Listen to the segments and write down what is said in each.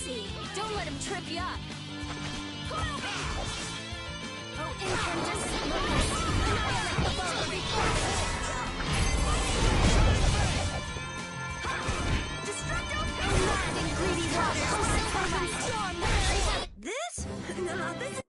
Easy! Don't let him trip you up! Oh, incandescent lotus! Annihilate the foe before Destructo! Oh, mad and greedy waters! Rise up and storm the very... This? No, this is...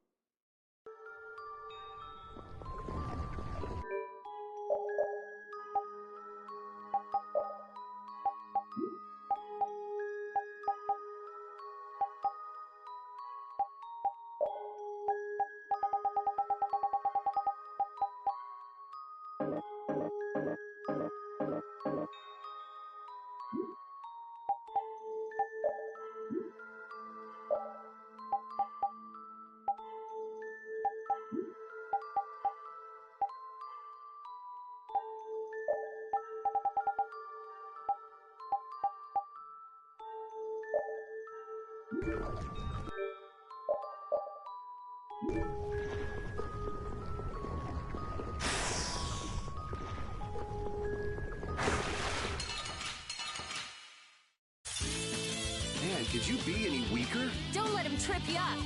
Man, could you be any weaker? Don't let him trip you up!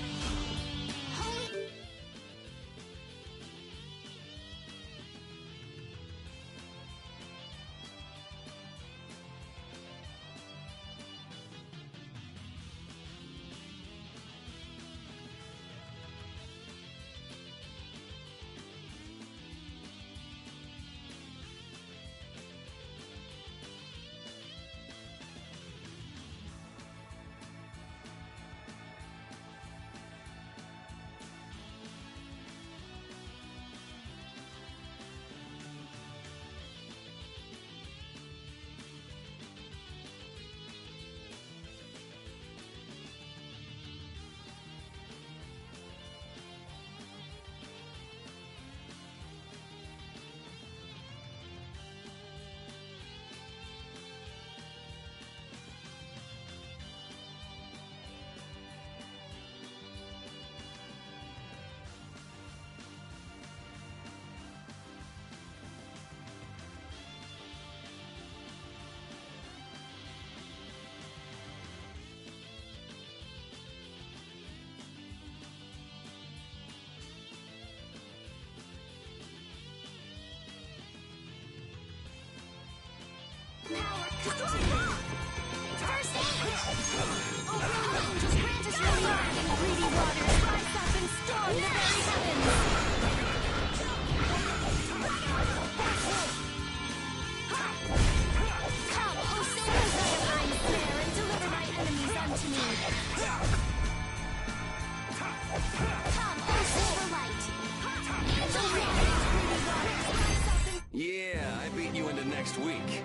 Yeah, I beat you into next week.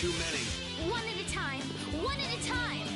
Too many. One at a time. One at a time.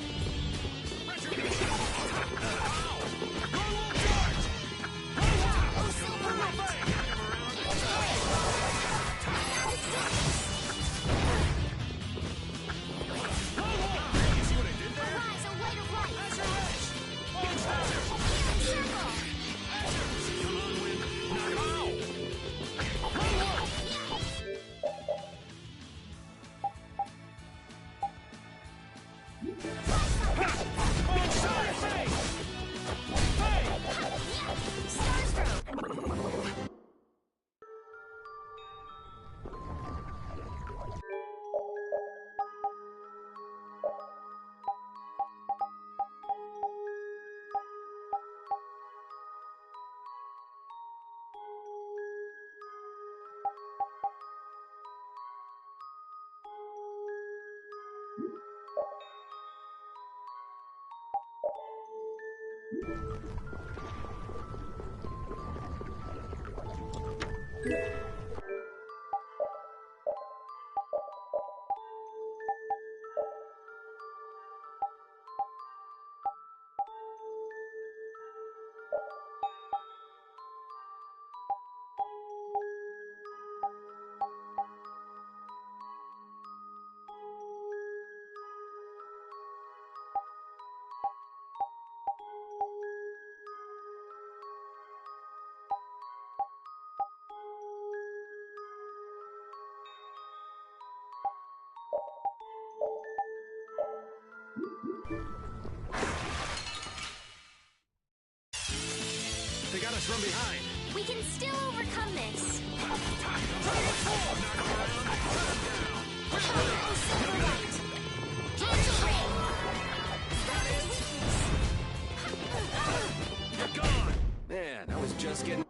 They got us from behind. We can still overcome this. Oh, Silver Light. Angel Ray. You're gone. Man, I was just getting...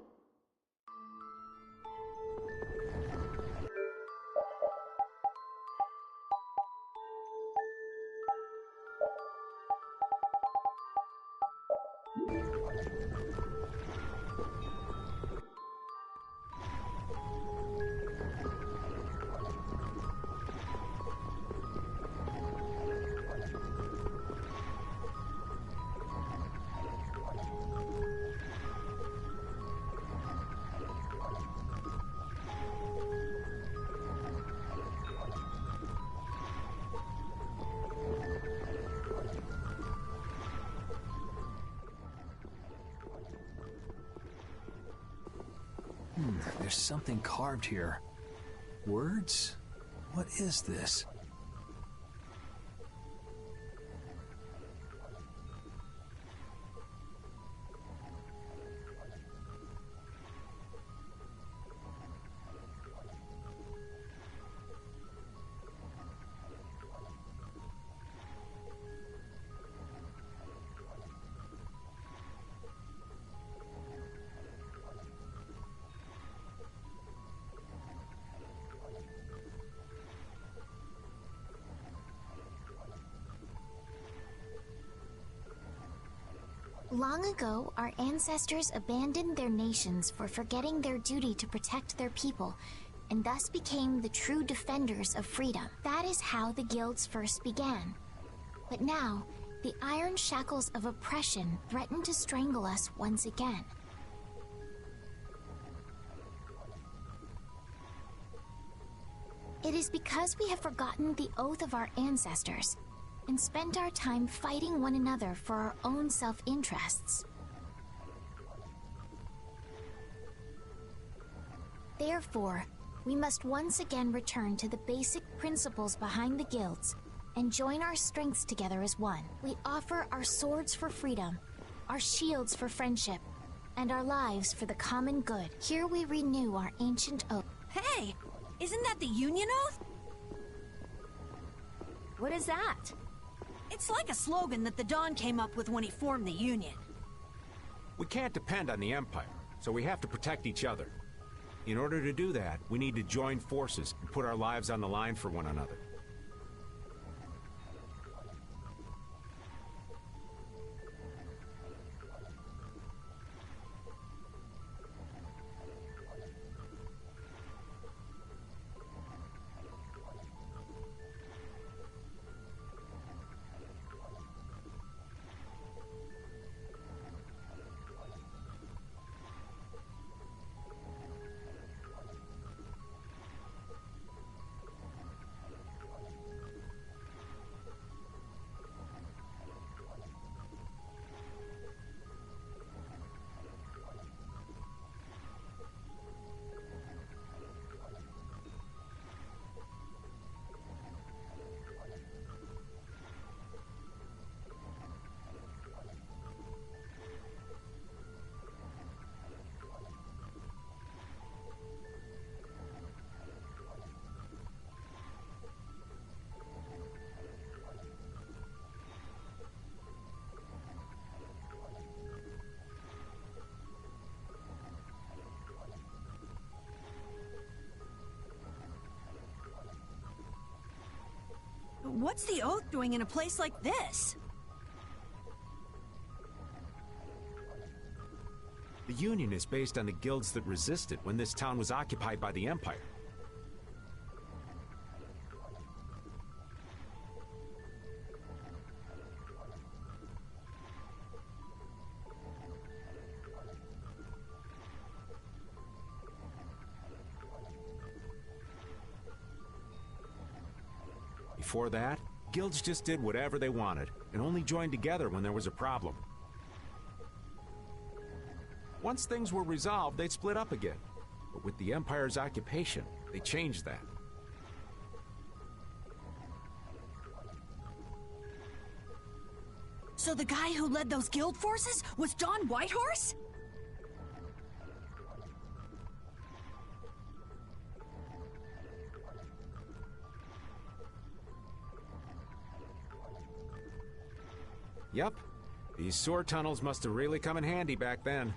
There's something carved here. Words? What is this? Long ago, our ancestors abandoned their nations for forgetting their duty to protect their people, and thus became the true defenders of freedom. That is how the guilds first began. But now, the iron shackles of oppression threaten to strangle us once again. It is because we have forgotten the oath of our ancestors and spent our time fighting one another for our own self-interests. Therefore, we must once again return to the basic principles behind the guilds and join our strengths together as one. We offer our swords for freedom, our shields for friendship, and our lives for the common good. Here we renew our ancient oath. Hey, isn't that the Union Oath? What is that? It's like a slogan that the Don came up with when he formed the Union. We can't depend on the Empire, so we have to protect each other. In order to do that, we need to join forces and put our lives on the line for one another. What's the Oath doing in a place like this? The Union is based on the guilds that resisted when this town was occupied by the Empire. Before that, guilds just did whatever they wanted, and only joined together when there was a problem. Once things were resolved, they'd split up again. But with the Empire's occupation, they changed that. So the guy who led those guild forces was John Whitehorse? Yep. These sewer tunnels must have really come in handy back then.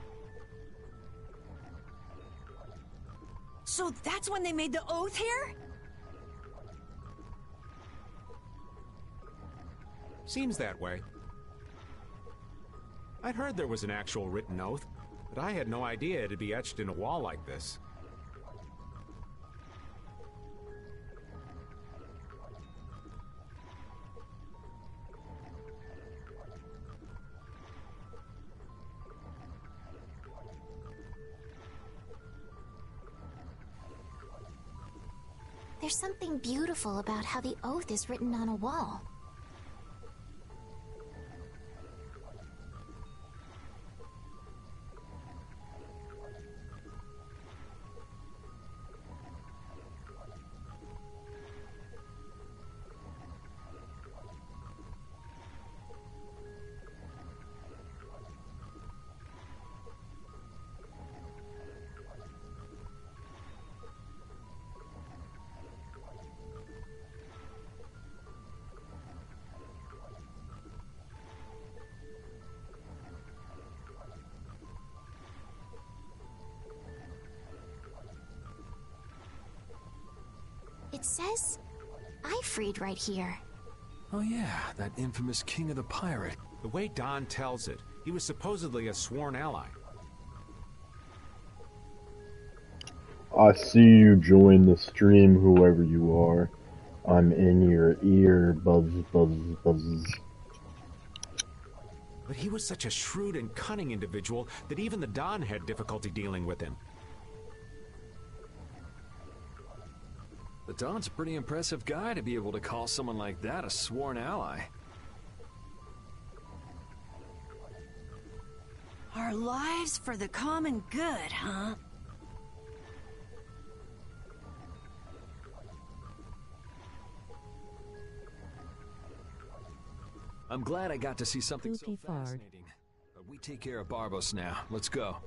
So that's when they made the oath here? Seems that way. I'd heard there was an actual written oath, but I had no idea it'd be etched in a wall like this. There's something beautiful about how the oath is written on a wall. It says, I freed right here. Oh yeah, that infamous king of the pirate. The way Don tells it, he was supposedly a sworn ally. I see you join the stream, whoever you are. I'm in your ear, buzz, buzz, buzz. But he was such a shrewd and cunning individual that even the Don had difficulty dealing with him. The Don's a pretty impressive guy to be able to call someone like that a sworn ally. Our lives for the common good, huh? I'm glad I got to see something so Booty fart. fascinating. But we take care of Barbos now. Let's go.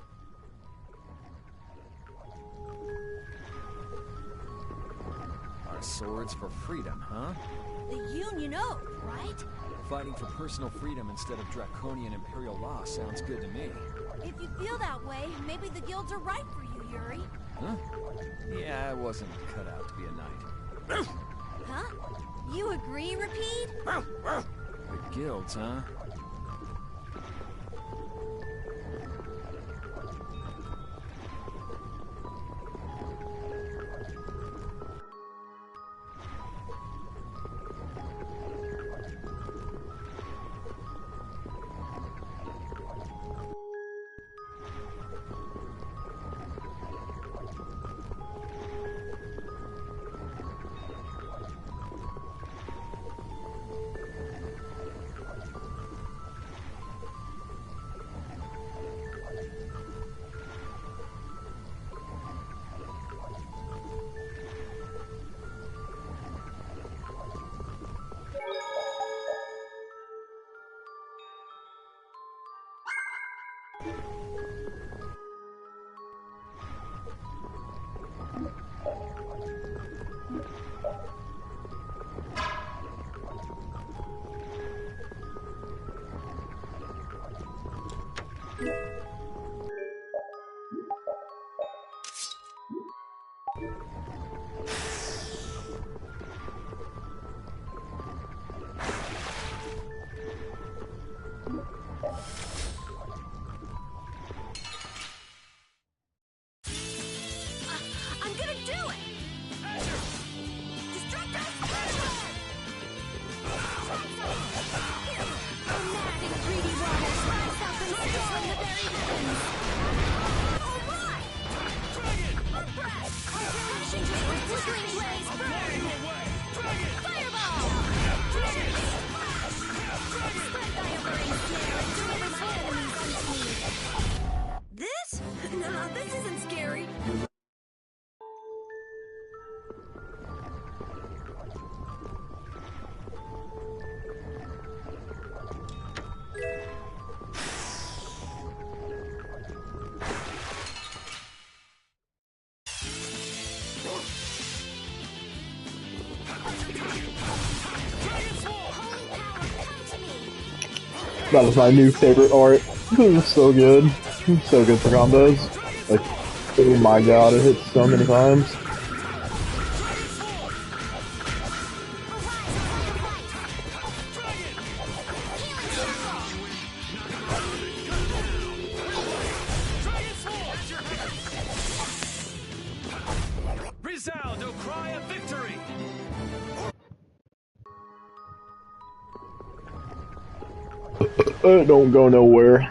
Our swords for freedom, huh? The Union Oath, right? Fighting for personal freedom instead of draconian imperial law sounds good to me. If you feel that way, maybe the guilds are right for you, Yuri. Huh? Yeah, I wasn't cut out to be a knight. Huh? You agree, Repeat? The guilds, huh? I'm gonna do it! Destroy That is my new favorite art. This is so good. So good for combos. Like, oh my god, it hits so many times. Resound, O cry of victory! It don't go nowhere.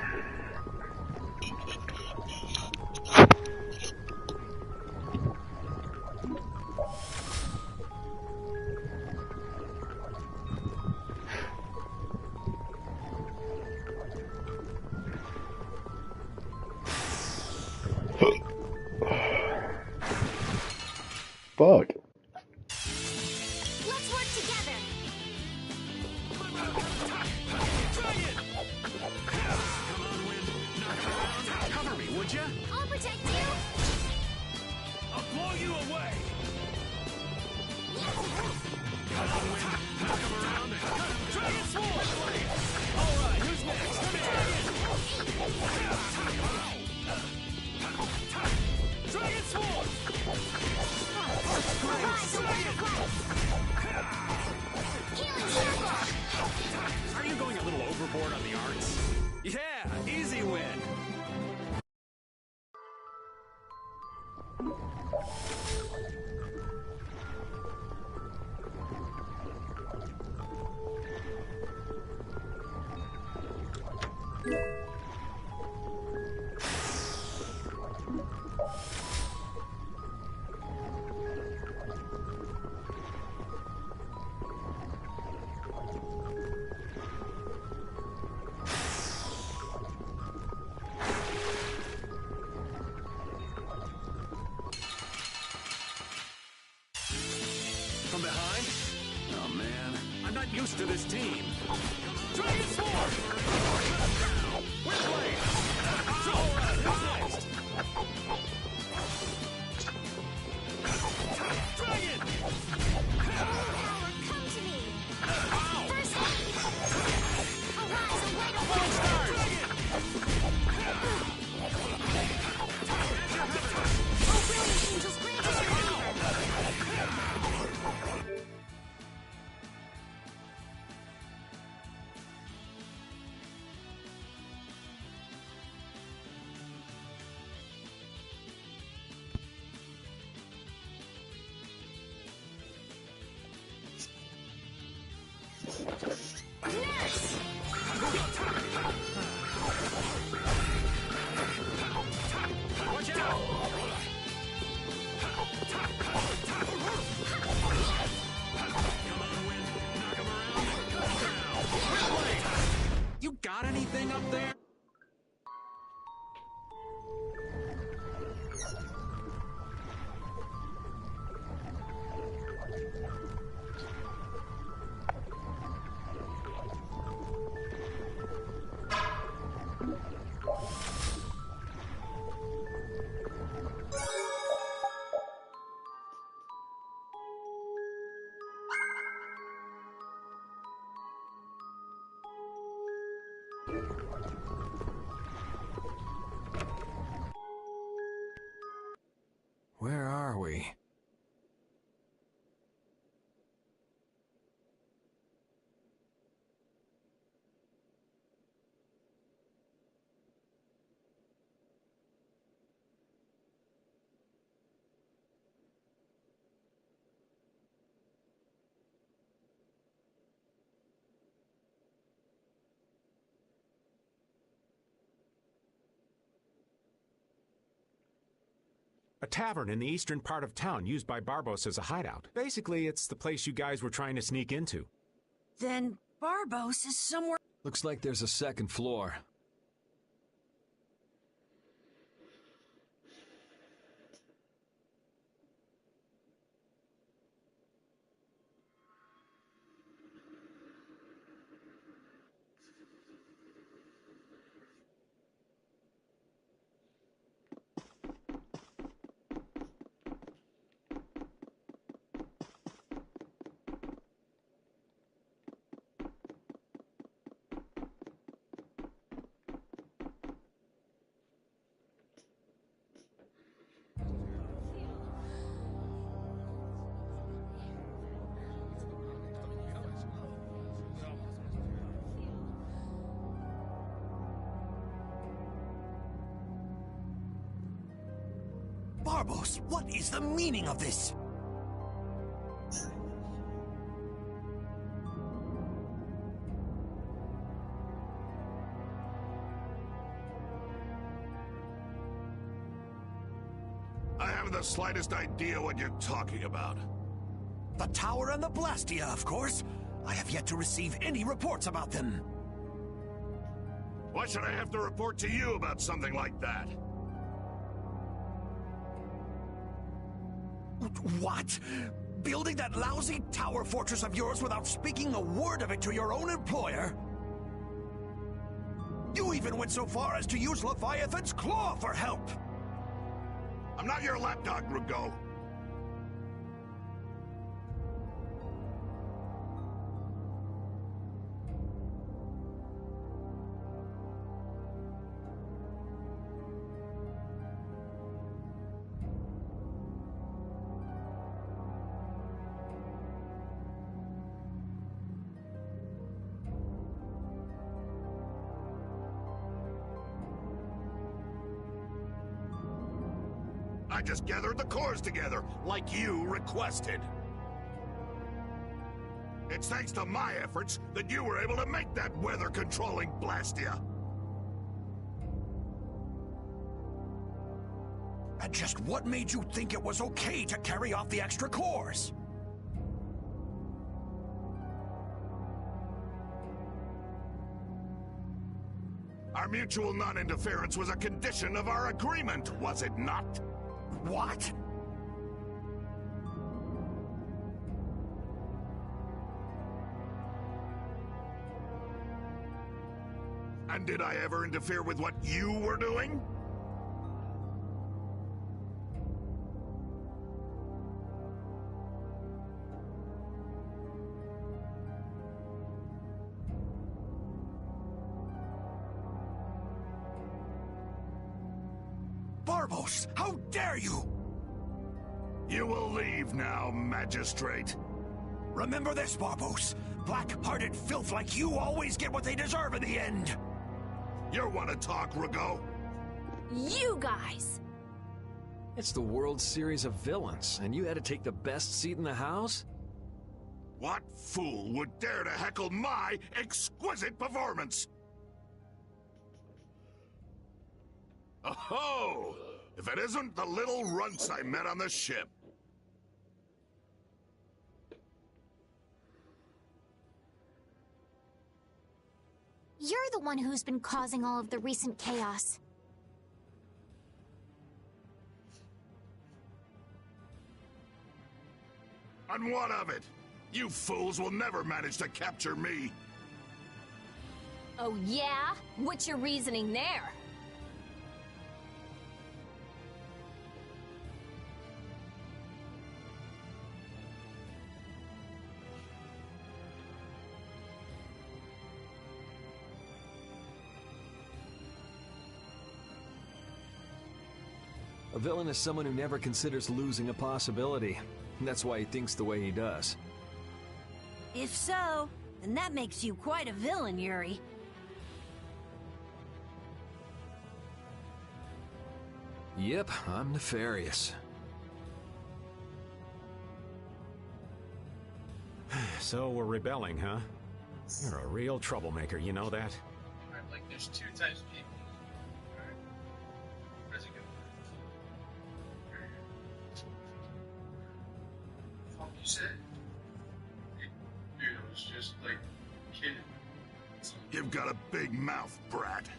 Fuck. Let's work together. Cover me, would ya? I'll protect you. I'll blow you away! Dragon Sword! Alright, who's next? Come here! Dragon Sword! Healing circle. Are you going a little overboard on the arts? Yeah, easy win! From behind? Oh man, I'm not used to this team. Dragon Sword! We're playing! Alright, who's next? Dragon! Power, come to me. First light. Arise and light up Five the stars! Oh, brilliant angels, grant us your favor. Nurse! Watch out! Come on, Wind. Knock him around. Now. Wait. You got anything up there? Where are we? A tavern in the eastern part of town used by Barbos as a hideout. Basically, it's the place you guys were trying to sneak into. Then Barbos is somewhere. Looks like there's a second floor. Barbos, what is the meaning of this? I haven't the slightest idea what you're talking about. The tower and the Blastia, of course. I have yet to receive any reports about them. Why should I have to report to you about something like that? What? Building that lousy tower fortress of yours without speaking a word of it to your own employer? You even went so far as to use Leviathan's claw for help! I'm not your lapdog, Rugo. I just gathered the cores together, like you requested. It's thanks to my efforts that you were able to make that weather-controlling Blastia. And just what made you think it was okay to carry off the extra cores? Our mutual non-interference was a condition of our agreement, was it not? What? And did I ever interfere with what you were doing? Barbos, how dare you! You will leave now, Magistrate. Remember this, Barbos. Black-hearted filth like you always get what they deserve in the end. You want to talk, Rugo? You guys! It's the World Series of Villains, and you had to take the best seat in the house? What fool would dare to heckle my exquisite performance? Oh, if it isn't the little runts I met on the ship. You're the one who's been causing all of the recent chaos. And what of it? You fools will never manage to capture me. Oh yeah? What's your reasoning there? A villain is someone who never considers losing a possibility. That's why he thinks the way he does. If so, then that makes you quite a villain, Yuri. Yep, I'm nefarious. So we're rebelling, huh? You're a real troublemaker, you know that? Alright, like there's two types of people. Alright. Where does it go? Fuck you said? Dude, I was just like kidding. You've got a big mouth, brat.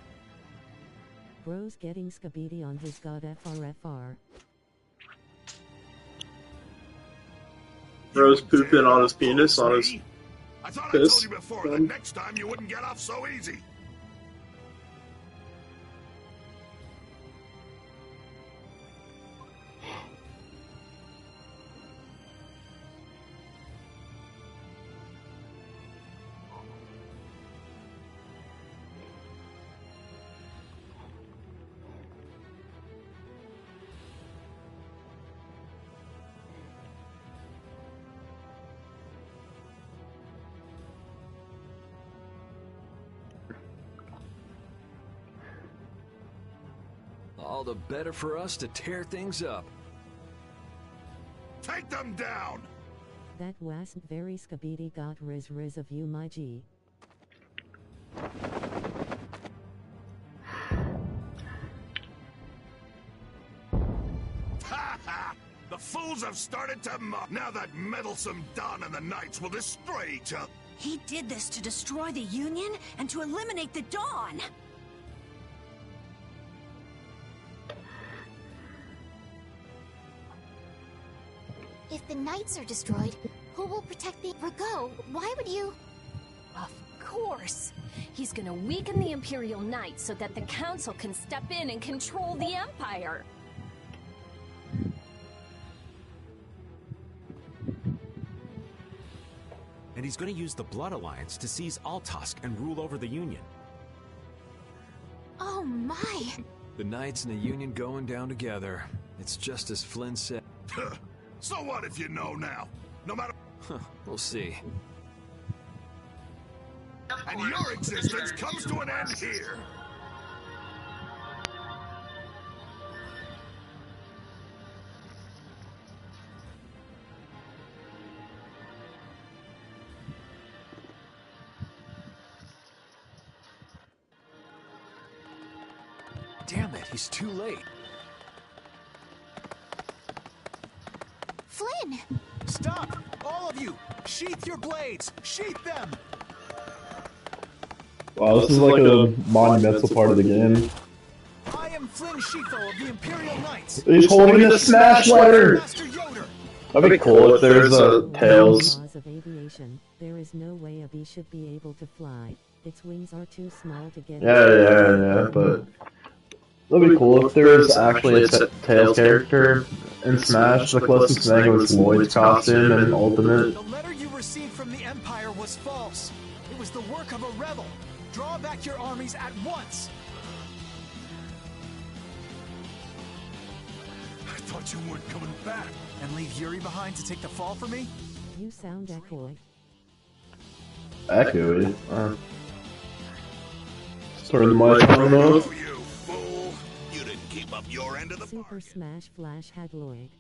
Bro's getting Skibidi on his god FRFR. Bro's pooping on his penis, on his I thought I piss. told you before that next time you wouldn't get off so easy. All the better for us to tear things up. Take them down! That wasn't very Skibidi got riz of you, my G. Ha ha! The fools have started to mock. Now that meddlesome Don and the Knights will destroy each other. He did this to destroy the Union and to eliminate the Dawn. If the Knights are destroyed, who will protect the Rago? Why would you? Of course. He's gonna weaken the Imperial Knights so that the Council can step in and control the Empire. And he's going to use the Blood Alliance to seize Altosk and rule over the Union. Oh my! The Knights and the Union going down together. It's just as Flynn said. So what if you know now? No matter... We'll see. And your existence comes to an end here! Damn it, he's too late. Flynn! Stop! All of you! Sheath your blades! Sheath them! Wow, this is like a monumental part of the game. I am Flynn Sheatho of the Imperial Knights. He's holding the smash ladder! That'd be cool if there's tails. Laws of aviation. There is no way a bee should be able to fly. Its wings are too small to get. Yeah, but that'd be cool if there's actually a Tails character in Smash. The closest thing was Lloyd's costume in Ultimate. The letter you received from the Empire was false. It was the work of a rebel. Draw back your armies at once. I thought you weren't coming back. And leave Yuri behind to take the fall for me? You sound echoey. Echoey? Turn the microphone off. You fool! You didn't keep up your end of the Super Smash Flash had Lloyd.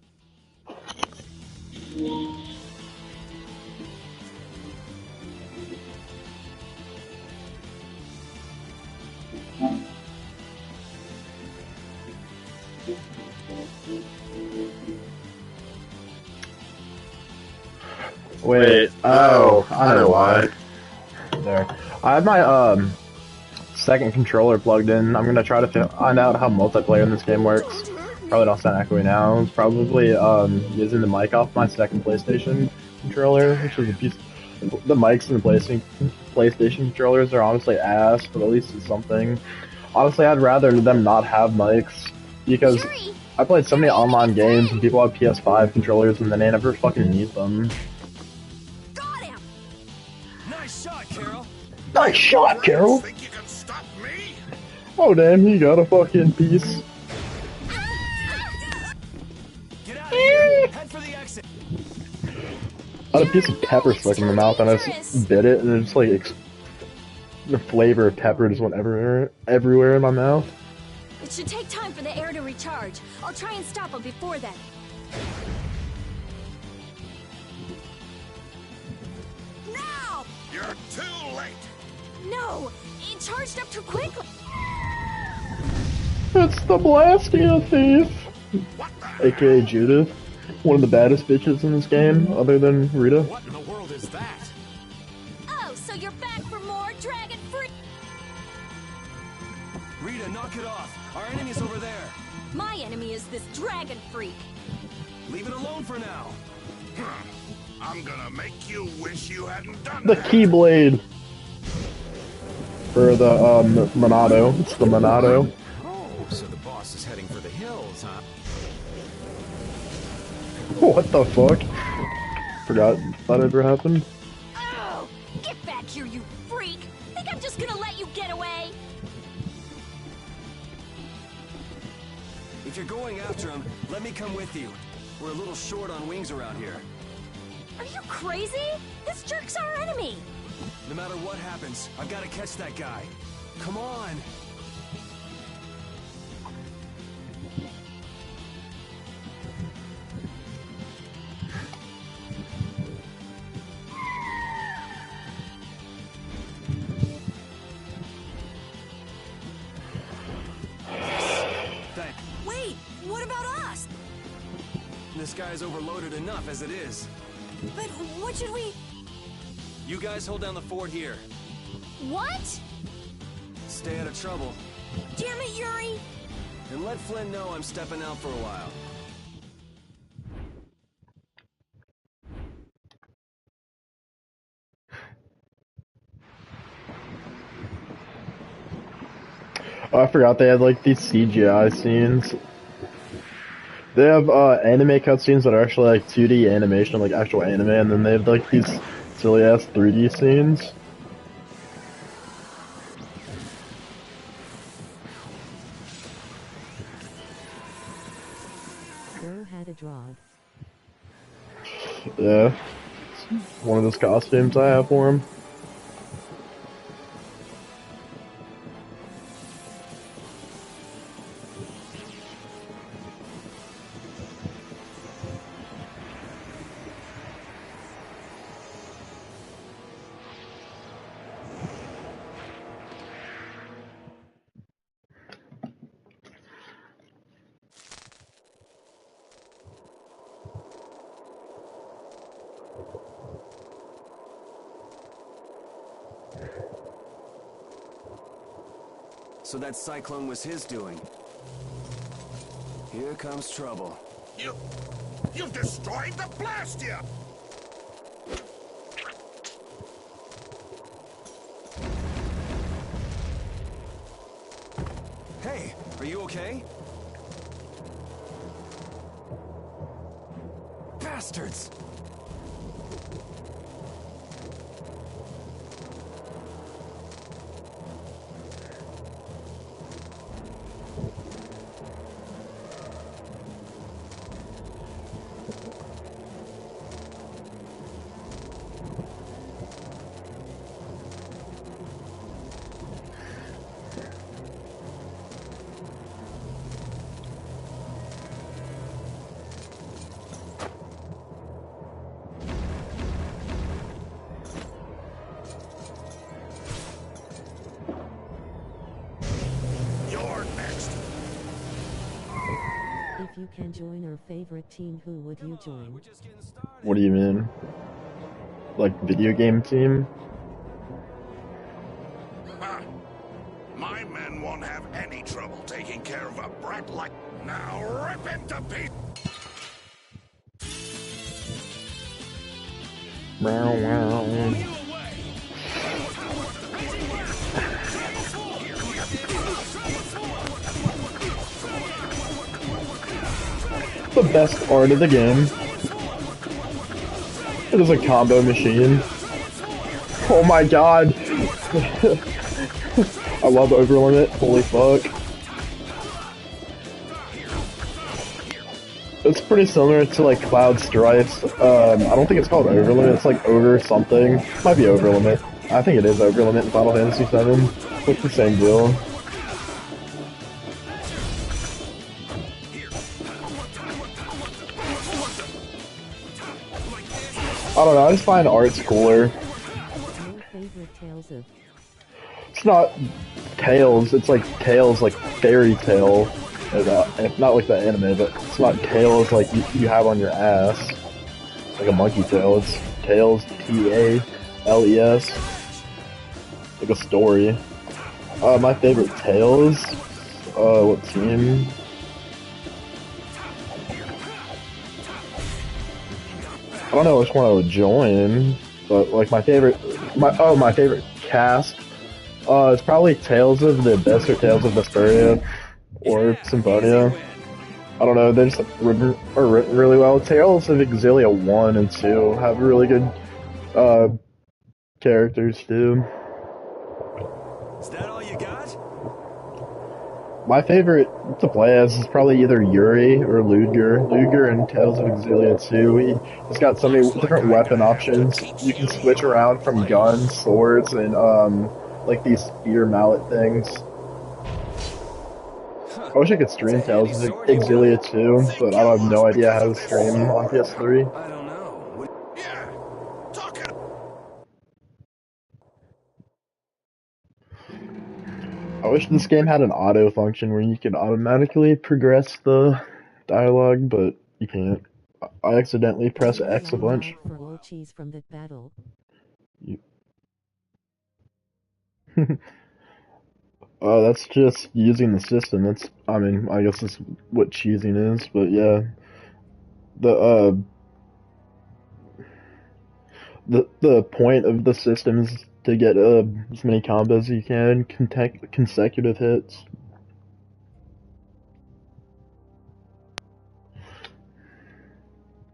Wait, oh, I know why. There. I have my, second controller plugged in. I'm gonna try to find out how multiplayer in this game works. Probably don't sound echoey now. Probably, using the mic off my second PlayStation controller, which is a piece. The mics in the PlayStation controllers are honestly ass, but at least it's something. Honestly, I'd rather them not have mics, because I played so many online games and people have PS5 controllers and then they never fucking use them. Nice shot, Carol. Nice shot, Carol. Think you can stop me? Oh damn, he got a fucking piece. Get out of here. Head for the exit. I had a piece of pepper stuck in my mouth and I just bit it and it just like the flavor of pepper just went everywhere in my mouth. It should take time for the air to recharge. I'll try and stop him before then. Now! You're too late! No! It charged up too quickly! It's the Blastia Thief! AKA Judith. One of the baddest bitches in this game, other than Rita. What in the world is that? Oh, so you're back for more Dragon Free? Rita, knock it off. Our enemy's over there. My enemy is this Dragon Freak. Leave it alone for now. I'm gonna make you wish you hadn't done The that. Keyblade! For the, Monado. It's the Monado. Oh, so the boss is heading for the hills, huh? What the fuck? Forgot that ever happened. Oh! Get back here, you freak! Think I'm just gonna let you get away? If you're going after him, let me come with you. We're a little short on wings around here. Are you crazy? This jerk's our enemy! No matter what happens, I've got to catch that guy. Come on! this guy's overloaded enough as it is. But what should we... You guys hold down the fort here. What? Stay out of trouble. Damn it, Yuri! And let Flynn know I'm stepping out for a while. Oh, I forgot they had like these CGI scenes. They have anime cutscenes that are actually like 2D animation, like actual anime, and then they have like these silly ass 3D scenes. Bro had a drog. Yeah. It's one of those costumes I have for him. So that cyclone was his doing. Here comes trouble. You've destroyed the Blastia! Hey, are you okay? Bastards! If you can join our favorite team, who would you join? What do you mean? Like video game team? Ha! My men won't have any trouble taking care of a brat like... Now rip him to pieces! Wow, wow. The best art of the game. It is a combo machine. Oh my god! I love Overlimit, holy fuck. It's pretty similar to like Cloud Strife's, I don't think it's called Overlimit, it's like Over something. Might be Overlimit. I think it is Overlimit in Final Fantasy VII. It's the same deal. I don't know, I just find art's cooler. Your favorite Tales of? It's not Tales, it's like Tales like Fairy Tale. Not like the anime, but it's not Tails like you have on your ass. Like a monkey tail, it's Tails, Tales. Like a story. My favorite Tales? What team? I don't know which one I would join, but like my favorite cast. It's probably Tales of the Abyss or Tales of Vesperia or Symphonia. I don't know, they just are written really well. Tales of Exilia 1 and 2 have really good characters too. Is that all you got? My favorite to play as is probably either Yuri or Ludger. Ludger in Tales of Exilia 2. He's got so many different weapon options. You can switch around from guns, swords, and like these spear mallet things. I wish I could stream Tales of Exilia 2, but I have no idea how to stream on PS3. I don't know. I wish this game had an auto function where you could automatically progress the dialogue, but you can't. I accidentally pressed Would you X a like bunch. log for old cheese from that battle? You- that's just using the system. That's, I mean, I guess that's what cheesing is, but yeah. The, the point of the system is to get, as many combos as you can, consecutive hits.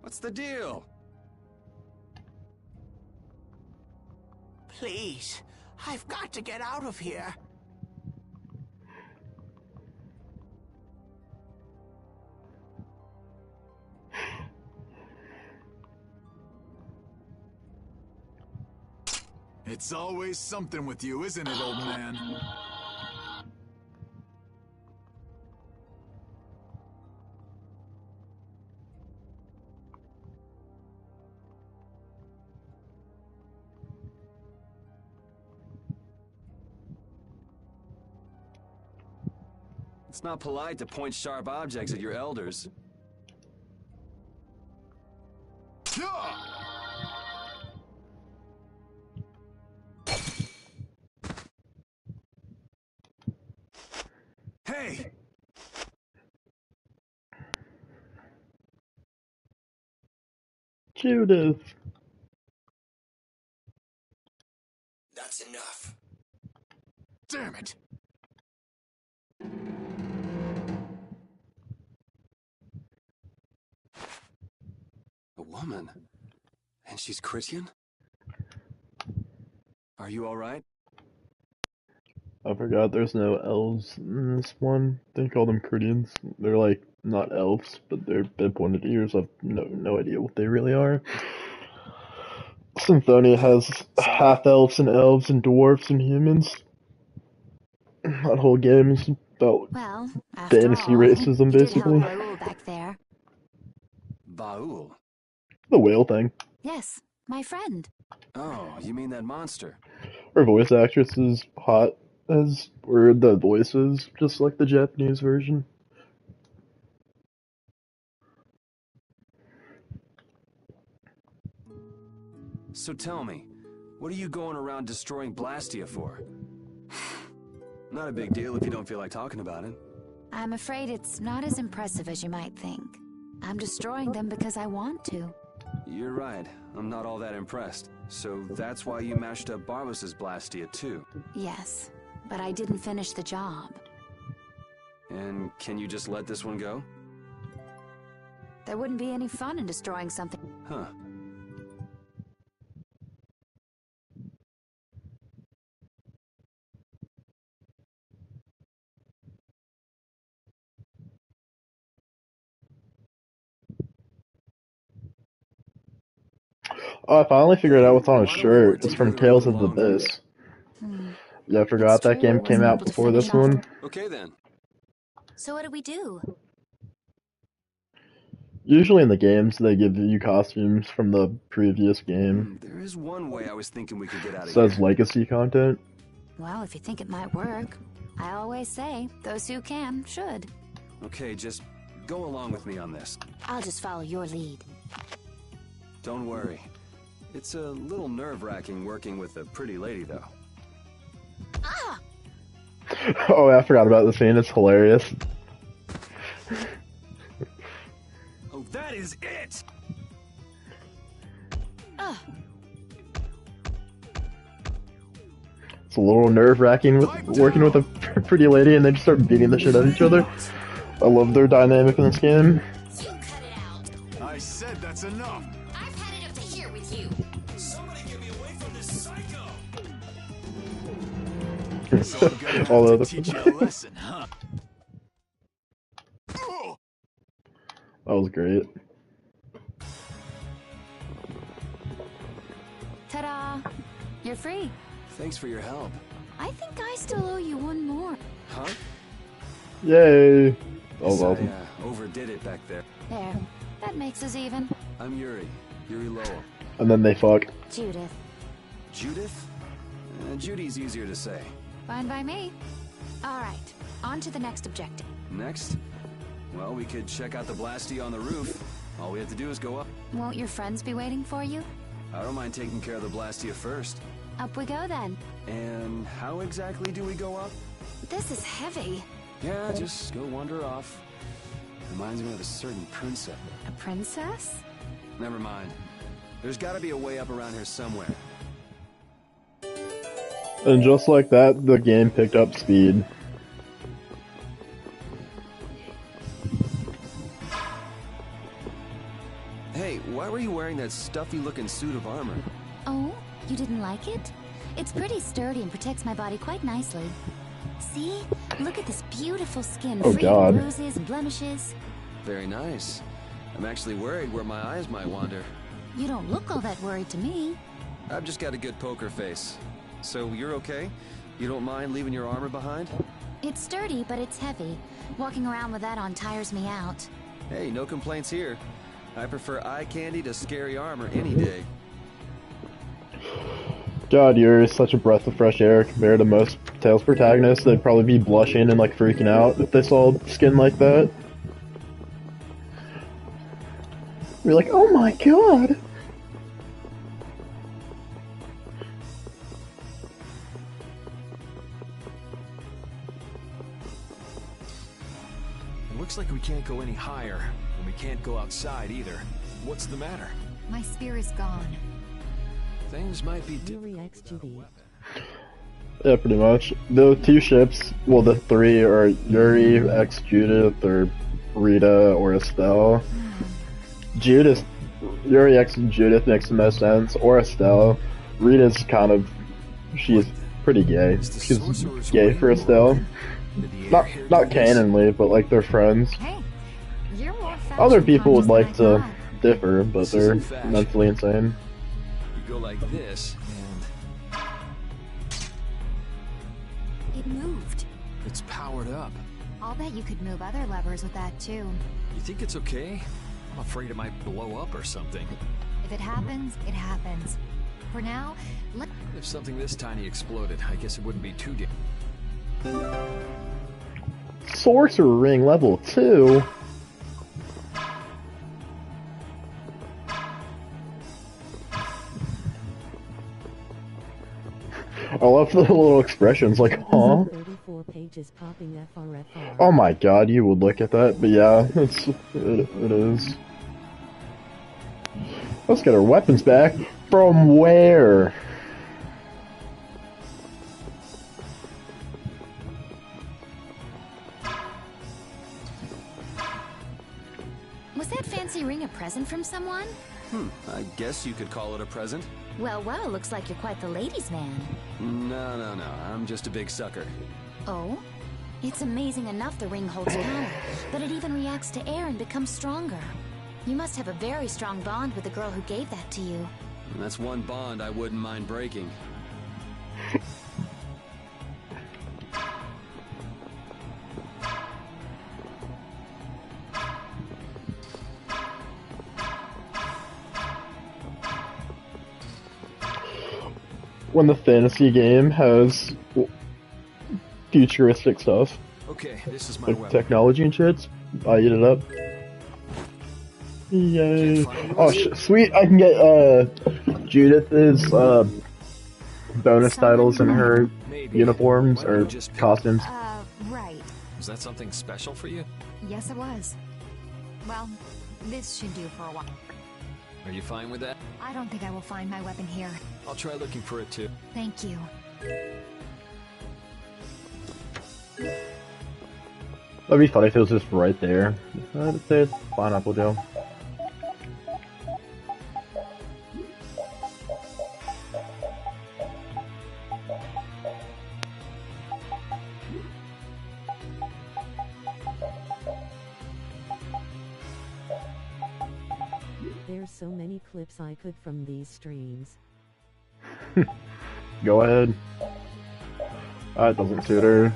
What's the deal? Please, I've got to get out of here. It's always something with you, isn't it, old man? It's not polite to point sharp objects at your elders. Hey! Judith. That's enough. Damn it! A woman? And she's Christian? Are you alright? I forgot there's no elves in this one. They call them Crudians. They're like not elves, but they're pinpointed ears. I've no idea what they really are. Symphonia has half elves and elves and dwarves and humans. That whole game is about Well, after fantasy all, racism, you did help basically. Raoul back there. Baul? The whale thing. Yes, my friend. Oh, you mean that monster? Her voice actress is hot as were the voices, just like the Japanese version. So tell me, what are you going around destroying Blastia for? Not a big deal if you don't feel like talking about it. I'm afraid it's not as impressive as you might think. I'm destroying them because I want to. You're right, I'm not all that impressed. So that's why you mashed up Barbos's Blastia too? Yes, but I didn't finish the job. And can you just let this one go? There wouldn't be any fun in destroying something. Huh. Oh, I finally figured out what's on his shirt. It's from Tales of the Abyss. Yeah, I forgot that game came out before this one. Okay then. So what do we do? Usually in the games, they give you costumes from the previous game. There is one way I was thinking we could get out of It here. says legacy content. Well, if you think it might work, I always say, those who can, should. Okay, just go along with me on this. I'll just follow your lead. Don't worry. It's a little nerve-wracking working with a pretty lady, though. Ah! Oh, I forgot about the scene. It's hilarious. Oh, that is it! It's a little nerve-wracking with working with a pretty lady and they just start beating the shit out of each other. I love their dynamic in this game. I said that's enough! I've had it up to here with you. Somebody get me away from this psycho! So I'm gonna have All the to other teach you a lesson, huh? That was great. Ta-da! You're free. Thanks for your help. I think I still owe you one more. Huh? Yay! That was Guess awesome. I overdid it back there. There. That makes us even. I'm Yuri Lowell. And then they fuck. Judith. Judith? Judy's easier to say. Fine by me. All right. On to the next objective. Next? Well, we could check out the Blasty on the roof. All we have to do is go up. Won't your friends be waiting for you? I don't mind taking care of the Blastia first. Up we go then. And how exactly do we go up? This is heavy. Yeah, just go wander off. Reminds me of a certain princess. A princess? Never mind. There's gotta be a way up around here somewhere. And just like that, the game picked up speed. Hey, why were you wearing that stuffy-looking suit of armor? Oh, you didn't like it? It's pretty sturdy and protects my body quite nicely. See? Look at this beautiful skin, Oh, free God. of bruises and blemishes. Very nice. I'm actually worried where my eyes might wander. You don't look all that worried to me. I've just got a good poker face. So you're okay? You don't mind leaving your armor behind? It's sturdy, but it's heavy. Walking around with that on tires me out. Hey, no complaints here. I prefer eye candy to scary armor any day. God, you're such a breath of fresh air compared to most Tales protagonists. They'd probably be blushing and like freaking out if they saw skin like that. You're like, oh my god! It looks like we can't go any higher, and we can't go outside either. What's the matter? My spear is gone. Things might be Yuri X Judy. Yeah, pretty much. The two ships, well, the three are Yuri, X Judith, or Rita, or Estelle. Judith, Yuri X Judith makes the most sense, or Estelle. Rita's kind of, she's pretty gay. She's gay for Estelle. Not canonly, but like they're friends. Hey, you're more Other people would fashion like to differ, but they're mentally insane. You go like this, and It moved. it's powered up. I'll bet you could move other levers with that too. You think it's okay? I'm afraid it might blow up or something. If it happens, it happens. For now, If something this tiny exploded, I guess it wouldn't be too Sorcerer Ring level 2? I love the little expressions like, huh? 34 pages popping FRFR. Oh my god, you would look at that, but yeah, it is. Let's get our weapons back. From where? was that fancy ring a present from someone? I guess you could call it a present. Well, looks like you're quite the ladies' man. No, I'm just a big sucker. Oh? It's amazing enough the ring holds power, but it even reacts to air and becomes stronger. You must have a very strong bond with the girl who gave that to you. And that's one bond I wouldn't mind breaking. When the fantasy game has futuristic stuff. Okay, this is my Like weapon. technology and shit, I eat it up. Yay. Oh, sweet, I can get, Judith's, bonus titles in her uniforms, or costumes. Right. Was that something special for you? Yes, it was. Well, this should do for a while. Are you fine with that? I don't think I will find my weapon here. I'll try looking for it too. Thank you. That'd be funny if it was just right there. I'd say it's Pineapple Joe. There's so many clips I could from these streams. Go ahead. That doesn't suit her.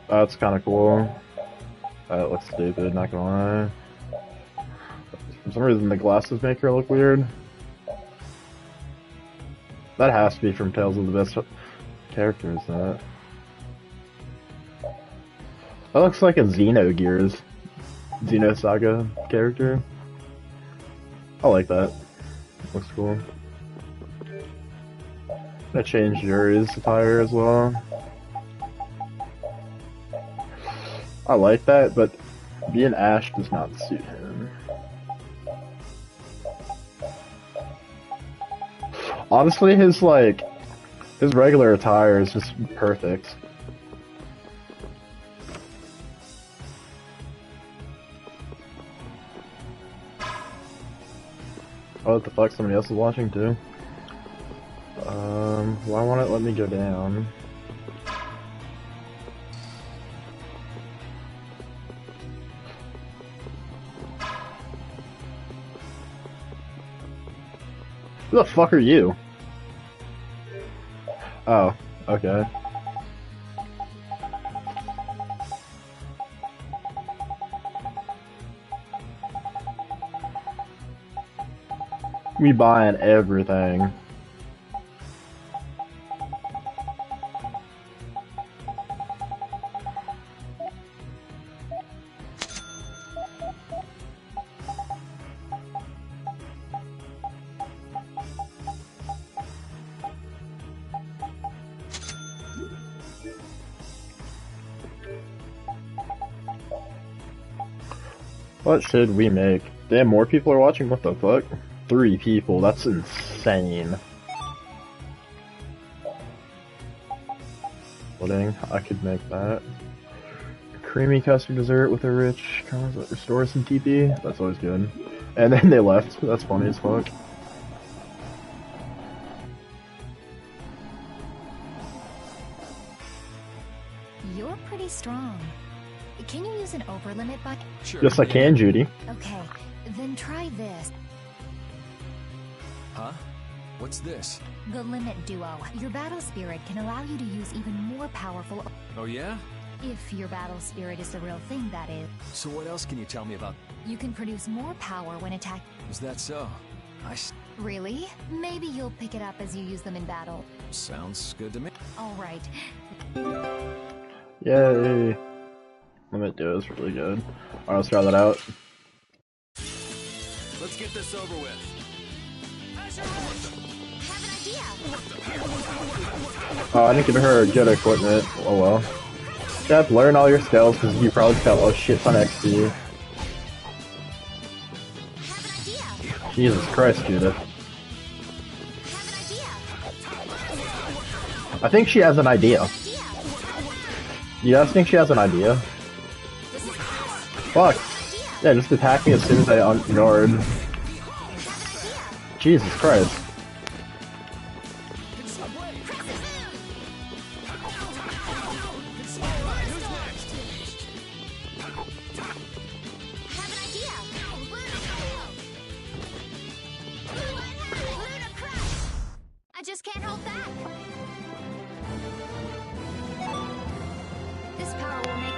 That's kind of cool. That looks stupid, not gonna lie. For some reason the glasses make her look weird. That has to be from Tales of the Best characters, that. That looks like a Xenogears Xenosaga character. I like that. Looks cool. I changed Yuri's attire as well. I like that, but being Ash does not suit him. Honestly, his regular attire is just perfect. Oh, what the fuck? Somebody else is watching too? Why won't it let me go down? Who the fuck are you? Oh, okay. We buying everything. What should we make? Damn, more people are watching? What the fuck? 3 people, that's insane. Pudding, I could make that. Creamy custard dessert with a rich caramel that restores some TP. That's always good. And then they left. That's funny as fuck. You're pretty strong. Can you use an overlimit bucket? Sure. Yes, I can, Judy. Okay, then try this. Huh? What's this? The Limit Duo. Your battle spirit can allow you to use even more powerful... Oh yeah? If your battle spirit is the real thing, that is. So what else can you tell me about... You can produce more power when attacked. Is that so? Really? Maybe you'll pick it up as you use them in battle. Sounds good to me. Alright. Yay. Limit Duo is really good. Alright, let's try that out. Let's get this over with. Oh, I didn't give her good equipment. Oh well. Jeff, learn all your skills because you probably got a shit ton of XP. Jesus Christ, Judith. I think she has an idea. You guys think she has an idea? Fuck. Yeah, just attack me as soon as I unguard. Jesus Christ. I just can't hold back. This power will make...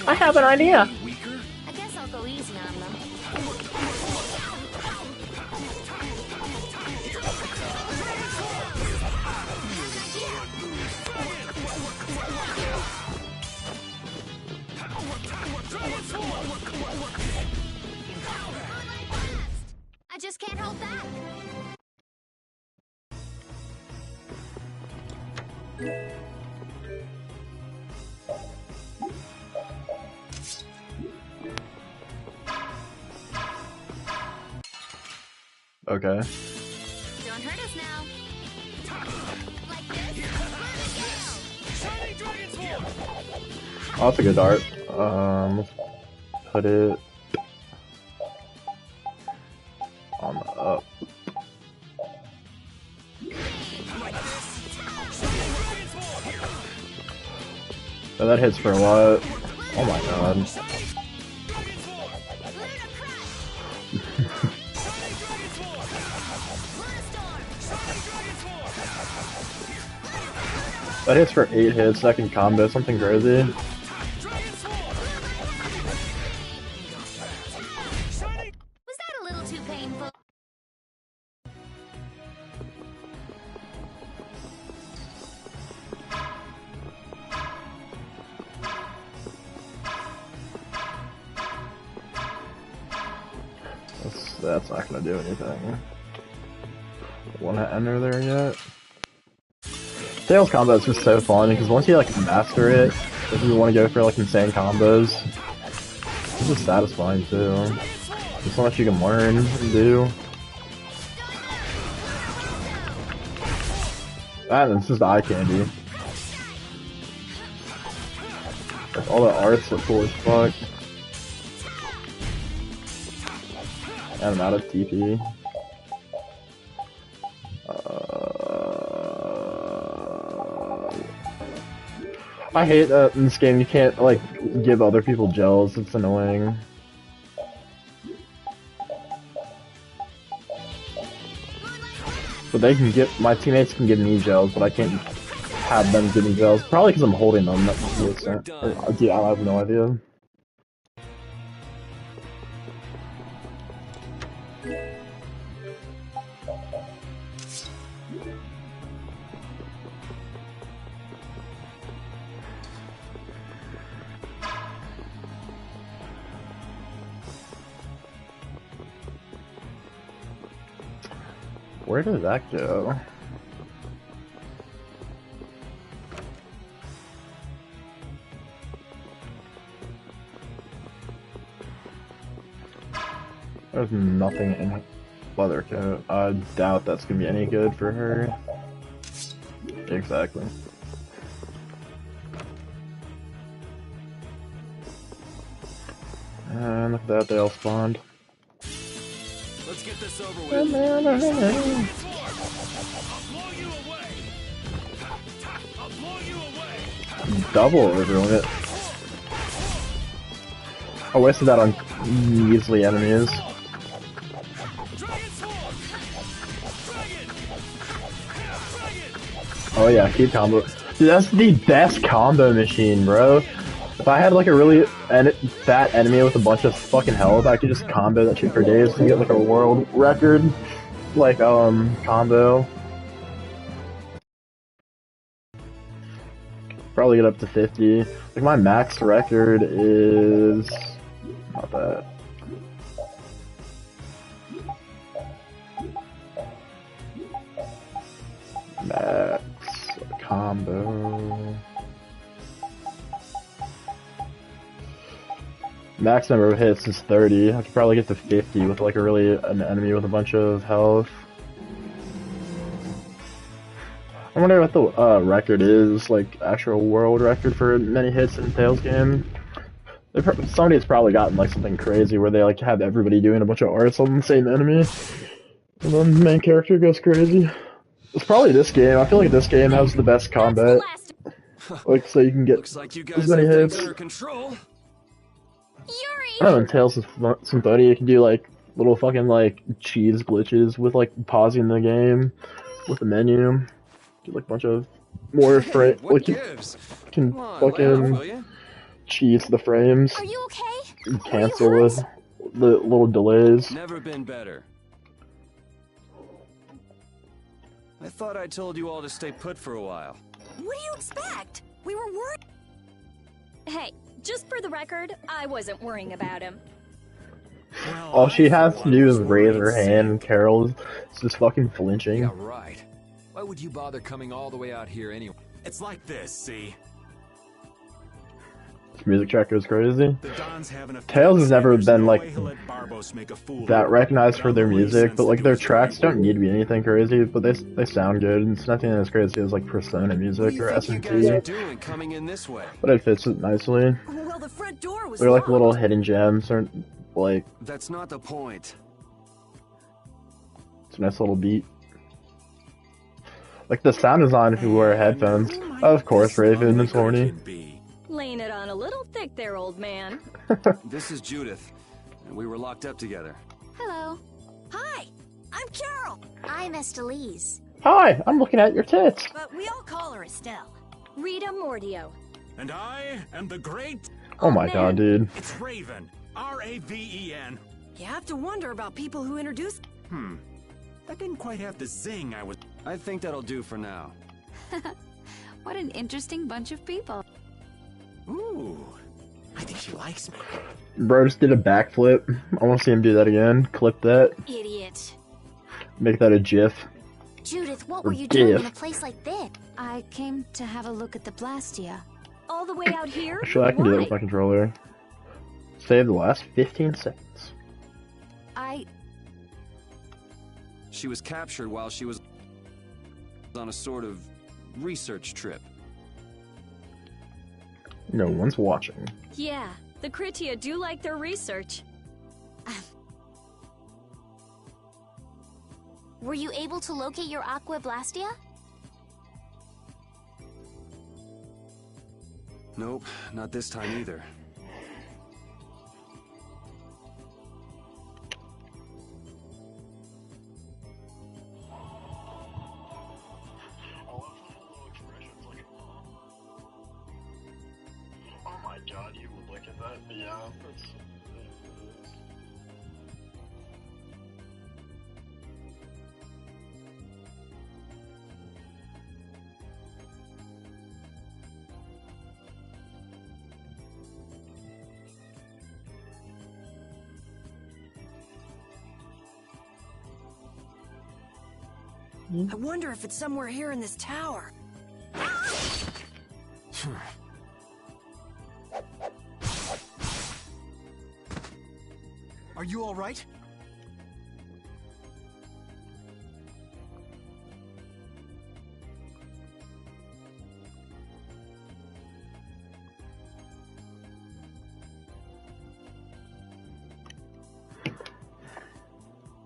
I have an idea. I guess I'll go easy on them. I just can't hold back. Okay. Don't hurt us now. Like this. Oh, that's a good dart. Let's put it on the up. Oh, that hits for a lot. Oh my god. That hits for 8 hits, that can combo something crazy. That's not gonna do anything. Wanna enter there yet? Tails combo is just so fun because once you like master it, if you want to go for like insane combos, it's just satisfying too. There's so much you can learn and do. And it's just eye candy. Like, all the arts look cool as fuck. And I'm out of TP. I hate that in this game you can't, like, give other people gels, it's annoying. But they can get, my teammates can give me gels, but I can't have them give me gels. Probably because I'm holding them, that's the extent. Yeah, I have no idea. Where did that go? There's nothing in leather coat. I doubt that's gonna be any good for her. Exactly. And look at that, they all spawned. Let's get this over with. I'll blow you away. Double overdoing it. I wasted that on measly enemies. Oh yeah, keep combo. Dude, that's the best combo machine, bro. If I had like a really fat enemy with a bunch of fucking health, I could just combo that shit for days and get like a world record, like, combo. Probably get up to 50. Like, my max record is... not that. Max combo... Max number of hits is 30. I could probably get to 50 with like an enemy with a bunch of health. I wonder what the record is, like actual world record for many hits in a Tails game. Somebody's probably gotten like something crazy where they like have everybody doing a bunch of arts on the same enemy, and then the main character goes crazy. It's probably this game. I feel like this game has the best combat. Like, so you can get as many hits. I don't know, in Tails Symphony, you can do like little fucking like cheese glitches with like pausing the game with the menu. Do like a bunch of more frame. Like you can fucking cheese the frames. Are you okay? And cancel with the little delays. Never been better. I thought I told you all to stay put for a while. What do you expect? We were worried. Hey, just for the record, I wasn't worrying about him. Well, All she has to do is raise her hand, and Carol's just fucking flinching. Yeah, right. Why would you bother coming all the way out here anyway? It's like this, see? This music track goes crazy. The Dons have an Tails has never been like make a fool that recognized for their music, but like their tracks don't need to be anything crazy, but they sound good. And it's nothing as crazy as like Persona music or SMT. Coming in this way? But it fits it nicely. Well, the front door was They're like little hidden gems, or like. That's not the point. It's a nice little beat. Like the sound design if you wear headphones. Of course, Raven is horny. Laying it on a little thick there, old man. This is Judith, and we were locked up together. Hello. Hi, I'm Carol. I'm Estelise. Hi, I'm looking at your tits. But we all call her Estelle. Rita Mordio. And I am the great... Oh my god, dude. It's Raven. R-A-V-E-N. You have to wonder about people who introduce... That didn't quite have the zing I was... I think that'll do for now. What an interesting bunch of people. Ooh. I think she likes me. Bro just did a backflip. I want to see him do that again. Clip that. Idiot. Make that a GIF. Judith, what Or were you doing GIF. in a place like this? I came to have a look at the Blastia. All the way out here? Actually, I can do that with Why? my controller. Save the last 15 seconds. She was captured while she was on a sort of research trip. No one's watching. Yeah, the Kritia do like their research. Were you able to locate your Aqua Blastia? Nope, not this time either. Oh my god, you would look at that. Yeah, that's... I wonder if it's somewhere here in this tower. Are you all right?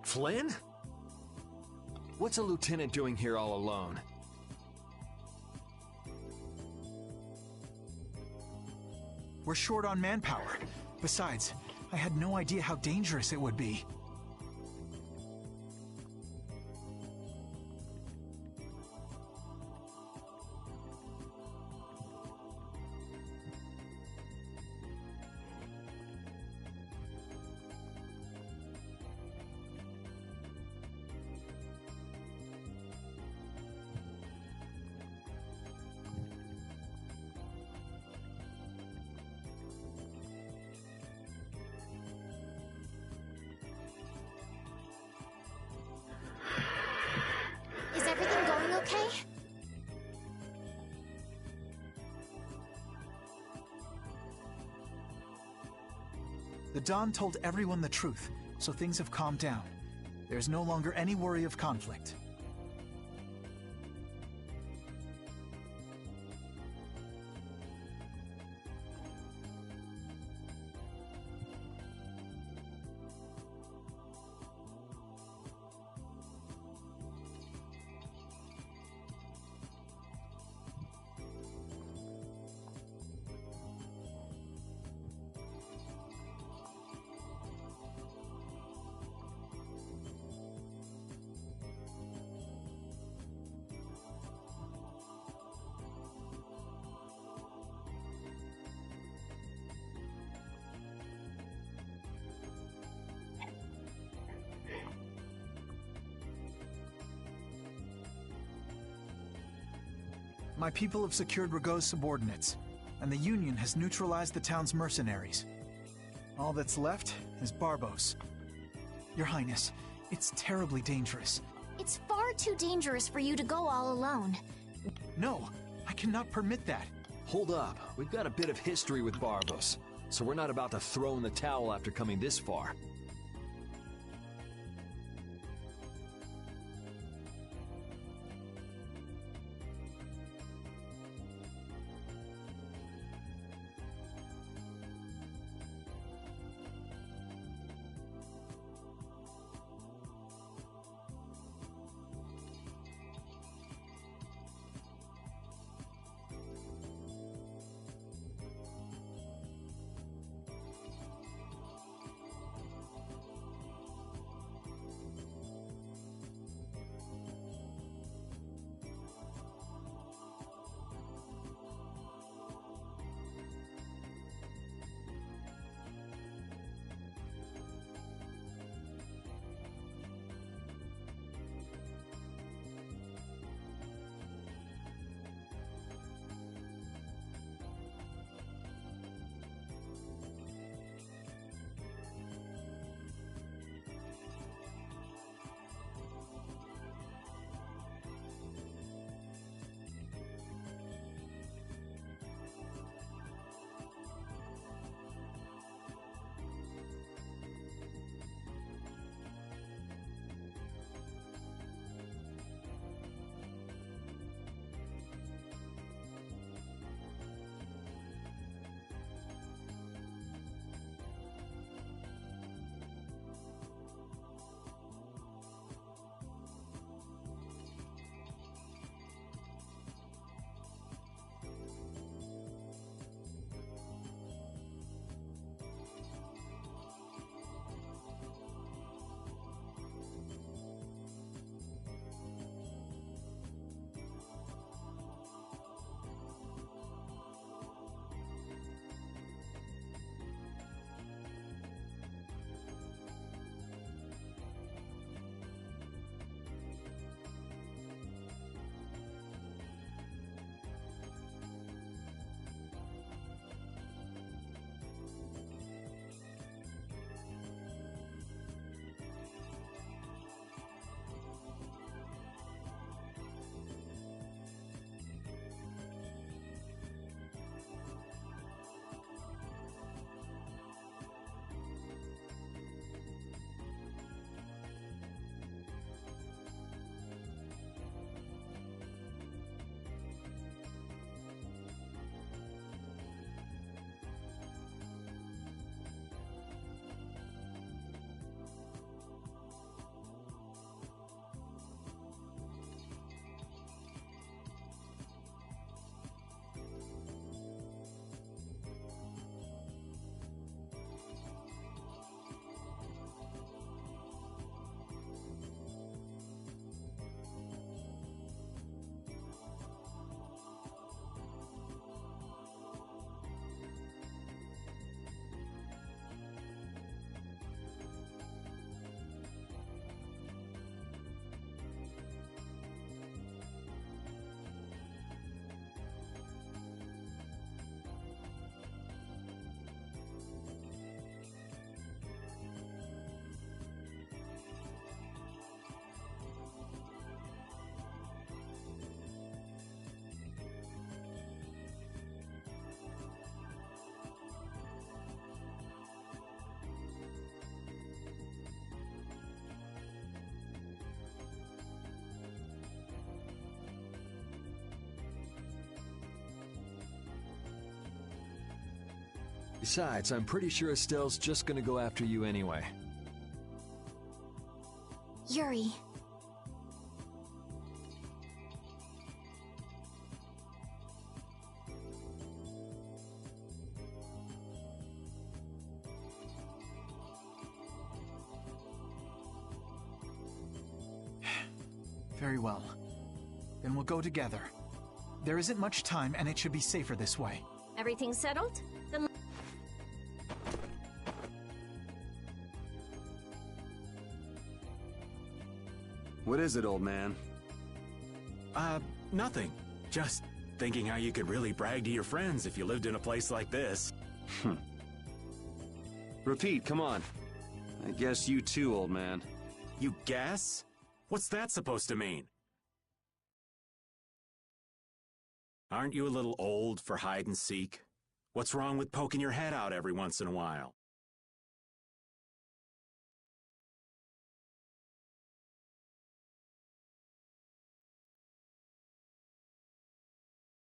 Flynn? What's a lieutenant doing here all alone? We're short on manpower. Besides, I had no idea how dangerous it would be. Is everything going okay? The Don told everyone the truth, so things have calmed down. There's no longer any worry of conflict. My people have secured Rago's subordinates, and the Union has neutralized the town's mercenaries. All that's left is Barbos. Your Highness, it's terribly dangerous. It's far too dangerous for you to go all alone. No, I cannot permit that. Hold up. We've got a bit of history with Barbos, so we're not about to throw in the towel after coming this far. Besides, I'm pretty sure Estelle's just gonna go after you anyway. Yuri. Very well. Then we'll go together. There isn't much time, and it should be safer this way. Everything settled? Then What is it, old man? Nothing. Just thinking how you could really brag to your friends if you lived in a place like this. Repeat, come on. I guess you too, old man. You guess? What's that supposed to mean? Aren't you a little old for hide and seek? What's wrong with poking your head out every once in a while?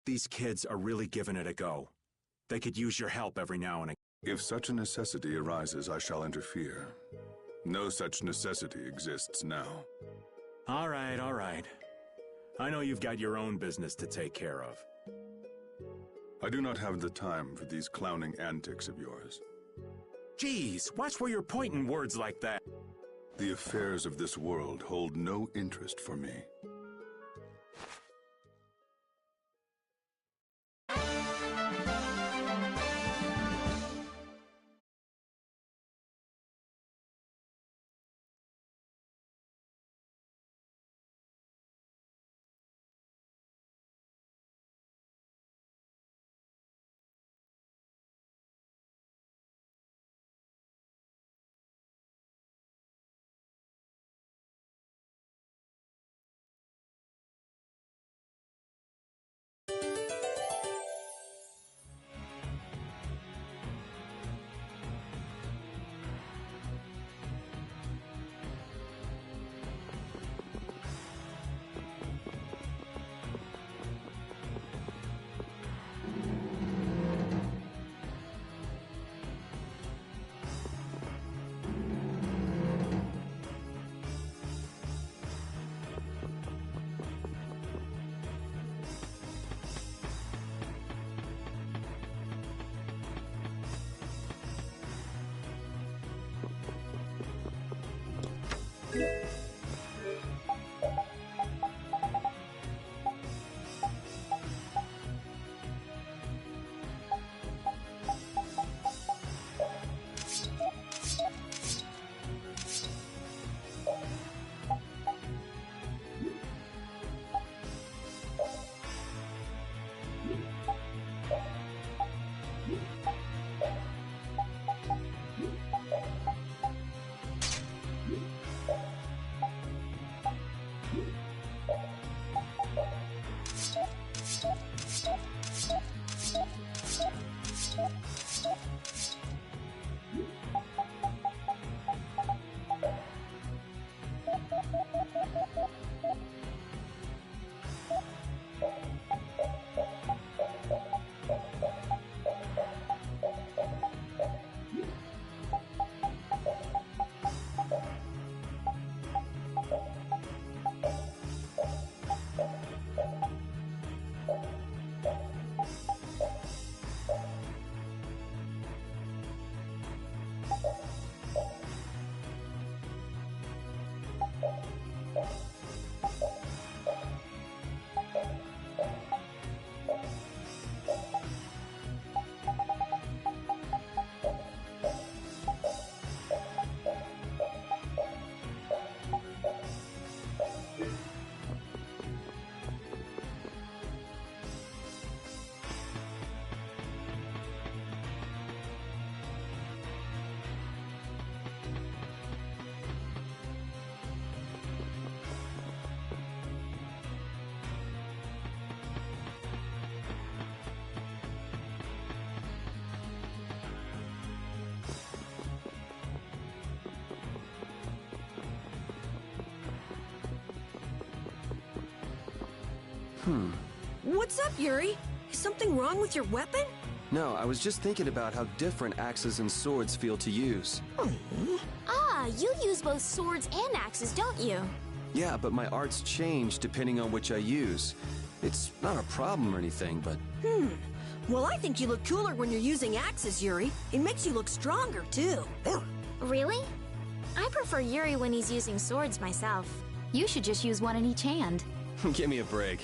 These kids are really giving it a go. They could use your help every now and again. If such a necessity arises, I shall interfere. No such necessity exists now. All right, all right. I know you've got your own business to take care of. I do not have the time for these clowning antics of yours. Geez, watch where you're pointing words like that. The affairs of this world hold no interest for me. What's up, Yuri? Is something wrong with your weapon? No, I was just thinking about how different axes and swords feel to use. Ah, you use both swords and axes, don't you? Yeah, but my arts change depending on which I use. It's not a problem or anything, but... Well, I think you look cooler when you're using axes, Yuri. It makes you look stronger, too. Really? I prefer Yuri when he's using swords myself. You should just use one in each hand. Give me a break.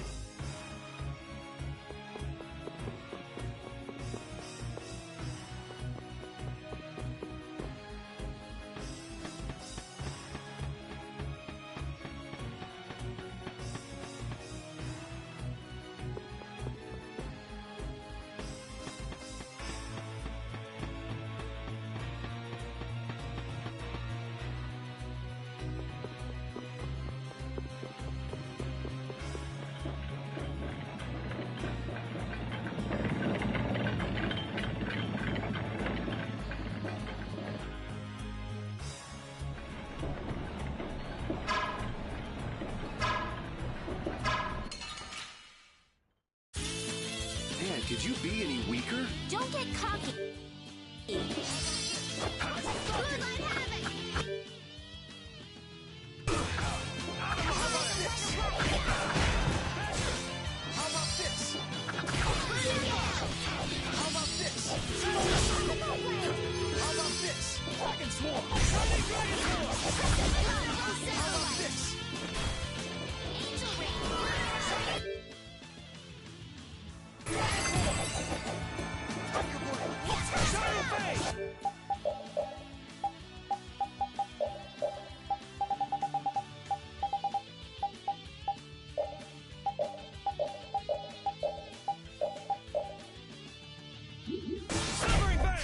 Man, could you be any weaker? Don't get cocky.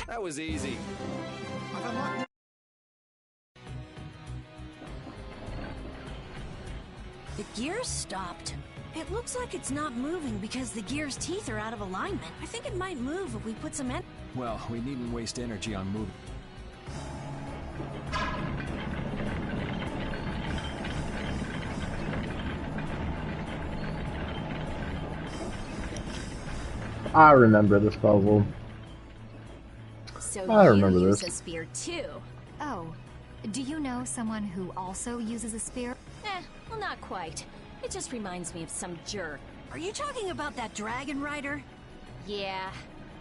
That was easy. The gear's stopped. It looks like it's not moving because the gear's teeth are out of alignment. I think it might move if we put some in. Well, we needn't waste energy on moving. I remember this puzzle. So I you remember use this. a spear too? Oh, do you know someone who also uses a spear? Well, not quite. It just reminds me of some jerk. Are you talking about that dragon rider? Yeah.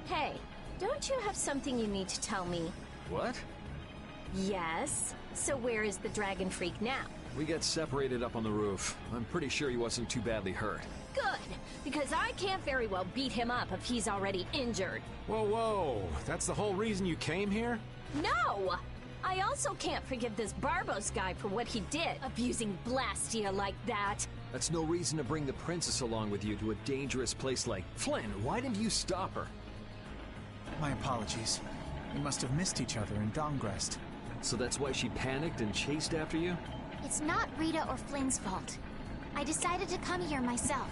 Hey, don't you have something you need to tell me? What? Yes. So where is the dragon freak now? We got separated up on the roof. I'm pretty sure he wasn't too badly hurt. Good, because I can't very well beat him up if he's already injured. Whoa, whoa. That's the whole reason you came here? No! I also can't forgive this Barbos guy for what he did, abusing Blastia like that. That's no reason to bring the princess along with you to a dangerous place like... Flynn, why didn't you stop her? My apologies. We must have missed each other in Dongrest. So that's why she panicked and chased after you? It's not Rita or Flynn's fault. I decided to come here myself.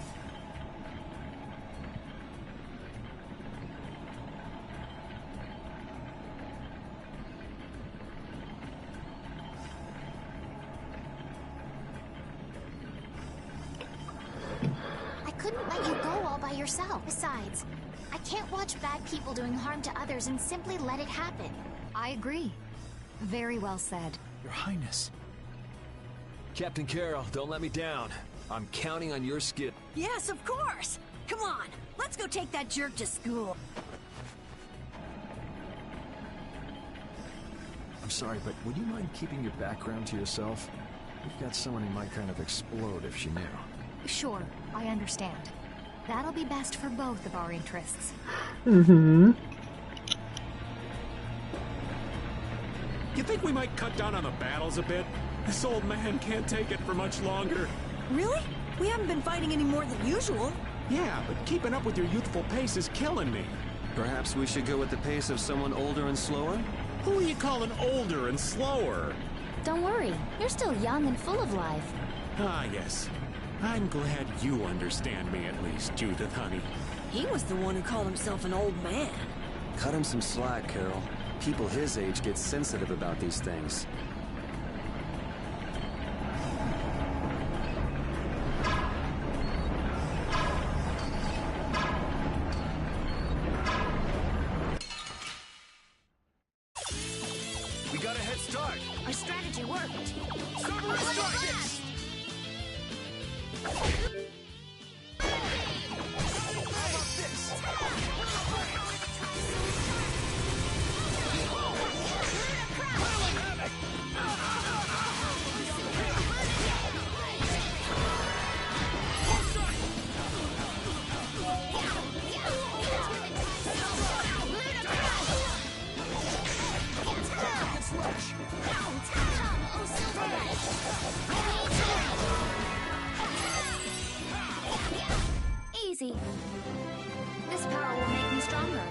I couldn't let you go all by yourself. Besides, I can't watch bad people doing harm to others and simply let it happen. I agree. Very well said. Your Highness. Captain Carroll, don't let me down. I'm counting on your skill. Yes, of course! Come on, let's go take that jerk to school. I'm sorry, but would you mind keeping your background to yourself? We've got someone who might kind of explode if she knew. Sure, I understand. That'll be best for both of our interests. Mm-hmm. You think we might cut down on the battles a bit? This old man can't take it for much longer. Really? We haven't been fighting any more than usual. Yeah, but keeping up with your youthful pace is killing me. Perhaps we should go with the pace of someone older and slower? Who are you calling older and slower? Don't worry, you're still young and full of life. Ah, yes. I'm glad you understand me at least, Judith, honey. He was the one who called himself an old man. Cut him some slack, Carol. People his age get sensitive about these things. head start. Our strategy worked. Cerberus strike! How about this? Easy. This power will make me stronger.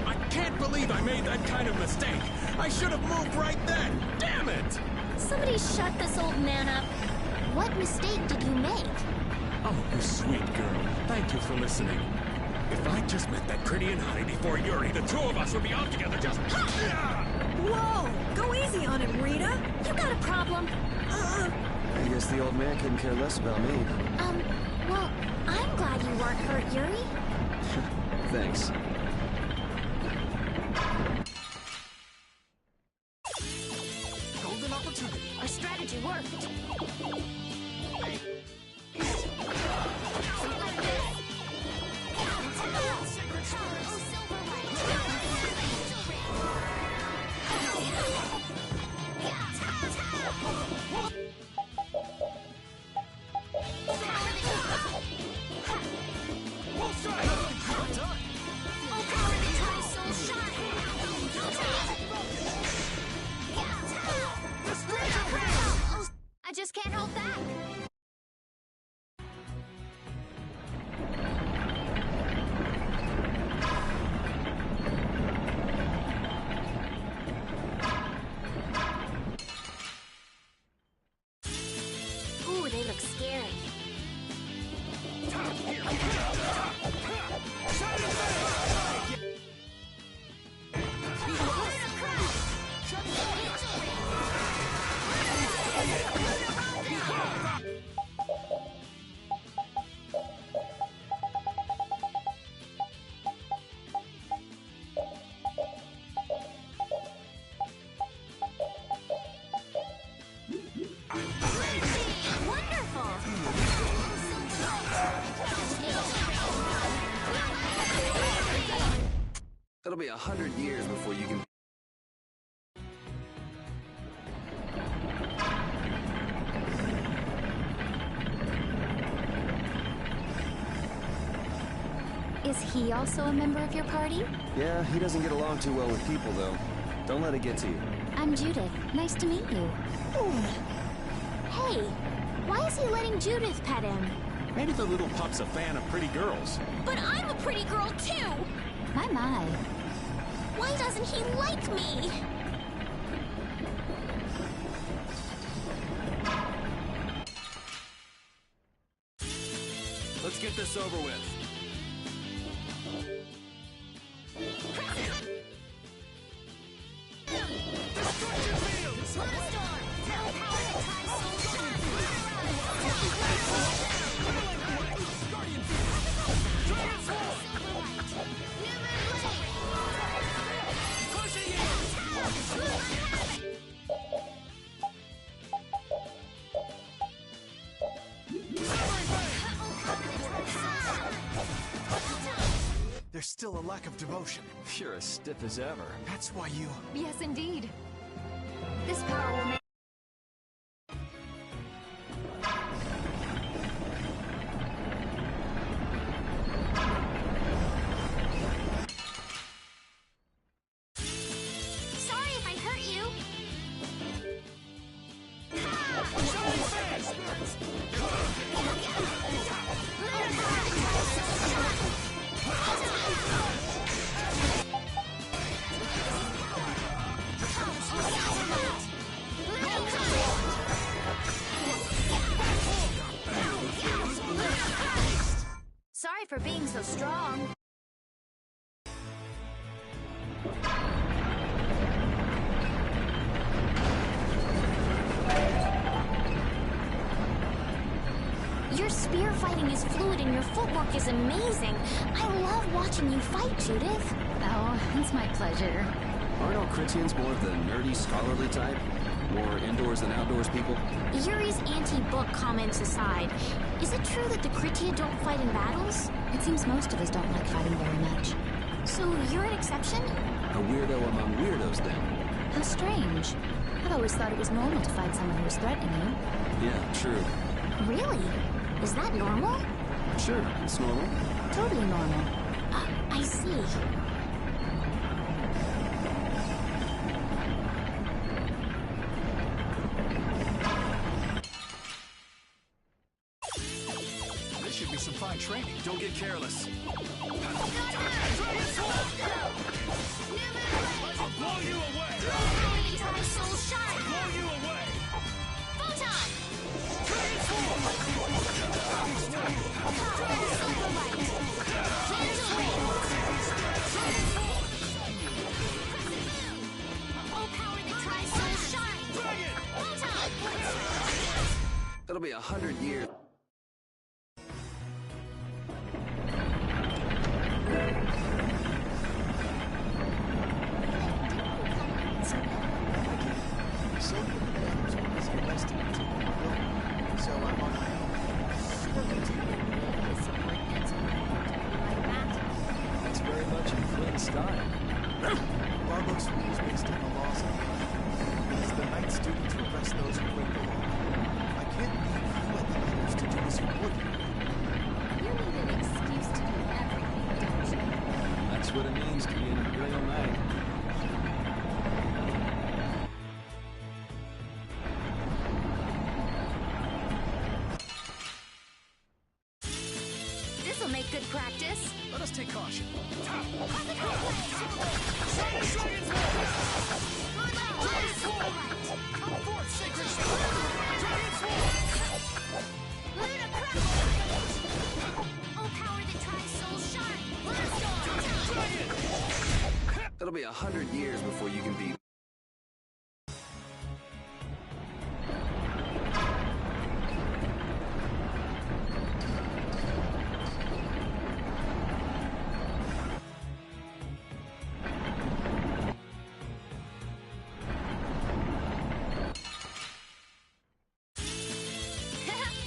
I can't believe I made that kind of mistake. I should have moved right then. Damn it! Somebody shut this old man up. What mistake did you make? Oh, you sweet girl. Thank you for listening. If I just met that pretty and honey before Yuri, the two of us would be out together just... Whoa! Go easy on him, Rita. You got a problem? I guess the old man couldn't care less about me. Well, I'm glad you weren't hurt, Yuri. Thanks. Golden opportunity. Our strategy worked. I just can't hold back. Ooh, they look scary. It'll be 100 years before you can... Is he also a member of your party? Yeah, he doesn't get along too well with people, though. Don't let it get to you. I'm Judith. Nice to meet you. Hey, why is he letting Judith pet him? Maybe the little pup's a fan of pretty girls. But I'm a pretty girl too! My. Why doesn't he like me? Let's get this over with. There's still a lack of devotion. You're as stiff as ever. That's why you... Yes, indeed. This power will make... Sorry if I hurt you. so strong. Your spear fighting is fluid and your footwork is amazing. I love watching you fight, Judith. Oh, it's my pleasure. Aren't all Critians more of the nerdy, scholarly type? More indoors than outdoors people? Yuri's anti-book comments aside, is it true that the Critia don't fight in battles? It seems most of us don't like fighting very much. So you're an exception? A weirdo among weirdos, then. How strange. I've always thought it was normal to fight someone who was threatening you. Yeah, true. Really? Is that normal? Sure, it's normal. Totally normal. I see. This should be some fine training. Don't get careless. I'll blow you away! Soul shine! Blow you away! Photon! That'll be 100 years. So I'm on my own. That's very much in Flynn's style. Barbos rules based on the laws of the land. It is the knight's duty to arrest those who break the law. I can't leave you and the others to do as you would. You need an excuse to do everything, don't you? That's what it means to be an Imperial Knight. This'll make good practice. Let us take caution. Come forth, sacred Oh, power that tries soul shine! That'll be 100 years before you can beat.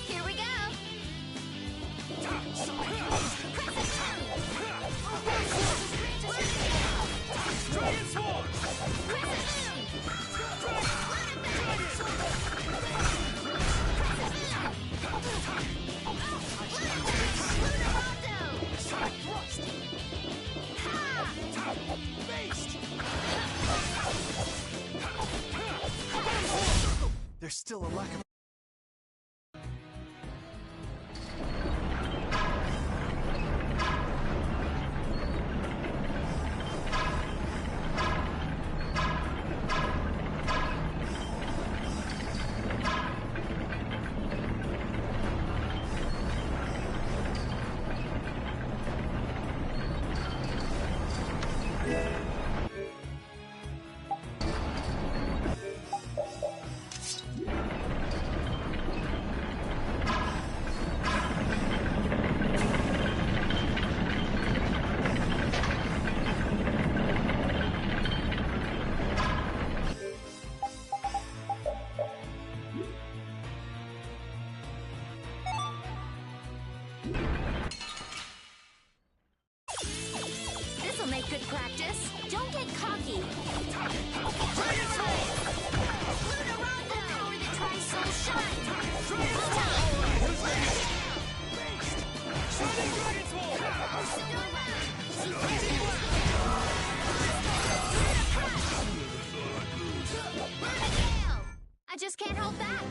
Here we go. There's still a lack of... This'll make good practice. Don't get cocky. I just can't hold back.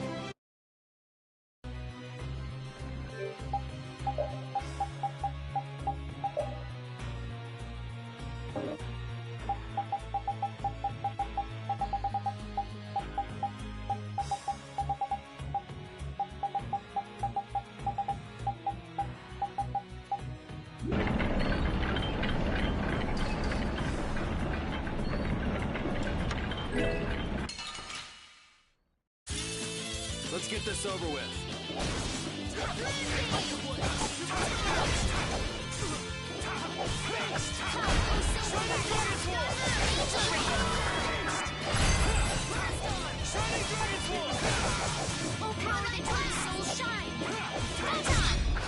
You Let's get this over with.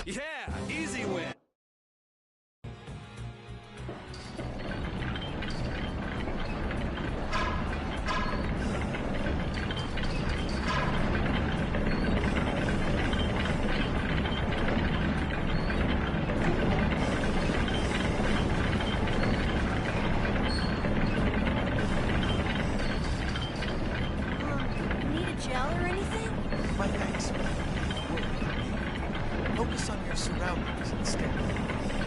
Yeah, easy win. Need a gel or anything? My thanks. Focus on your surroundings instead. You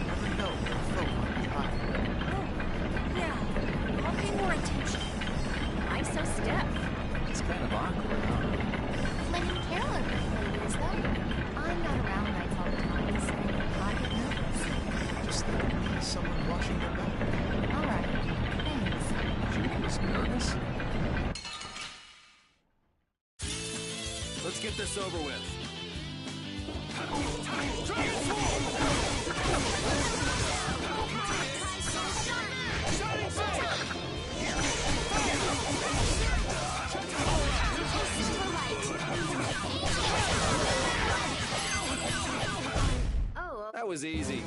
never know where a foe might be hiding. Oh, yeah. I'll pay more attention. Why so stiff? It's kind of awkward, huh? Flynn and Carol are good ladies, though. I'm not around nights all the time, so I get nervous. Just think you need someone watching your back. All right. Thanks. Judy was nervous? Let's get this over with. That was easy.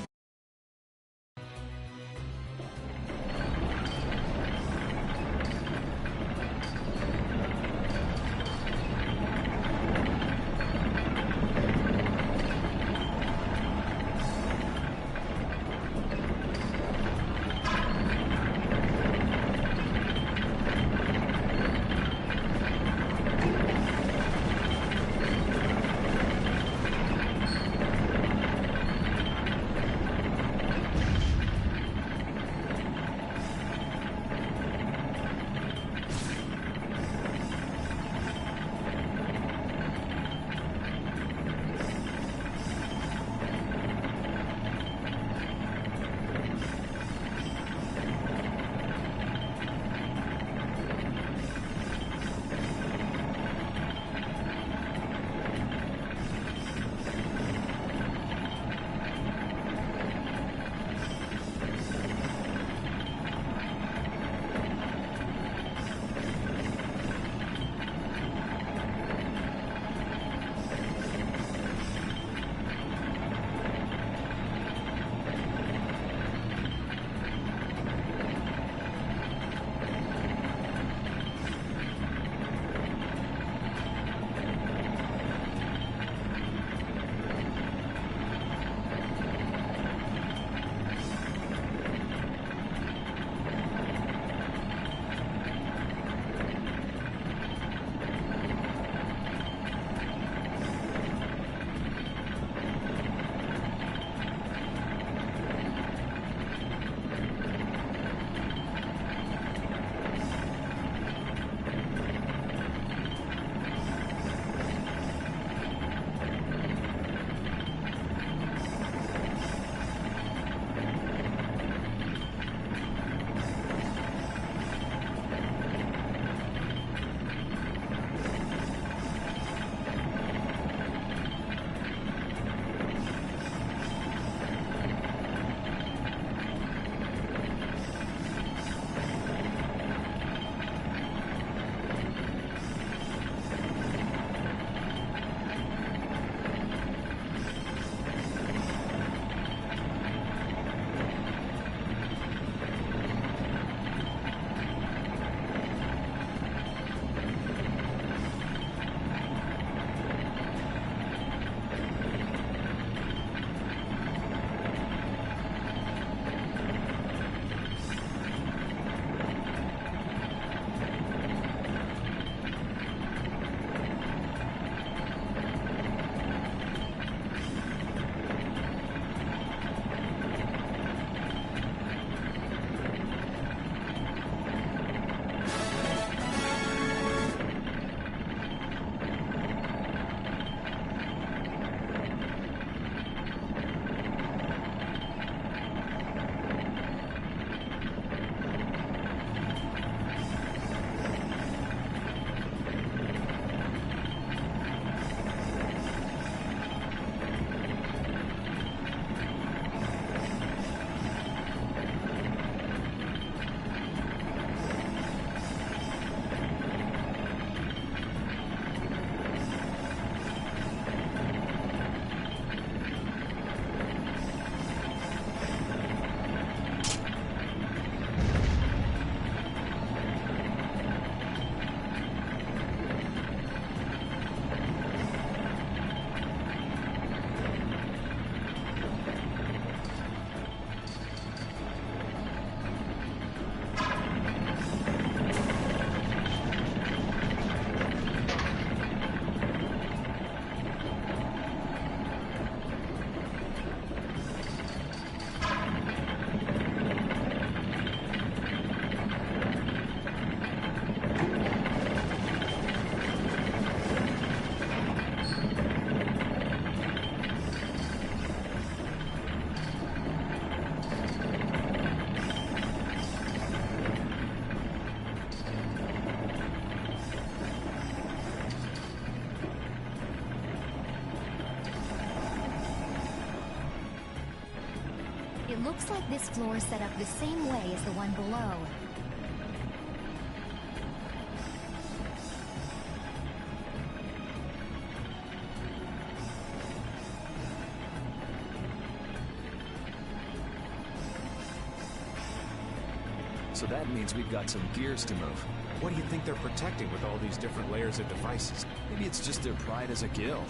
It looks like this floor is set up the same way as the one below. So that means we've got some gears to move. What do you think they're protecting with all these different layers of devices? Maybe it's just their pride as a guild.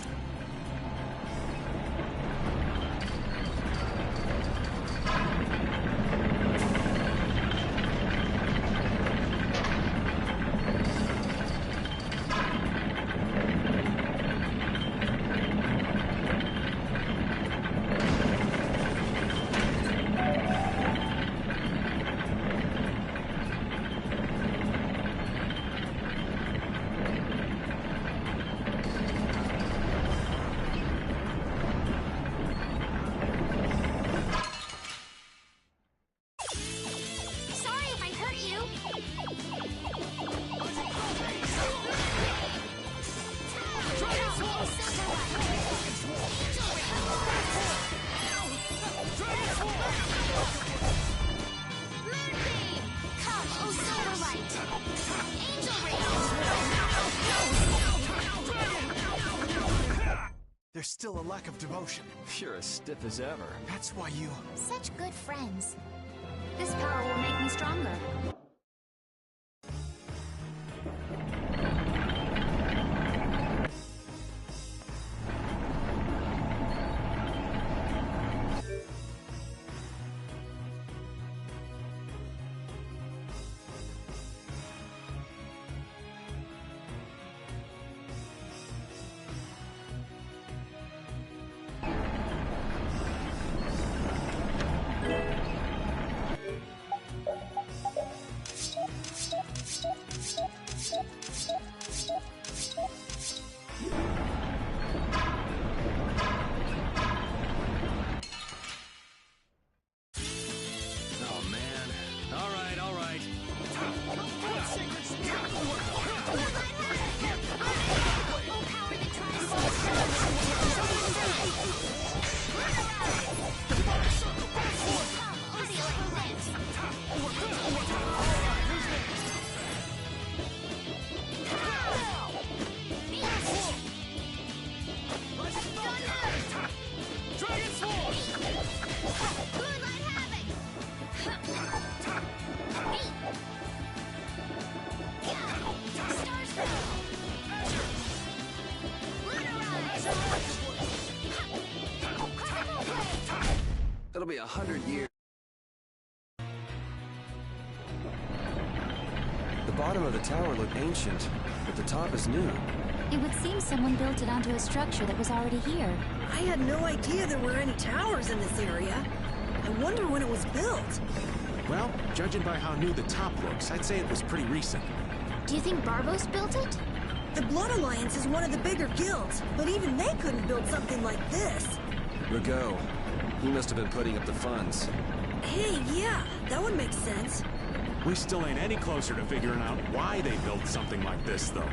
There's still a lack of devotion. You're as stiff as ever. That's why you... Such good friends. This power will make me stronger. That'll be 100 years. The bottom of the tower looked ancient, but the top is new. It would seem someone built it onto a structure that was already here. I had no idea there were any towers in this area. I wonder when it was built. Well, judging by how new the top looks, I'd say it was pretty recent. Do you think Barbos built it? The Blood Alliance is one of the bigger guilds, but even they couldn't build something like this. Rigaud. He must have been putting up the funds. Hey, yeah, that would make sense. We still ain't any closer to figuring out why they built something like this, though.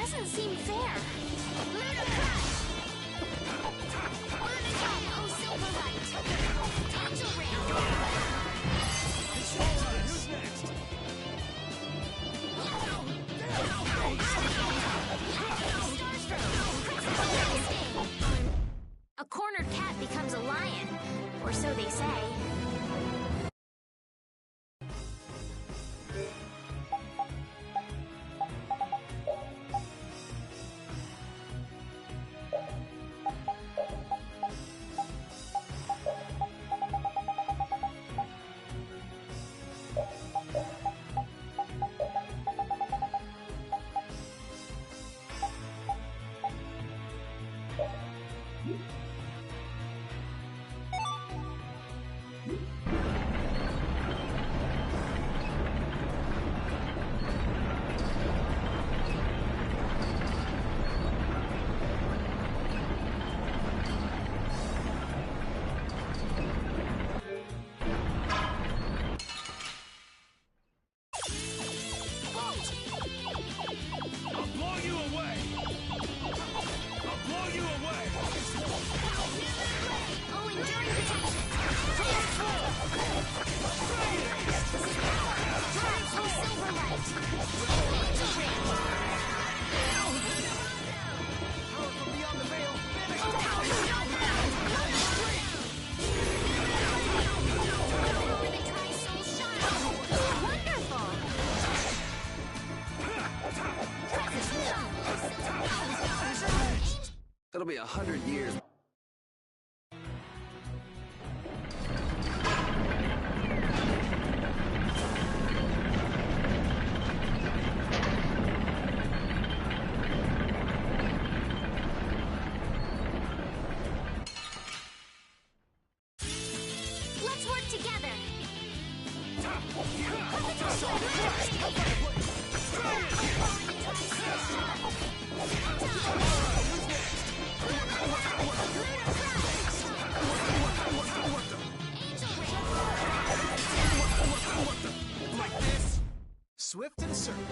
doesn't seem fair. Lunar Crush! Oh, Silverlight! Angel Ring! Who's next? A cornered cat becomes a lion, or so they say. It'll be 100 years. Let's work together. Like this. Swift and certain.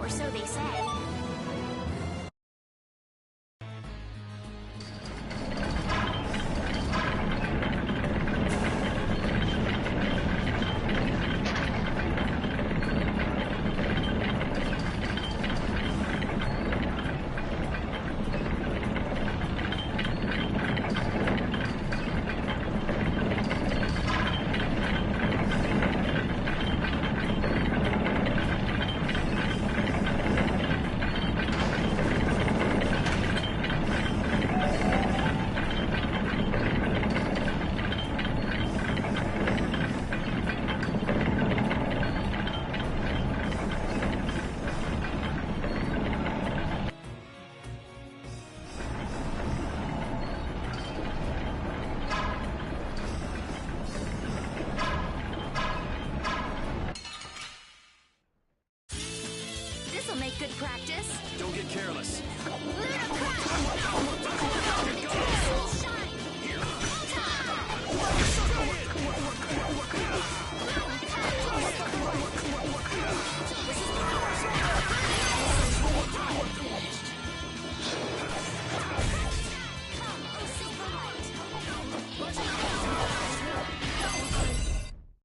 or so they say. This'll make good practice. Don't get careless.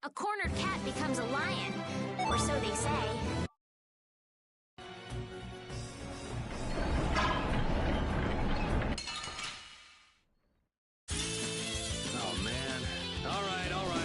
A cornered cat becomes a lion, or so they say. Oh, man. All right, all right.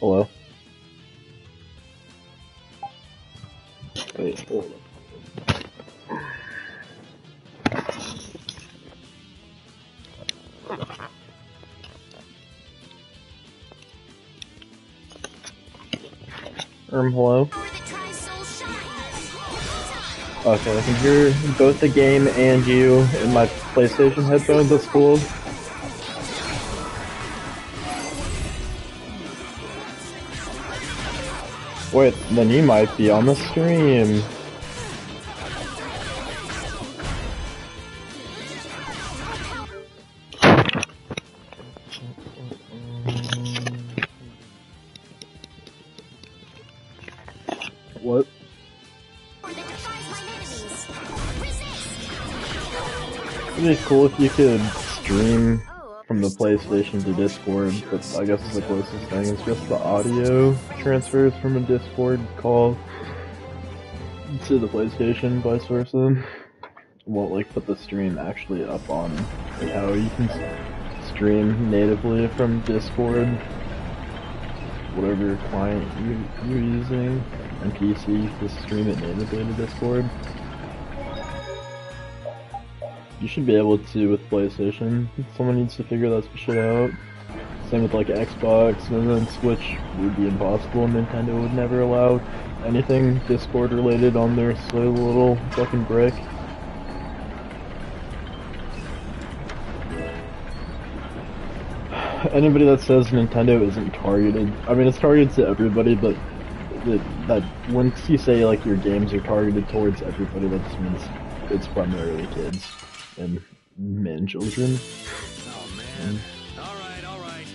Hello? Wait, hold on. Hello? Okay, I can hear both the game and you in my PlayStation headphones, that's cool. Wait, then you might be on the stream. What? It'd be cool if you could stream from the PlayStation to Discord, but I guess the closest thing is just the audio transfers from a Discord call to the PlayStation, vice versa. Won't like put the stream actually up on like how you can stream natively from Discord, whatever client you're using, on PC to stream it natively to Discord. You should be able to with PlayStation. Someone needs to figure that shit out. Same with like Xbox, and then Switch would be impossible. Nintendo would never allow anything Discord related on their silly little fucking brick. Anybody that says Nintendo isn't targeted, I mean it's targeted to everybody, but that once you say like your games are targeted towards everybody, that just means it's primarily kids and men, children. Oh man. Alright, alright.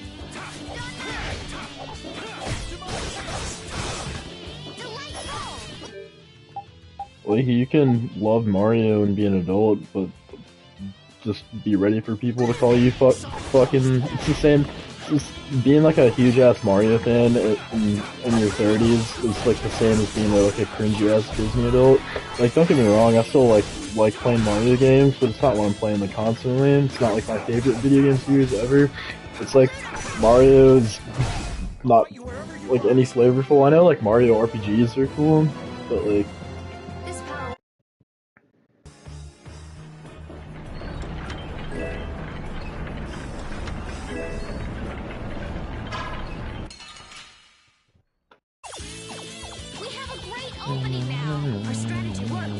Like, you can love Mario and be an adult, but just be ready for people to call you fucking. It's the same. It's just being like a huge ass Mario fan in your 30s is like the same as being like a cringy ass Disney adult. Like, don't get me wrong, I still like playing Mario games, but it's not what I'm playing like constantly. It's not like my favorite video game series ever. It's like Mario's not like any flavorful. I know like Mario RPGs are cool, but like. Opening now. Our strategy worked.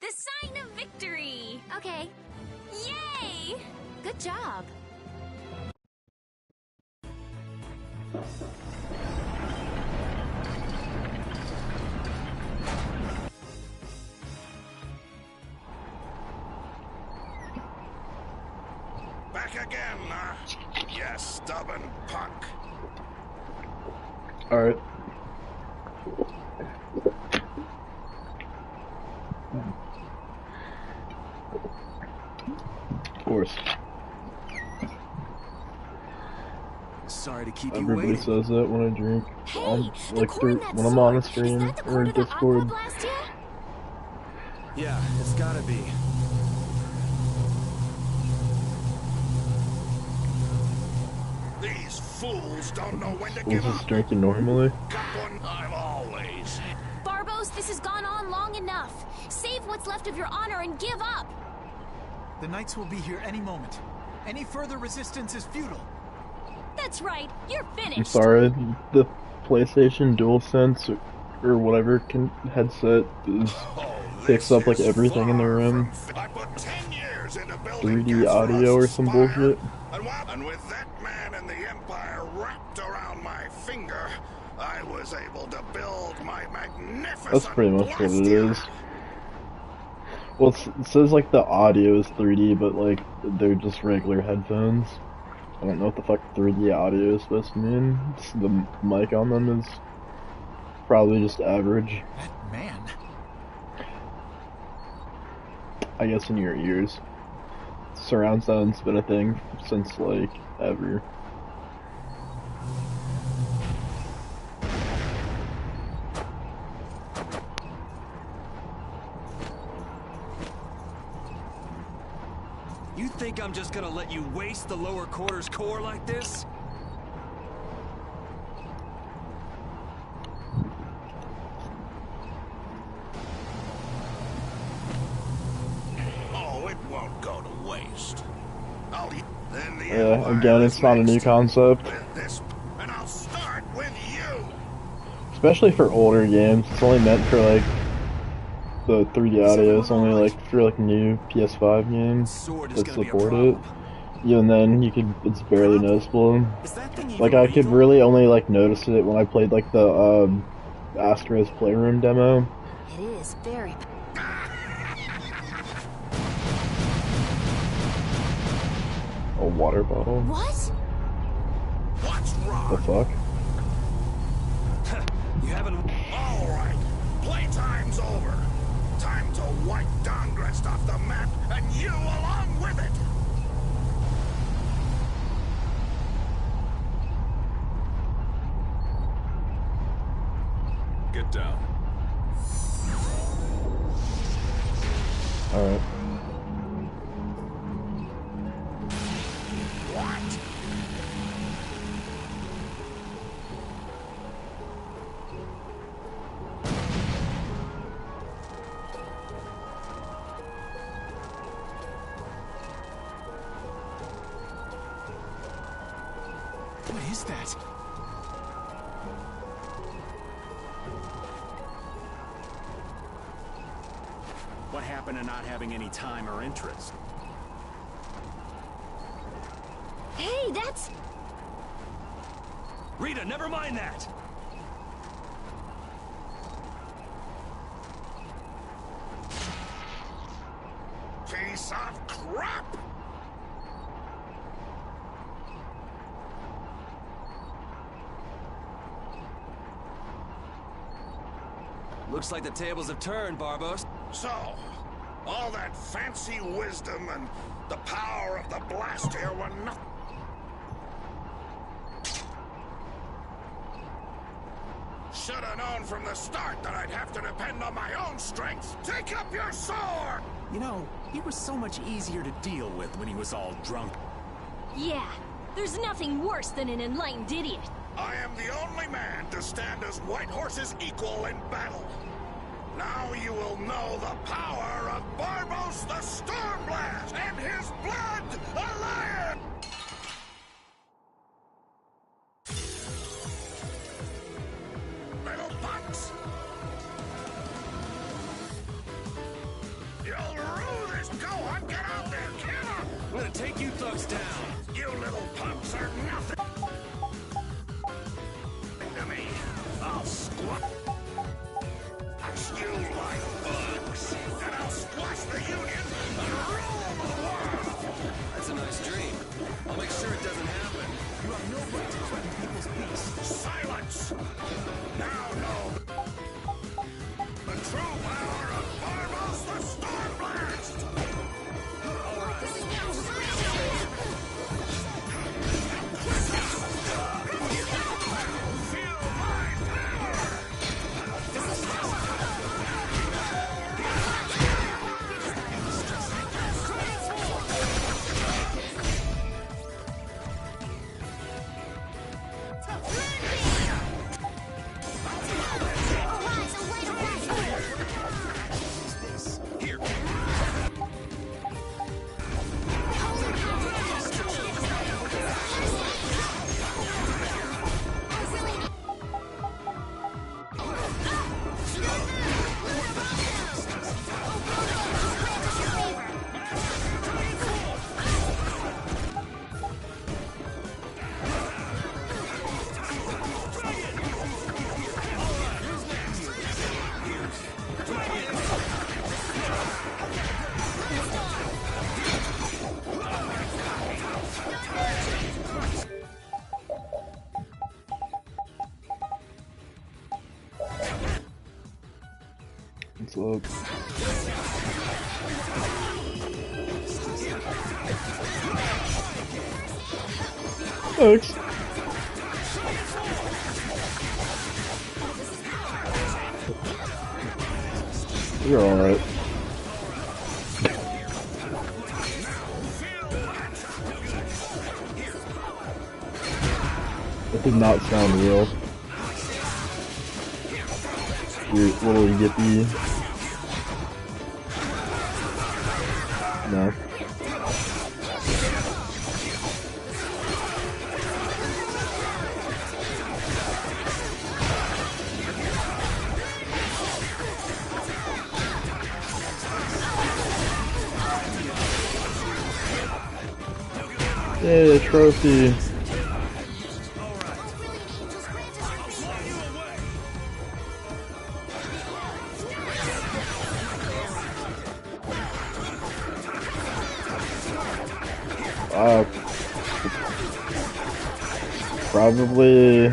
The sign of victory! Okay. Yay! Good job. Back again, you stubborn punk. Alright. Of course. Sorry to keep you Everybody waiting. says that when I drink. Like when I'm on a stream or in Discord. Yeah, it's gotta be. These fools don't know when to Was give this up. drinking normally? I've always. Barbos, this has gone on long enough. Save what's left of your honor and give up. The Knights will be here any moment. Any further resistance is futile. That's right. You're finished. I'm sorry, the PlayStation DualSense or whatever headset picks up like everything in the room. 3D audio or some bullshit. And with that man and the Empire wrapped around my finger, I was able to build my magnificent. That's pretty much what it is. Well, it says like the audio is 3D, but like they're just regular headphones. I don't know what the fuck 3D audio is supposed to mean. The mic on them is probably just average. That man. I guess in your ears. Surround sound's been a thing since like ever. You think I'm just gonna let you waste the lower quarters core like this? Oh, it won't go to waste. Yeah, again, it's not a new concept. And I'll start with you. Especially for older games, it's only meant for like the 3D audio is only like for like new PS5 games that support it. Even then, it's barely noticeable. Like I could really only like notice it when I played like the Astro's Playroom demo. It is very. A water bottle. What? What's wrong? The fuck? You haven't. All right, playtime's over. Time to wipe Dongrest off the map, and you along with it. Get down. Alright. What? What is that? What happened to not having any time or interest? Hey, that's... Rita, never mind that! Piece of crap! Looks like the tables have turned, Barbos. So, all that fancy wisdom and the power of the blast here were nothing. Should have known from the start that I'd have to depend on my own strength. Take up your sword! You know, he was so much easier to deal with when he was all drunk. Yeah, there's nothing worse than an enlightened idiot. I am the only man to stand as White Horse's equal in battle. Now you will know the power of Barbos the Stormblast and his blood, a lion! Little punks! You'll rue this! Go on, get out there, kill him! I'm gonna take you thugs down. You little punks are nothing to me. I'll squat you like bugs, and I'll squash the Union and rule the world! That's a nice dream. I'll make sure it doesn't happen. You have no right to threaten people's peace. Silence! Now know the true power of Barbos the Stormblast! Feel my power! What's up? Thanks. You're alright. That did not sound real. Weird little yippee. No. Yay, trophy. Probably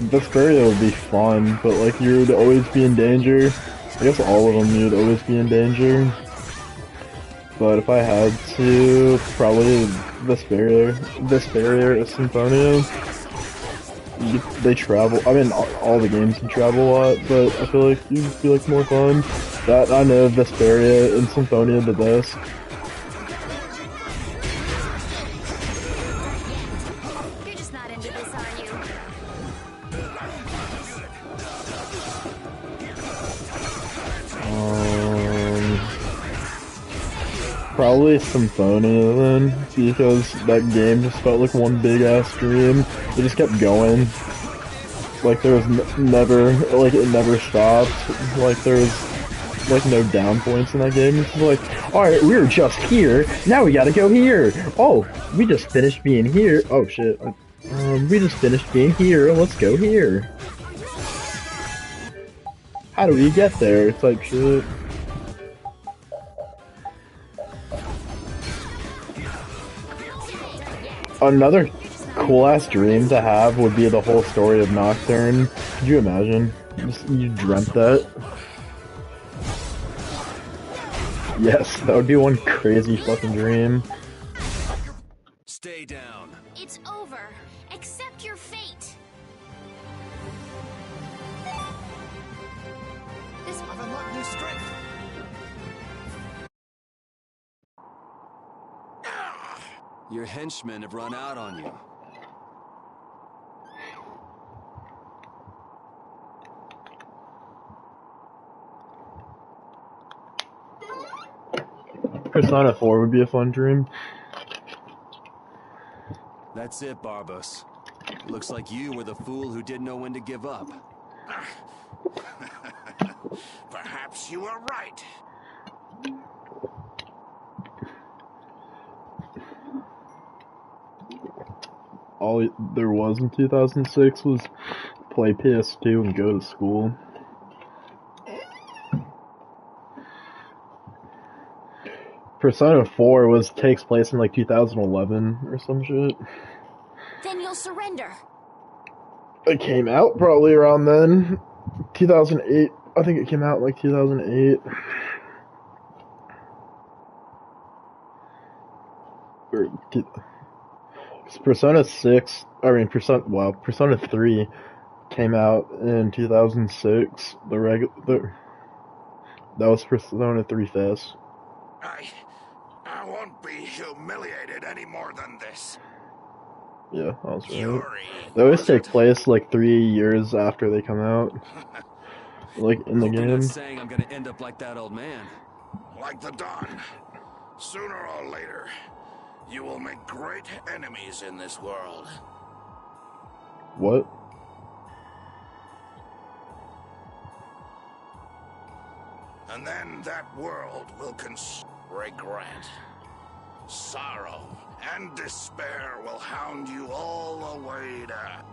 Vesperia would be fun, but like you would always be in danger. I guess all of them you'd always be in danger. But if I had to, probably Vesperia or Symphonia. They travel. I mean, all the games can travel a lot, but I feel like you'd feel like more fun. That I know Vesperia and Symphonia the best. You're just not into this, are you? Probably Symphonia then, because that game just felt like one big ass dream. It just kept going. Like there was never, like it never stopped. Like there was like no down points in that game. It's like, alright, we were just here, now we gotta go here. Oh, we just finished being here. Oh shit, We just finished being here. Let's go here. How do we get there? Type shit. Another cool-ass dream to have would be the whole story of Nocturne. Could you imagine? You dreamt that? Yes, that would be one crazy fucking dream. Stay down. It's over. Accept your fate. I've unlocked new strength. Your henchmen have run out on you. Persona 4 would be a fun dream. That's it, Barbos. Looks like you were the fool who didn't know when to give up. Perhaps you were right. All there was in 2006 was play PS2 and go to school. Persona 4 takes place in like 2011 or some shit. Then you'll surrender. It came out probably around then. 2008. I think it came out like 2008. Persona 6, Persona 3 came out in 2006. That was Persona 3 Fest. I won't be humiliated any more than this. Yeah, that was right. They always take place like 3 years after they come out. Like in the game. You're not saying I'm gonna end up like that old man. Like the Dawn. Sooner or later, you will make great enemies in this world. What? And then that world will regret. Sorrow and despair will hound you all the way to...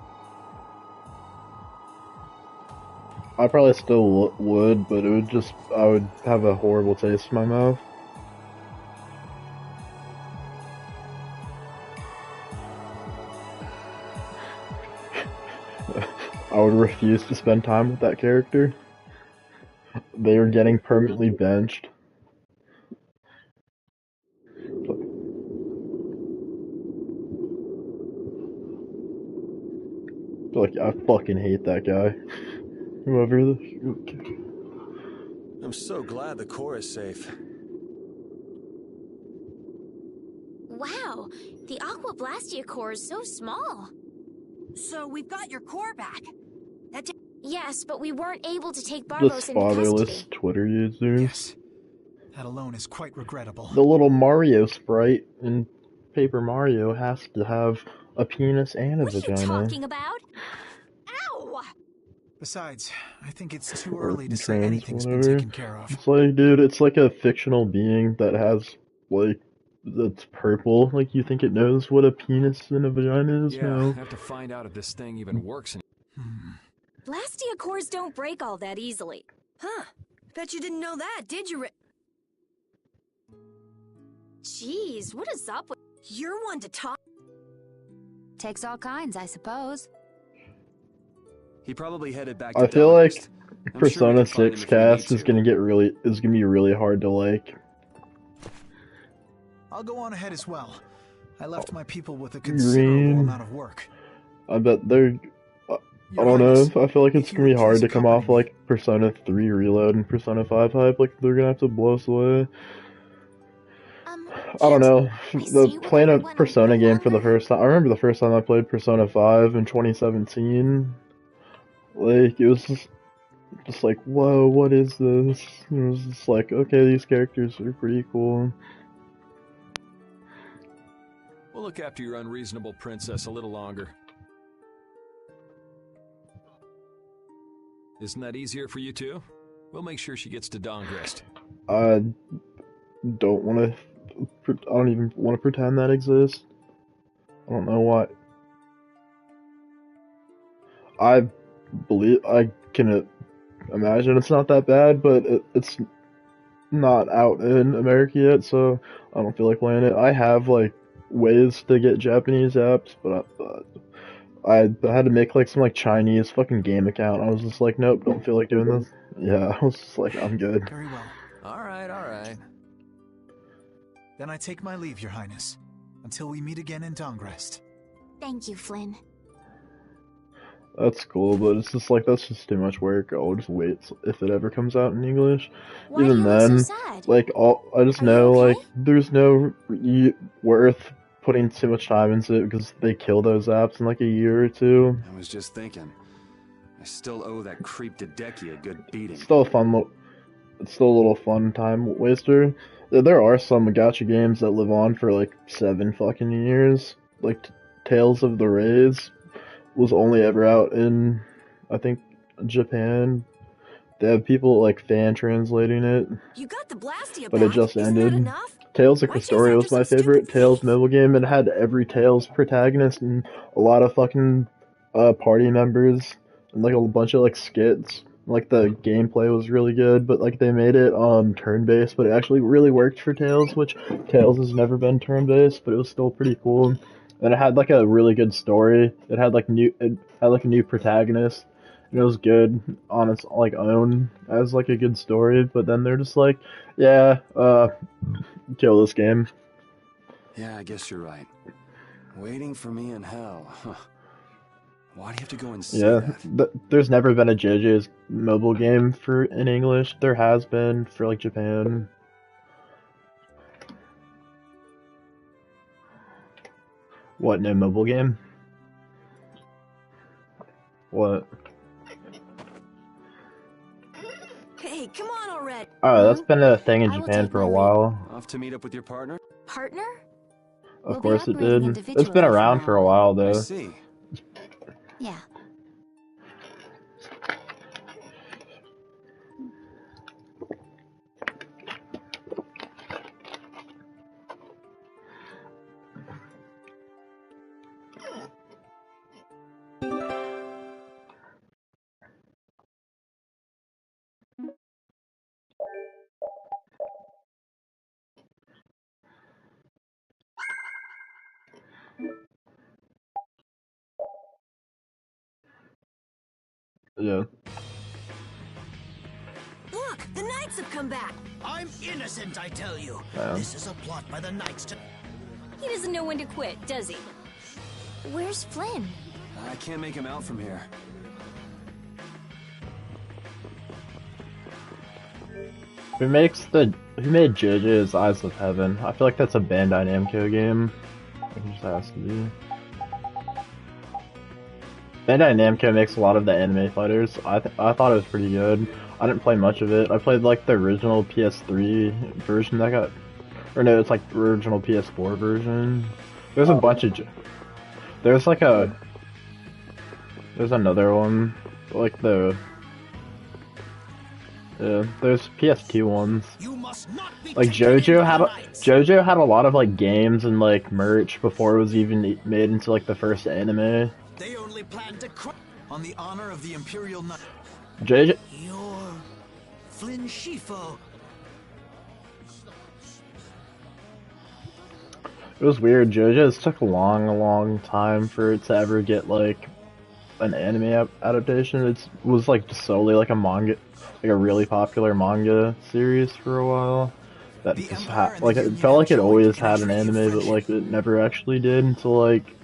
I probably still would, but it would just... I would have a horrible taste in my mouth. I would refuse to spend time with that character. They are getting permanently benched. Like, I fucking hate that guy. Whoever the... I'm so glad the core is safe. Wow, the Aqua Blastia core is so small. So we've got your core back. Yes, but we weren't able to take This Barbos into fatherless custody. Twitter user. Yes. That alone is quite regrettable. The little Mario sprite in Paper Mario has to have a penis and a vagina. What are you talking about? Ow! Besides, I think it's too early to say Trans, anything's been whatever. taken care of. It's like, dude, it's like a fictional being that has, like, that's purple. Like, you think it knows what a penis and a vagina is? Yeah, No. I have to find out if this thing even works. Blastia cores don't break all that easily. Huh. Bet you didn't know that, did you, Jeez, what is up with... You're one to talk... Takes all kinds, I suppose. He probably headed back to I feel like Dawnquist. I'm sure we Persona can find him 6 if we need cast to. is gonna be really hard to like. I'll go on ahead as well. I left my people with a considerable amount of work. I bet they're... I don't know, I feel like it's gonna be hard to come off like Persona 3 Reload and Persona 5 hype, like they're gonna have to blow us away. I don't know, playing a Persona game for the first time, I remember the first time I played Persona 5 in 2017, like, it was just like, whoa, what is this? It was just like, okay, these characters are pretty cool. We'll look after your unreasonable princess a little longer. Isn't that easier for you too? We'll make sure she gets to Dawnquist. I don't want to... I don't even want to pretend that exists. I don't know why. I believe I can imagine it's not that bad, but it's not out in America yet, so I don't feel like playing it. I have like ways to get Japanese apps, but I had to make like some like Chinese fucking game account. I was just like, nope, don't feel like doing this. Yeah, I was just like, I'm good. Very well. All right. Then I take my leave, Your Highness. Until we meet again in Dongrest. Thank you, Flynn. That's cool, but it's just like, that's just too much work. I'll just wait if it ever comes out in English. Why Even do you then, look so sad? like, I just know, like, there's no worth putting too much time into it because they kill those apps in like a year or two. I was just thinking. I still owe that creep Hideki a good beating. It's still it's still a little fun time waster. There are some gacha games that live on for like 7 fucking years. Like Tales of the Rays was only ever out in, I think, Japan. They have people like fan translating it. You got the Blastia But it back. just Isn't that ended. enough? Tales of Questoria was my favorite Tales mobile game. It had every Tales protagonist and a lot of fucking party members and like a bunch of like skits. Like the gameplay was really good, but like they made it turn-based, but it actually really worked for Tales, which Tales has never been turn-based, but it was still pretty cool. And it had like a really good story. It had like a new protagonist, and it was good on its like own as like a good story. But then they're just like, yeah, kill this game. Yeah, I guess you're right. Waiting for me in hell. Huh. Why do you have to go and say that? There's never been a JJ's mobile game in English. There has been for like Japan. What, no mobile game? What? Hey, come on already. Oh, that's been a thing in Japan for a while. Off to meet up with your partner? Partner? Of course it did. It's been around for a while though. I see. Yeah. Yeah. Look, the Knights have come back. I'm innocent, I tell you. Yeah. This is a plot by the Knights to... He doesn't know when to quit, does he? Where's Flynn? I can't make him out from here. Who made JJ's Eyes of Heaven? I feel like that's a Bandai Namco game. It just has to be. Bandai Namco makes a lot of the anime fighters. I thought it was pretty good. I didn't play much of it. I played like the original PS3 version that got, or no, it's like the original PS4 version. There's a bunch of, there's another one, like the, yeah, there's PS2 ones. Like JoJo had a lot of like games and like merch before it was even made into like the first anime. They only plan to on the honor of the Imperial Knight. JoJo. You're Flynn Shifo. It was weird. JoJo's took a long time for it to ever get like an anime adaptation. It was like just solely like a manga, like a really popular manga series for a while. That just like it felt like it always had an anime, but like it never actually did until like.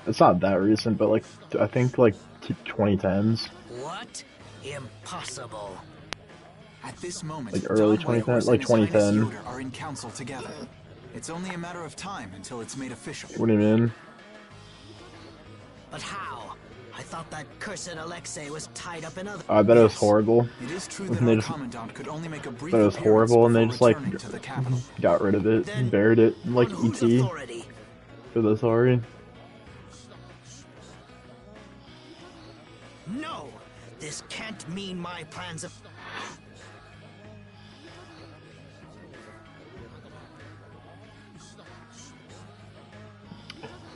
It's not that recent, but like I think like 2010s. What? Impossible. At this moment, like early 2010, like 2010. Are in council together. It's only a matter of time until it's made official. What do you mean? But how? I thought that cursed Alexei was tied up in other... I bet it was horrible. It is true that our commandant could only make a brief it was horrible, and they just like to the capital. got rid of it, and buried it in like ET. For the sorry. No! This can't mean my plans of...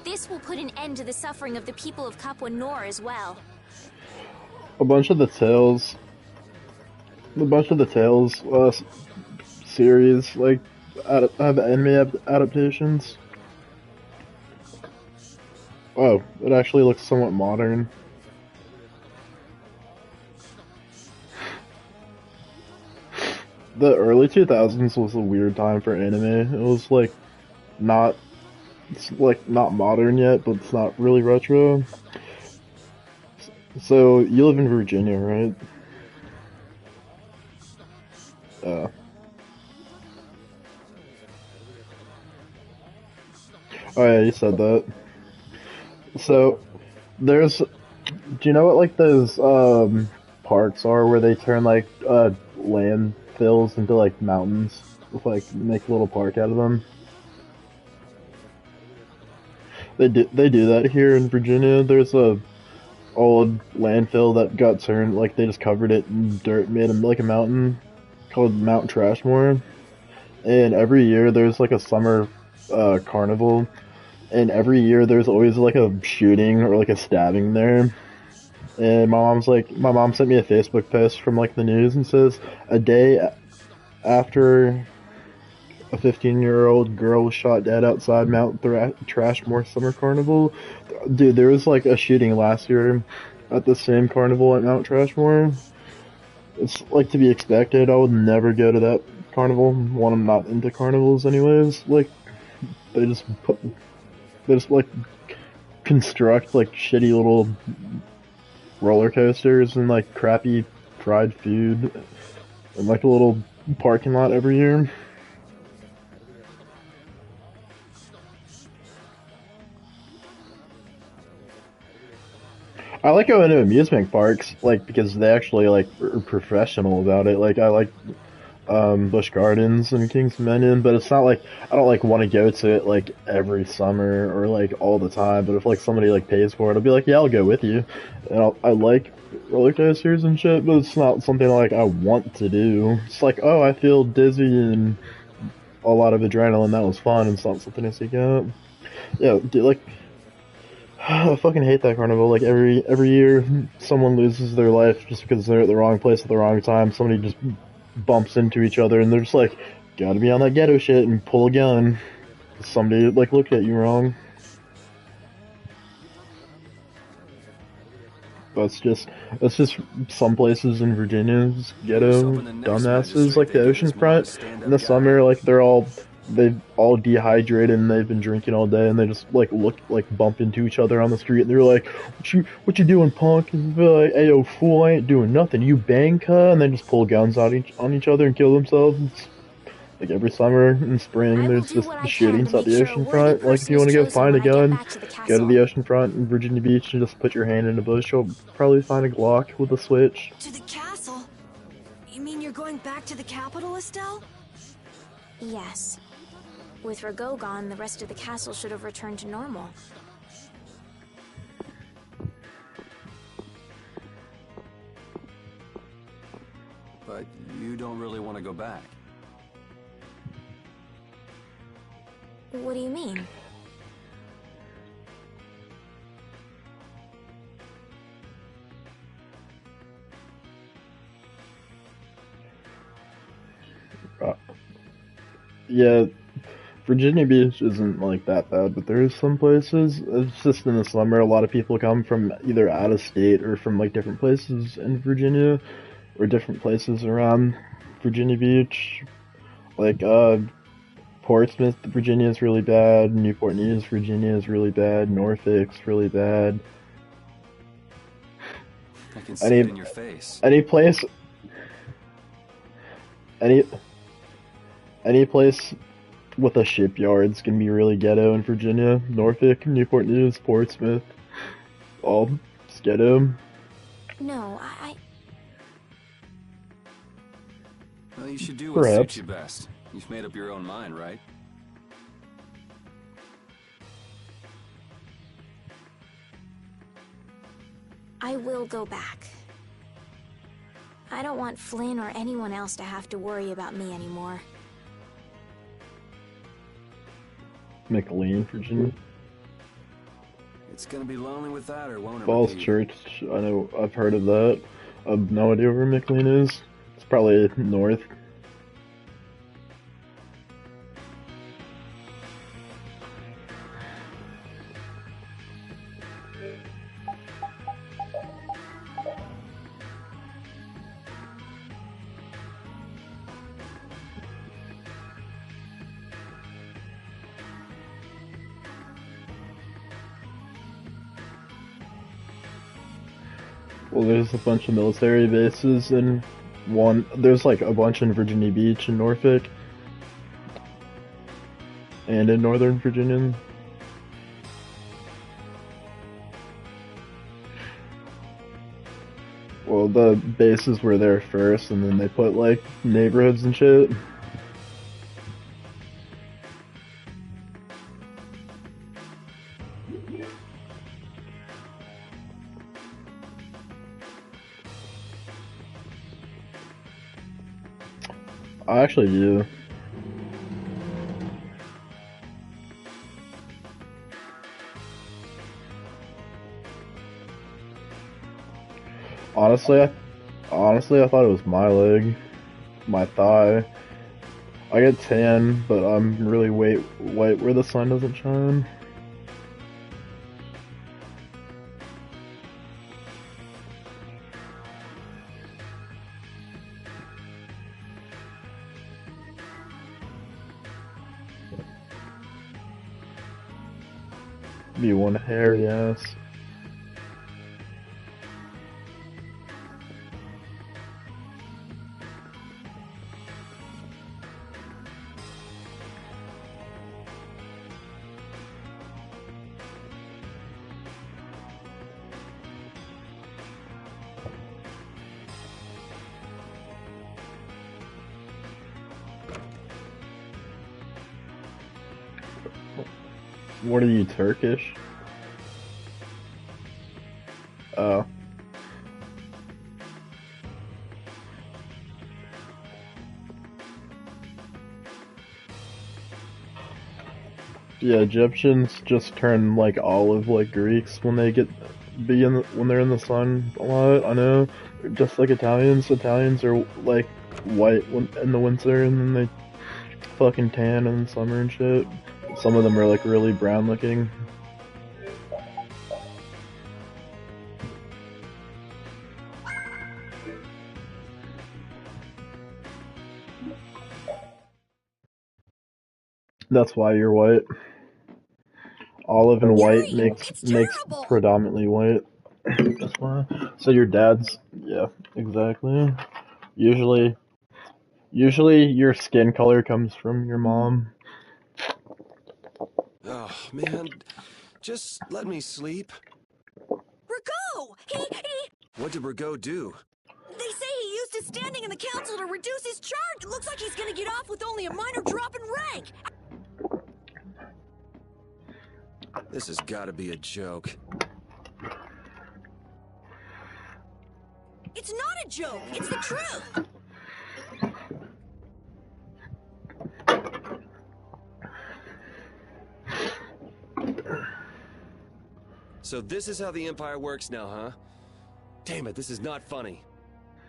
This will put an end to the suffering of the people of Capua Nor as well. A bunch of the Tales series, like, have anime adaptations. Oh, it actually looks somewhat modern. The early 2000s was a weird time for anime. It was like not modern yet, but it's not really retro. So you live in Virginia, right? Oh yeah, you said that. So there's, do you know what like those parks are where they turn like landfills into like mountains with like make a little park out of them? They do that here in Virginia. There's a old landfill that got turned, like they just covered it in dirt, made them like a mountain called Mount Trashmore. And every year there's like a summer carnival, and every year there's always like a shooting or like a stabbing there. And my mom sent me a Facebook post from like the news and says a day after a 15-year-old girl was shot dead outside Mount Trashmore Summer Carnival. Dude, there was like a shooting last year at the same carnival at Mount Trashmore. It's like to be expected. I would never go to that carnival. One, I'm not into carnivals anyways. Like, they just like construct like shitty little roller coasters and like crappy fried food and like a little parking lot every year. I like going to amusement parks, like, because they actually, like, are professional about it. Like, I like, Busch Gardens and Kings Dominion, but it's not like, I don't, like, want to go to it, like, every summer or, like, all the time, but if, like, somebody, like, pays for it, I'll be like, yeah, I'll go with you. And I like roller coasters and shit, but it's not something, like, I want to do. It's like, oh, I feel dizzy and a lot of adrenaline, that was fun, and it's not something I seek out. Yeah, dude, like, I fucking hate that carnival. Like every year, someone loses their life just because they're at the wrong place at the wrong time. Somebody just bumps into each other, and they're just like, "Gotta be on that ghetto shit," and pull a gun. Somebody like looked at you wrong. That's just some places in Virginia, just ghetto dumbasses. Like the oceanfront in the summer, like they've all dehydrated and they've been drinking all day, and they just like bump into each other on the street, and they're like, what you doing, punk? And they're like, hey yo fool, I ain't doing nothing, you bang cuh, and they just pull guns on each other and kill themselves. It's like every summer and spring there's just the shootings at the oceanfront. Like if you want to go find a gun, go to the oceanfront in Virginia Beach and just put your hand in a bush, you'll probably find a Glock with a switch. To the castle? You mean you're going back to the capital, Estelle? Yes. With Rago gone, the rest of the castle should have returned to normal. But you don't really want to go back. What do you mean? Yeah, Virginia Beach isn't like that bad, but there's some places, it's just in the summer, a lot of people come from either out of state or from like different places in Virginia, or different places around Virginia Beach. Like, Portsmouth, Virginia is really bad, Newport News, Virginia is really bad, Norfolk's really bad. I can see it in your face. Any place with a shipyard's gonna be really ghetto in Virginia. Norfolk, Newport News, Portsmouth, all ghetto. No, Well, you should do what suits you best. You've made up your own mind, right? I will go back. I don't want Flynn or anyone else to have to worry about me anymore. McLean, Virginia. It's gonna be lonely without her, won't it? Falls Church, I know, I've heard of that. I've no idea where McLean is. It's probably north. Well, there's a bunch of military bases and there's like a bunch in Virginia Beach and Norfolk. And in Northern Virginia. Well, the bases were there first and then they put like neighborhoods and shit. I actually do. Honestly, I thought it was my leg, my thigh. I get tan, but I'm really white where the sun doesn't shine. Be one hairy ass. What are you, Turkish? Oh. Yeah, Egyptians just turn like olive like Greeks when they when they're in the sun a lot. I know, just like Italians. Italians are like white in the winter and then they fucking tan in the summer and shit. Some of them are like really brown looking. That's why you're white. Olive and white makes predominantly white. That's why. So your dad's, yeah, exactly. Usually your skin color comes from your mom. Oh, man. Just let me sleep. Rigaud! He... What did Rigaud do? They say he used his standing in the council to reduce his charge. It looks like he's gonna get off with only a minor drop in rank. This has gotta be a joke. It's not a joke. It's the truth. So this is how the Empire works now, huh? Damn it, this is not funny.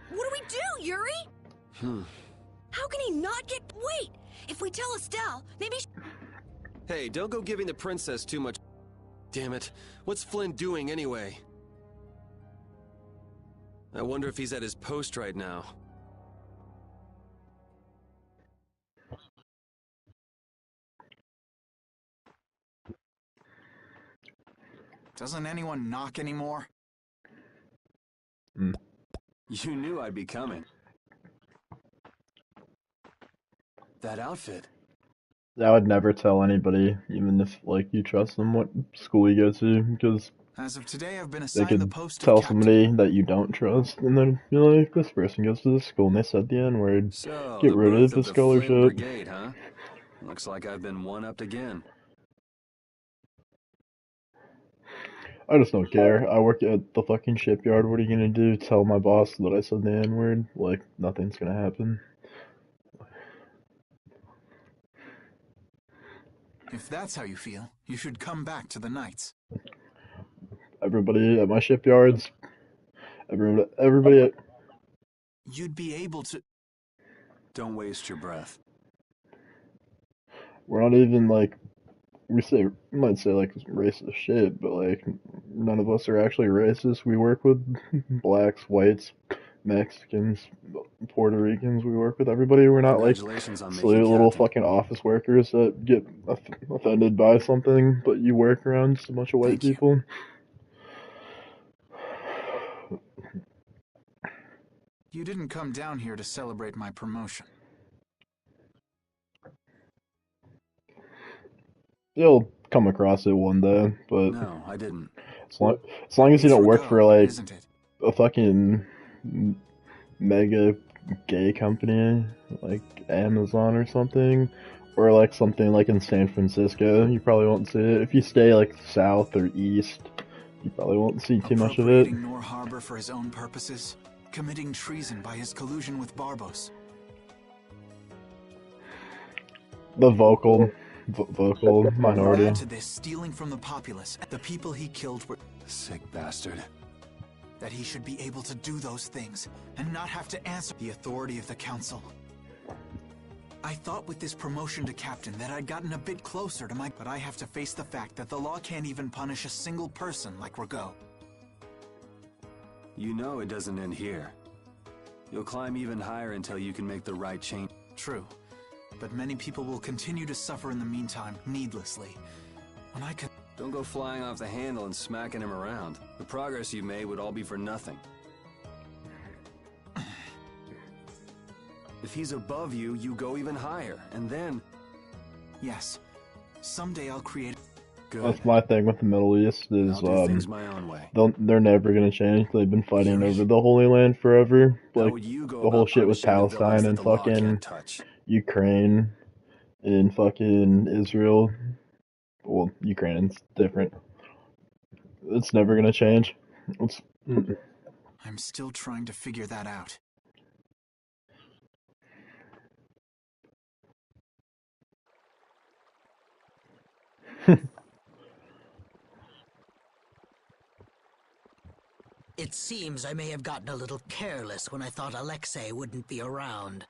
What do we do, Yuri? How can he not get... Wait! If we tell Estelle, maybe... Hey, don't go giving the princess too much... Damn it. What's Flynn doing anyway? I wonder if he's at his post right now. Doesn't anyone knock anymore? You knew I'd be coming. That outfit. I would never tell anybody, even if like you trust them, what school you go to, because as of today, I've been they assigned could the post of tell captain. somebody that you don't trust, and then be like, this person goes to this school, and they said the N-word. So, Get the rid of birth the Flint scholarship. Brigade, huh? Looks like I've been one-upped again. I just don't care. I work at the fucking shipyard. What are you gonna do? Tell my boss that I said the N-word? Like, nothing's gonna happen. If that's how you feel, you should come back to the Knights. everybody at my shipyards, everybody at... You'd be able to... Don't waste your breath. We're not even, like... We might say, like, racist shit, but, like, none of us are actually racist. We work with blacks, whites, Mexicans, Puerto Ricans. We work with everybody. We're not, like, silly little fucking office workers that get offended by something, but you work around just a bunch of white people. You didn't come down here to celebrate my promotion. You'll come across it one day, but... No, I didn't. As long as you don't work for, like, a fucking mega gay company, like Amazon or something, or, like, something like in San Francisco, you probably won't see it. If you stay, like, south or east, you probably won't see too much of it. Appropriating Nor Harbor for his own purposes, committing treason by his collusion with Barbos. The vocal minority. Add to this, stealing from the populace. The people he killed were... Sick bastard. That he should be able to do those things, and not have to answer the authority of the council. I thought with this promotion to captain that I'd gotten a bit closer to my... But I have to face the fact that the law can't even punish a single person like Rago. You know it doesn't end here. You'll climb even higher until you can make the right change. True. But many people will continue to suffer in the meantime, needlessly. When I could... Don't go flying off the handle and smacking him around. The progress you've made would all be for nothing. If he's above you, you go even higher, and then... Yes. Someday I'll create... Good. That's my thing with the Middle East is, I'll do things my own way. they're never gonna change. They've been fighting over the Holy Land forever. Like, the whole shit with Palestine and fucking Ukraine and fucking Israel. Well, Ukraine's different. It's never gonna change. I'm still trying to figure that out. It seems I may have gotten a little careless when I thought Alexei wouldn't be around.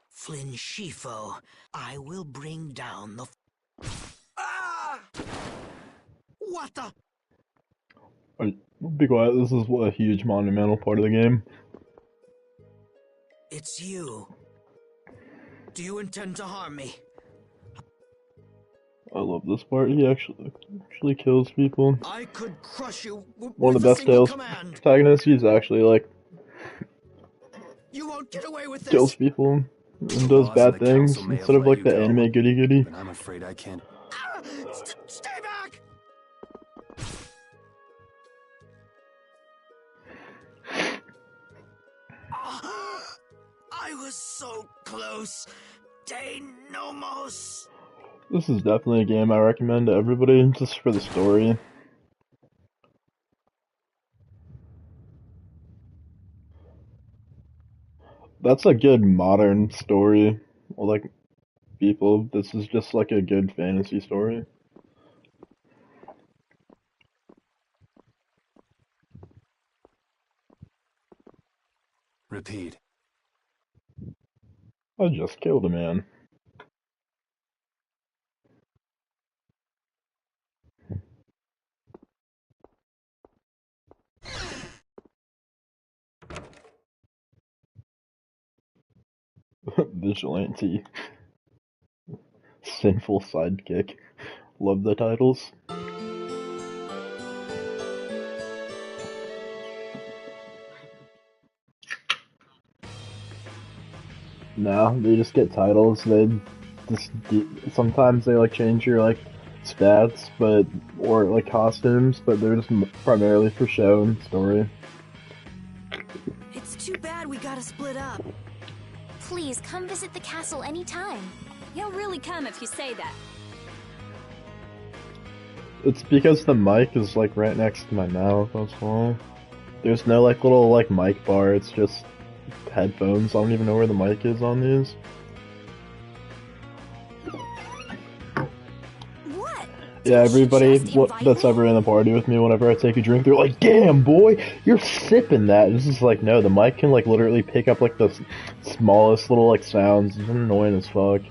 Flynn Shifo, I will bring down the... Ah! What the... Be quiet, this is a huge monumental part of the game. It's you. Do you intend to harm me? I love this part. He actually kills people. I could crush you One of the best Tales protagonists. He's actually like you won't get away with this. Kills people and does bad things instead of like the anime goody goody. But I'm afraid I can't. Stay back! I was so close. De Nomos. This is definitely a game I recommend to everybody, just for the story. That's a good modern story. Well, like, people, this is just like a good fantasy story. Repeat. I just killed a man. Vigilante. Sinful sidekick. Love the titles. No, they just get titles. They just sometimes they like change your like stats, but or like costumes, but they're just primarily for show and story. It's too bad we gotta split up. Please come visit the castle anytime. He'll really come if you say that. It's because the mic is like right next to my mouth, that's all. There's no like little like mic bar, it's just headphones. I don't even know where the mic is on these. What? Yeah, everybody that's ever in the party with me, whenever I take a drink, they're like, "Damn, boy, you're sipping that." And this is like, no, the mic can like literally pick up like the smallest little like sounds. It's annoying as fuck.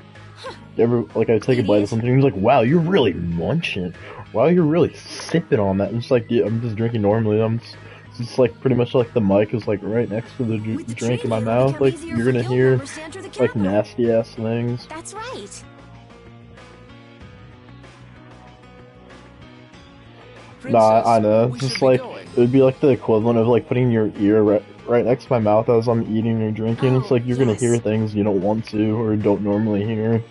Like I take a bite of something, and he's like, "Wow, you're really munching. Wow, you're really sipping on that." And it's like, yeah, I'm just drinking normally. It's just like pretty much like the mic is like right next to the drink in my mouth. Like you're gonna hear like nasty ass things. That's right. Nah, I know. It's just like it would be like the equivalent of like putting your ear right next to my mouth as I'm eating or drinking. It's like you're gonna hear things you don't want to or don't normally hear.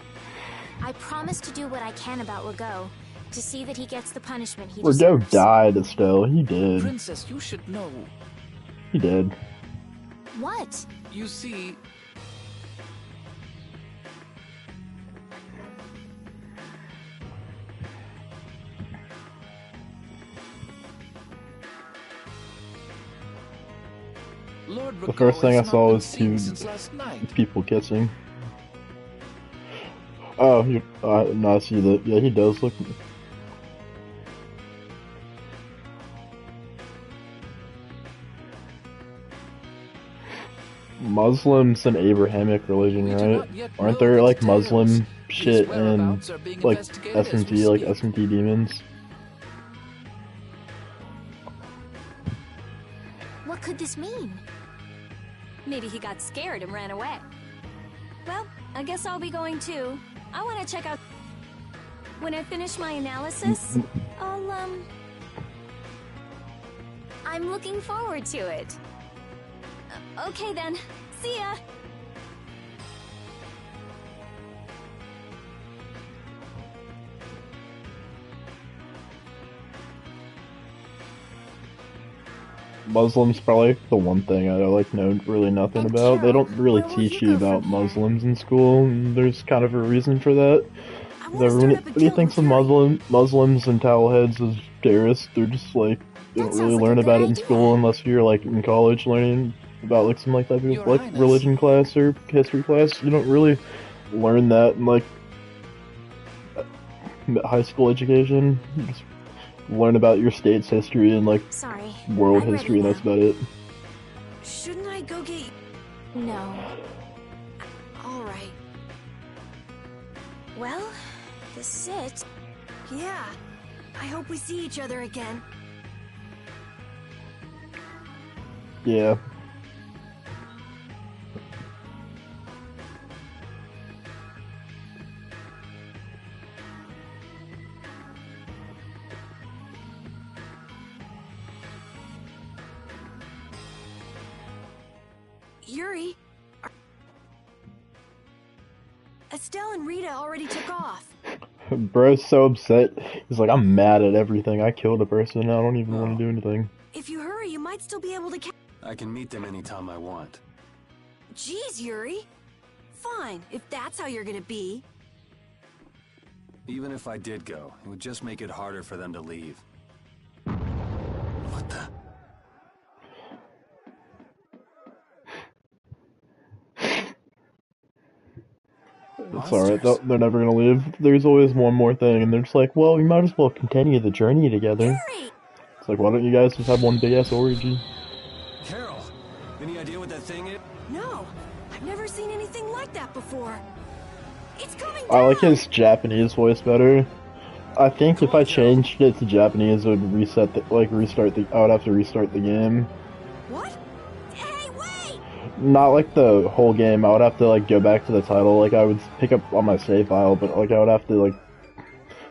I promise to do what I can about Rago, to see that he gets the punishment he deserves. Rago died, Estelle. He did. Princess, you should know. He did. What? You see... Lord The first thing I saw was two since last night. people kissing. Oh, no, I see that. Yeah, he does look... Muslims and Abrahamic religion, right? Aren't there like Muslim shit and like SMT, like SMT demons? What could this mean? Maybe he got scared and ran away. Well, I guess I'll be going too. I want to check out... When I finish my analysis, I'm looking forward to it. Okay then. See ya! Muslims probably the one thing I like know really nothing about. They don't really teach you about Muslims in school, and there's kind of a reason for that. Everybody thinks of Muslims and towelheads as terrorists. They're just like, they don't really learn about it in school unless you're like in college learning about like some like that like religion class or history class. You don't really learn that in like high school education. You just learn about your state's history and like world history, and that's about it. Shouldn't I go get you? No. Alright. Well, this is it. Yeah. I hope we see each other again. Yeah. Yuri? Estelle and Rita already took off. Bro's so upset. He's like, I'm mad at everything. I killed a person. I don't even want to do anything. If you hurry, you might still be able to I can meet them anytime I want. Jeez, Yuri. Fine, if that's how you're gonna be. Even if I did go, it would just make it harder for them to leave. What the? It's alright, they're never gonna leave. There's always one more thing, and they're just like, well, we might as well continue the journey together. It's like, why don't you guys just have one big-ass orgy? Carol, any idea what that thing is? No, I've never seen anything like that before. It's coming down. I like his Japanese voice better. I think if I changed it to Japanese, it would reset the, I would have to restart the game. What? Hey, wait! Not like the whole game, I would have to like go back to the title, like I would pick up on my save file, but like I would have to like,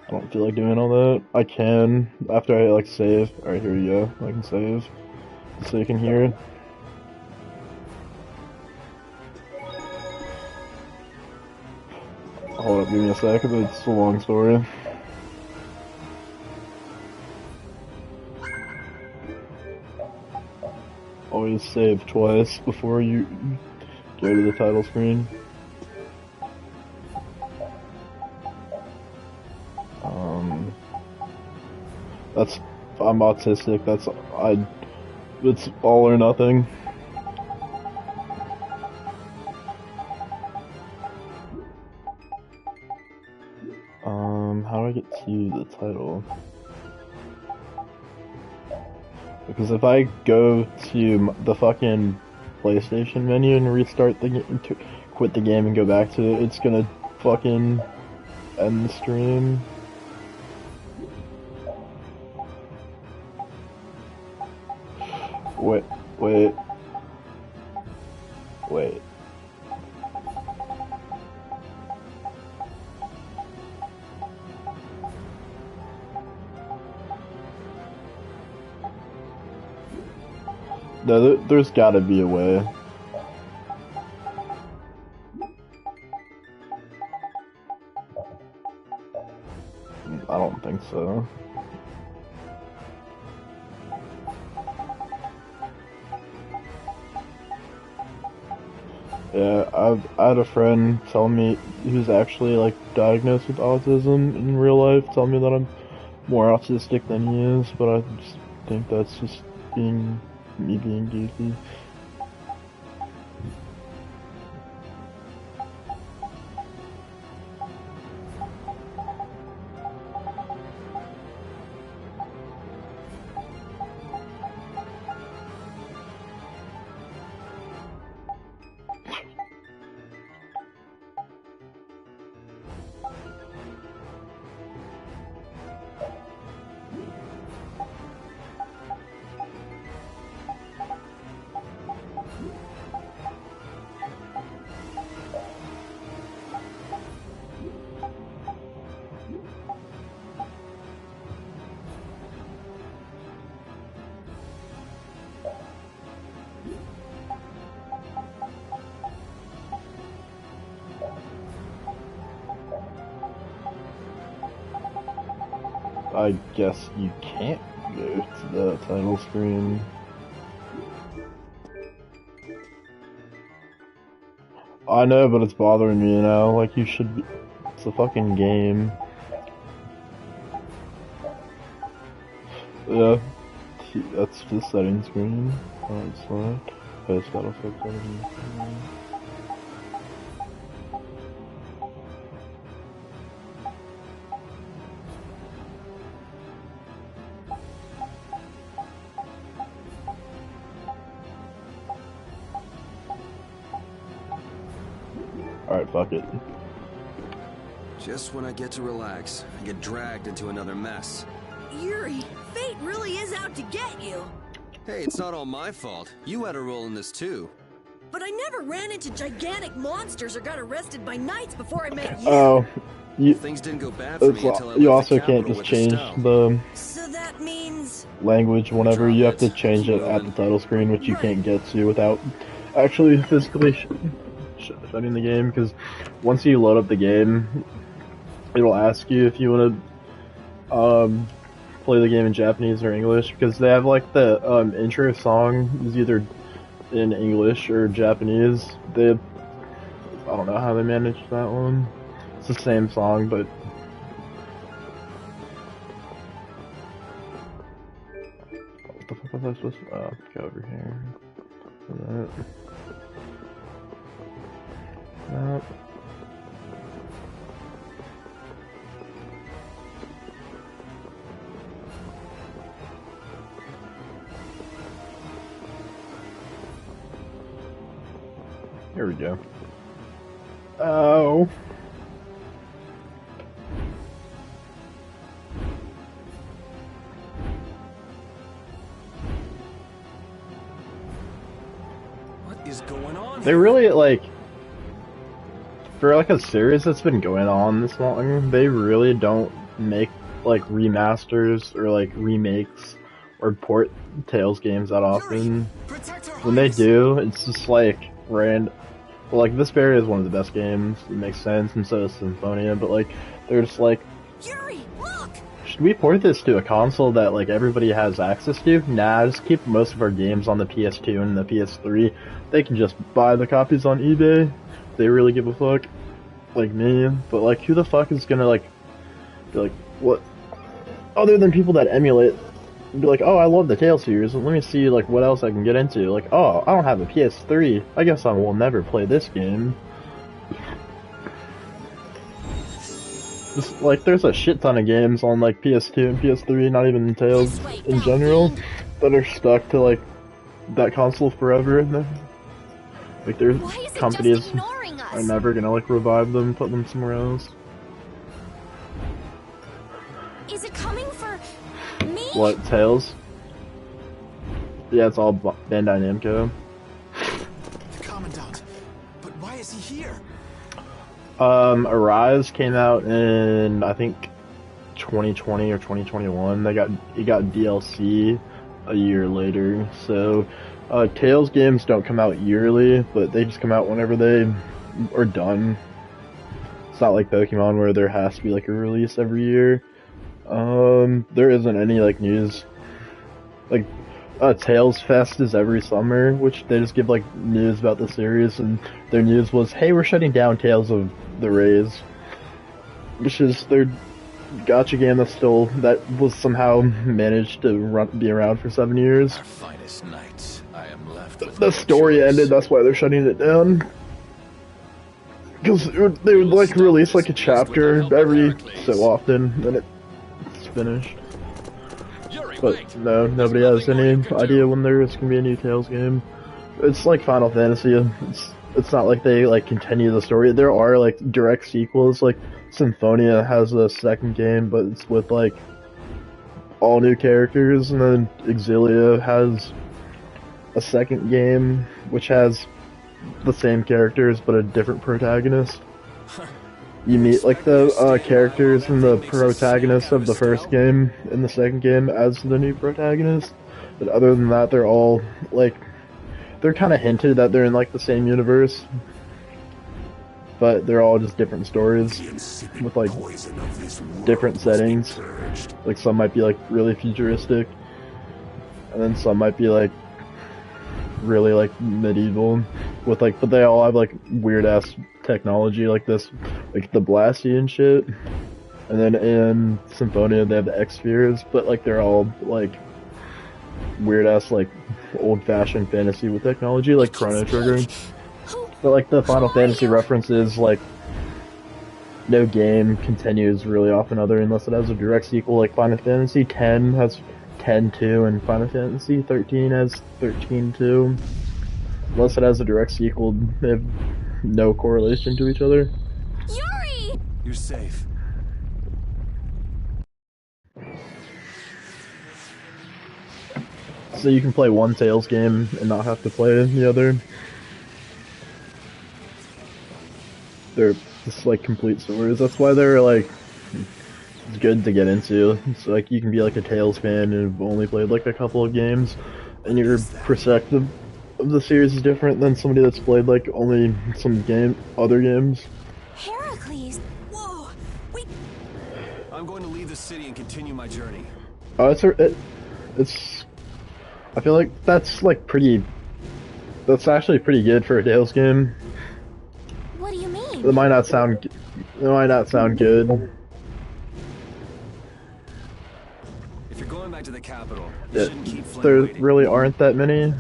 I don't feel like doing all that. I can, after I like save. Alright, here we go, I can save, so you can hear it. Hold up, give me a sec, it's a long story. Always save twice before you go to the title screen. I'm autistic, it's all or nothing. How do I get to the title? Because if I go to the fucking PlayStation menu and restart the game, quit the game and go back to it, it's gonna fucking end the stream. Wait. No, there's gotta be a way. I don't think so. Yeah, I had a friend tell me who's actually like diagnosed with autism in real life, tell me that I'm more autistic than he is, but I just think that's just me being goofy. I guess you can't go to the title screen. I know, but it's bothering me now. Like, you should be... It's a fucking game. Yeah. That's the settings screen. Oh, it's not. Post Battlefield settings. Alright, fuck it. Just when I get to relax, I get dragged into another mess. Yuri, fate really is out to get you. Hey, it's not all my fault. You had a role in this too. But I never ran into gigantic monsters or got arrested by knights before I met you. Oh, Things didn't go bad for me until I you left also the can't capital just with change Estelle. So that means... language whenever you have to change it at the title screen, which you can't get to without actually physically shutting the game, because once you load up the game, it'll ask you if you want to play the game in Japanese or English, because they have like the intro song is either in English or Japanese. I don't know how they managed that one. It's the same song, but what the fuck was I supposed to... Oh, go over here. That. Nope. Here we go. Oh. What is going on They here? really, like, for like a series that's been going on this long, they really don't make like remasters or like remakes or port Tales games that often. When they do, it's just like well, like Vesperia is one of the best games, it makes sense, and so is Symphonia, but like, they're just like, Yuri, look! should we port this to a console that like everybody has access to? Nah, just keep most of our games on the PS2 and the PS3. They can just buy the copies on eBay. They really give a fuck, like me, but like, who the fuck is gonna like, be like, what, other than people that emulate, be like, oh, I love the Tales series, let me see like what else I can get into, like, oh, I don't have a PS3, I guess I will never play this game. Just, like, there's a shit ton of games on, like, PS2 and PS3, not even Tales in general, that are stuck to, like, that console forever. Like, there's companies are never gonna, like, revive them, put them somewhere else. Is it coming for me? What, Tales? Yeah, it's all Bandai Namco. The Commandant. But why is he here? Arise came out in, I think, 2020 or 2021. It got DLC a year later. So, Tales games don't come out yearly, but they just come out whenever they are done. It's not like Pokemon where there has to be like a release every year. There isn't any like news. Like, Tales Fest is every summer, which they just give like news about the series, and their news was, hey, we're shutting down Tales of the Rays, which is their gacha game that was somehow managed to be around for 7 years. Our finest nights. I am left with The story ended, that's why they're shutting it down. Because they would like release like a chapter every so often, then it's finished. But no, nobody has any idea when there is going to be a new Tales game. It's like Final Fantasy. It's not like they like continue the story. There are like direct sequels. Like Symphonia has a second game, but it's with like all new characters, and then Exilia has a second game which has the same characters but a different protagonist. You meet like the characters and the protagonist of the first game in the second game as the new protagonist. But other than that, they're all like, they're kind of hinted that they're in like the same universe, but they're all just different stories with like different settings. Like some might be like really futuristic, and then some might be like really like medieval with like, but they all have like weird ass technology like this, like the Blasty and shit. And then in Symphonia they have the X-Spheres, but like they're all like weird ass like old fashioned fantasy with technology like Chrono Trigger. But like the Final Fantasy references, like no game continues really often other unless it has a direct sequel. Like Final Fantasy X has 10-2 and Final Fantasy 13 has 13-2. Unless it has a direct sequel, they have no correlation to each other. Yuri! You're safe. So you can play one Tales game and not have to play the other. They're just like complete stories. That's why they're like, it's good to get into. It's like you can be like a Tales fan and have only played like a couple of games, and your perspective of the series is different than somebody that's played like only some other games. Heracles! Whoa! I'm going to leave the city and continue my journey. Oh, it's. I feel like that's like pretty. That's actually pretty good for a Tales game. What do you mean? It might not sound. It might not sound good. If you're going back to the capital, There really aren't that many.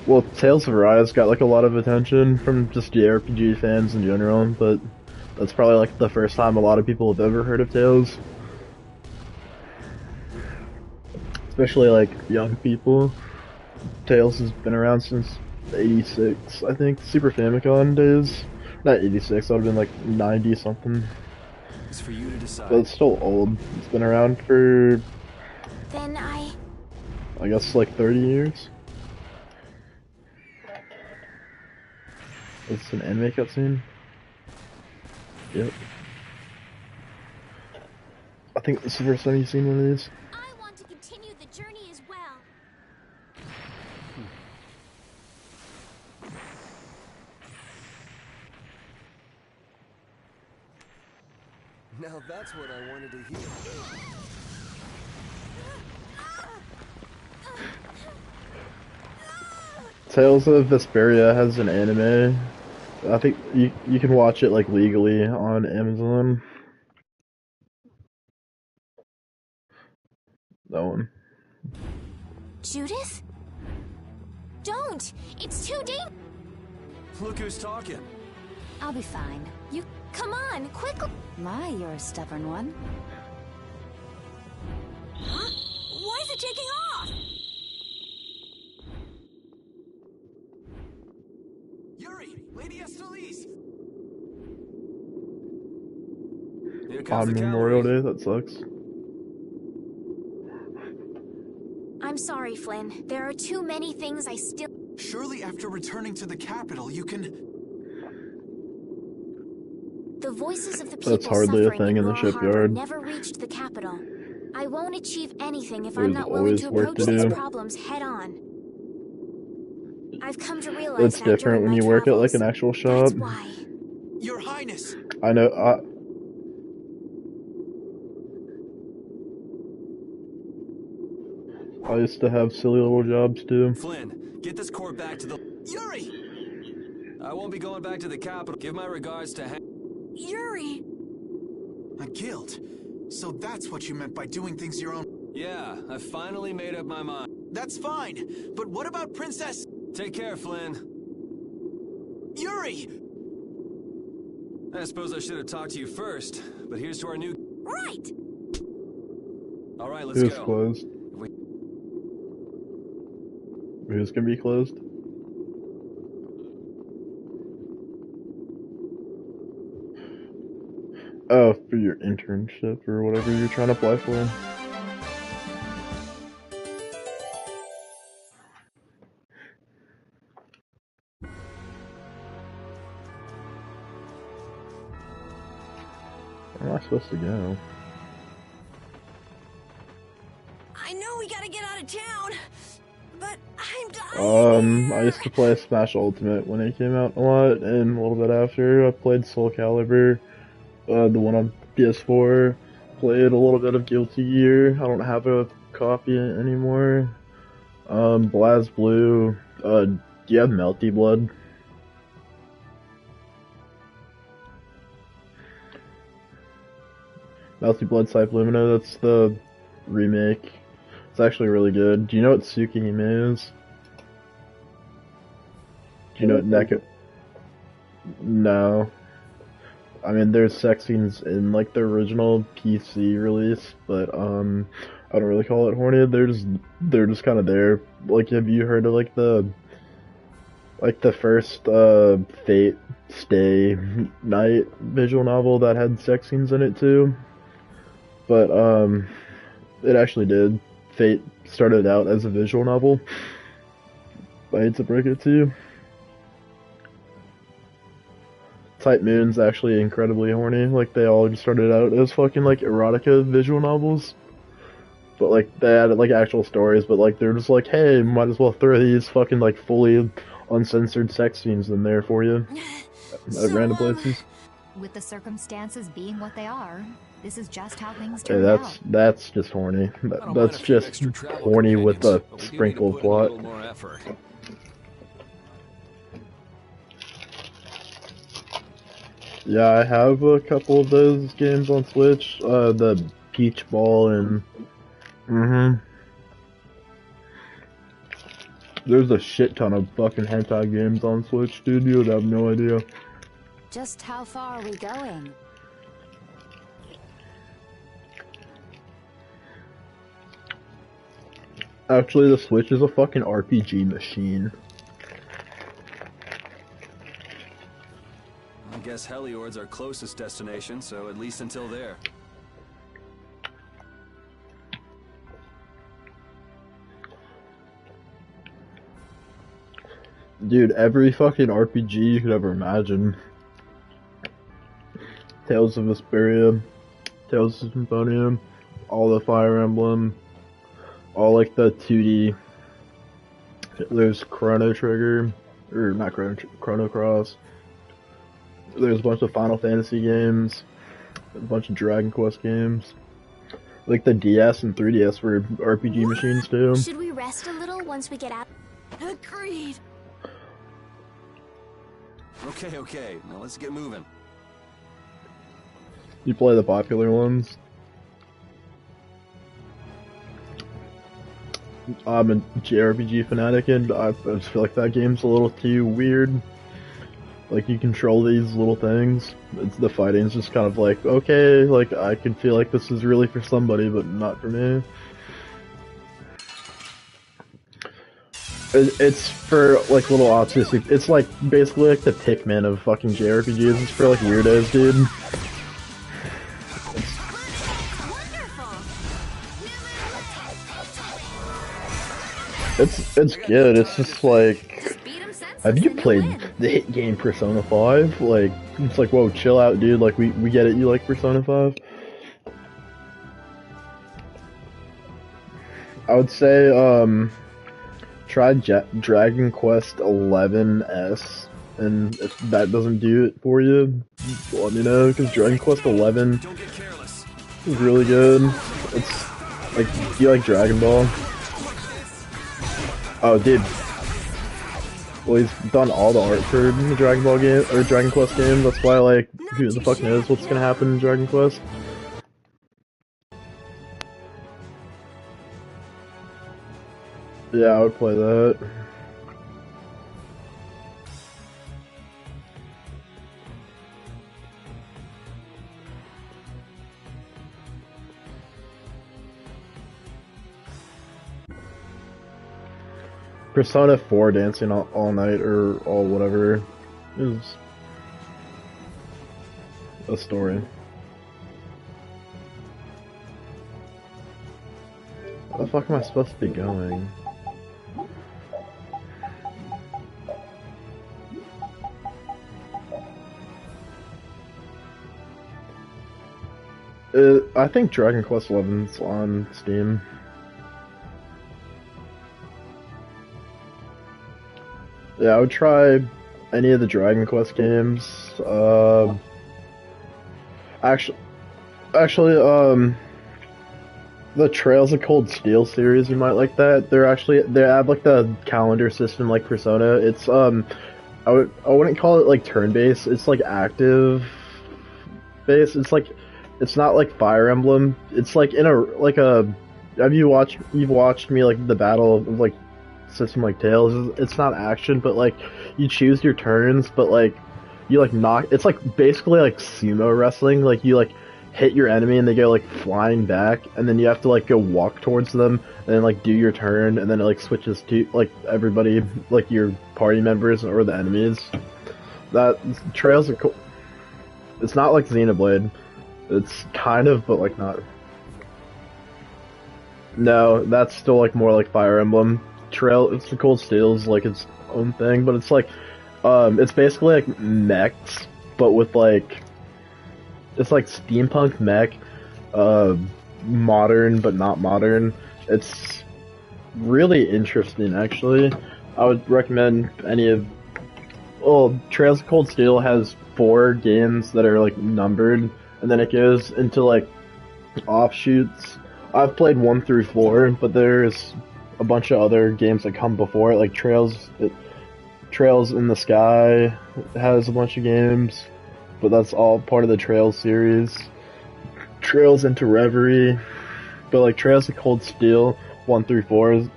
Well, Tales of Arise got like a lot of attention from just JRPG fans in general, but that's probably like the first time a lot of people have ever heard of Tales. Especially like young people. Tales has been around since 86, I think. Super Famicom days. Not 86, that would have been like 90 something. It's for you to decide. But it's still old. It's been around for, Then I guess like 30 years. It's an anime cutscene. Yep. I think this is the first time you've seen one of these. I want to continue the journey as well. Now that's what I wanted to hear. Tales of Vesperia has an anime. I think you can watch it like legally on Amazon. That one. Judith? Don't! It's too dangerous! Look who's talking. I'll be fine. You Come on, quickly! My, you're a stubborn one. Huh? Why is it taking off? Yuri! Lady Estelise! On Memorial Day, that sucks. I'm sorry, Flynn. There are too many things I still... Surely after returning to the capital, you can... The voices of the people That's hardly a suffering thing in the Roar Harbor shipyard. never reached the capital. I won't achieve anything if I'm There's not willing always to work approach to these do. problems head on. I've come to realize It's that different during when my you work at like travels. an actual shop. That's why. Your Highness! I know, I used to have silly little jobs too. Flynn, get this core back to the... Yuri! I won't be going back to the capital. Give my regards to Yuri! A guild? So that's what you meant by doing things your own... Yeah, I finally made up my mind. That's fine, but what about Princess... Take care, Flynn. Yuri! I suppose I should have talked to you first, but here's to our new... Right! Alright, let's Who's go. closed? Who's gonna be closed? Oh, for your internship or whatever you're trying to apply for. Where am I supposed to go? I know we gotta get out of town, but I'm dying. I used to play Smash Ultimate when it came out a lot, and a little bit after. I played Soul Calibur, the one on PS4. Played a little bit of Guilty Gear. I don't have a copy anymore. BlazBlue. Do you have Melty Blood? Melty Blood Cypher Lumina, that's the remake. It's actually really good. Do you know what Tsukihime is? Do you know what Neko... No. I mean, there's sex scenes in, like, the original PC release, but, I don't really call it horny. They're just kind of there. Like, have you heard of, like, the first, Fate Stay Night visual novel that had sex scenes in it, too? But, it actually did. Fate started out as a visual novel. I hate to break it to you. Type Moon's actually incredibly horny. Like, they all just started out as fucking, like, erotica visual novels. But, like, they had, like, actual stories, but, like, they're just like, hey, might as well throw these fucking, like, fully uncensored sex scenes in there for you. At random places. With the circumstances being what they are, this is just how things Hey, turn out. that's just horny. That's just horny with a sprinkle of plot. Yeah, I have a couple of those games on Switch. The Peach Ball and... There's a shit ton of fucking hentai games on Switch, dude. You would have no idea. Just how far are we going? Actually, the Switch is a fucking RPG machine. I guess Heliord's our closest destination, so at least until there. Dude, every fucking RPG you could ever imagine. Tales of Vesperia, Tales of Symphonia, all the Fire Emblem, all like the 2D. There's Chrono Trigger, or not Chrono Cross. There's a bunch of Final Fantasy games, a bunch of Dragon Quest games. Like the DS and 3DS were RPG machines too. Should we rest a little once we get out? Agreed. Okay, now let's get moving. You play the popular ones. I'm a JRPG fanatic, and I just feel like that game's a little too weird. Like, you control these little things. The fighting's just kind of like, okay, like, I can feel like this is really for somebody, but not for me. It's for, like, little autistic... It's, like, basically like the Pikmin of fucking JRPGs. It's for, like, weirdos, dude. It's good. It's just, like... Have you played the hit game Persona 5? Like, it's like, whoa, chill out, dude. Like, we get it, you like Persona 5? I would say, try Dragon Quest 11S, and if that doesn't do it for you, let me know, because Dragon Quest 11 is really good. It's, like, do you like Dragon Ball? Oh, dude. Well, he's done all the art for the Dragon Ball game, or Dragon Quest game, that's why, like, who the fuck knows what's gonna happen in Dragon Quest? Yeah, I would play that. Persona 4 dancing all night or all whatever is a story. Where the fuck am I supposed to be going? I think Dragon Quest 11's on Steam. Yeah, I would try any of the Dragon Quest games. Actually, the Trails of Cold Steel series, you might like that. They have like the calendar system like Persona. It's I wouldn't call it like turn-based. It's like active based. It's not like Fire Emblem. It's like you've watched me like the battle of like system like Tales. It's not action, but like you choose your turns, but like you like knock. It's like basically like sumo wrestling. Like you like hit your enemy and they go like flying back, and then you have to like go walk towards them and then like do your turn, and then it like switches to like everybody, like your party members or the enemies. That Trails are cool. It's not like Xenoblade. It's kind of, but like not. No, that's still like more like Fire Emblem. It's the Cold Steel's like its own thing, but it's like, it's basically like mechs, but with like, it's like steampunk mech, modern but not modern. It's really interesting, actually. I would recommend any of. Well, Trails of Cold Steel has 4 games that are like numbered, and then it goes into like offshoots. I've played 1 through 4, but there's a bunch of other games that come before it, like Trails in the Sky has a bunch of games, but that's all part of the Trails series. Trails into Reverie, but like Trails of Cold Steel 1 through 4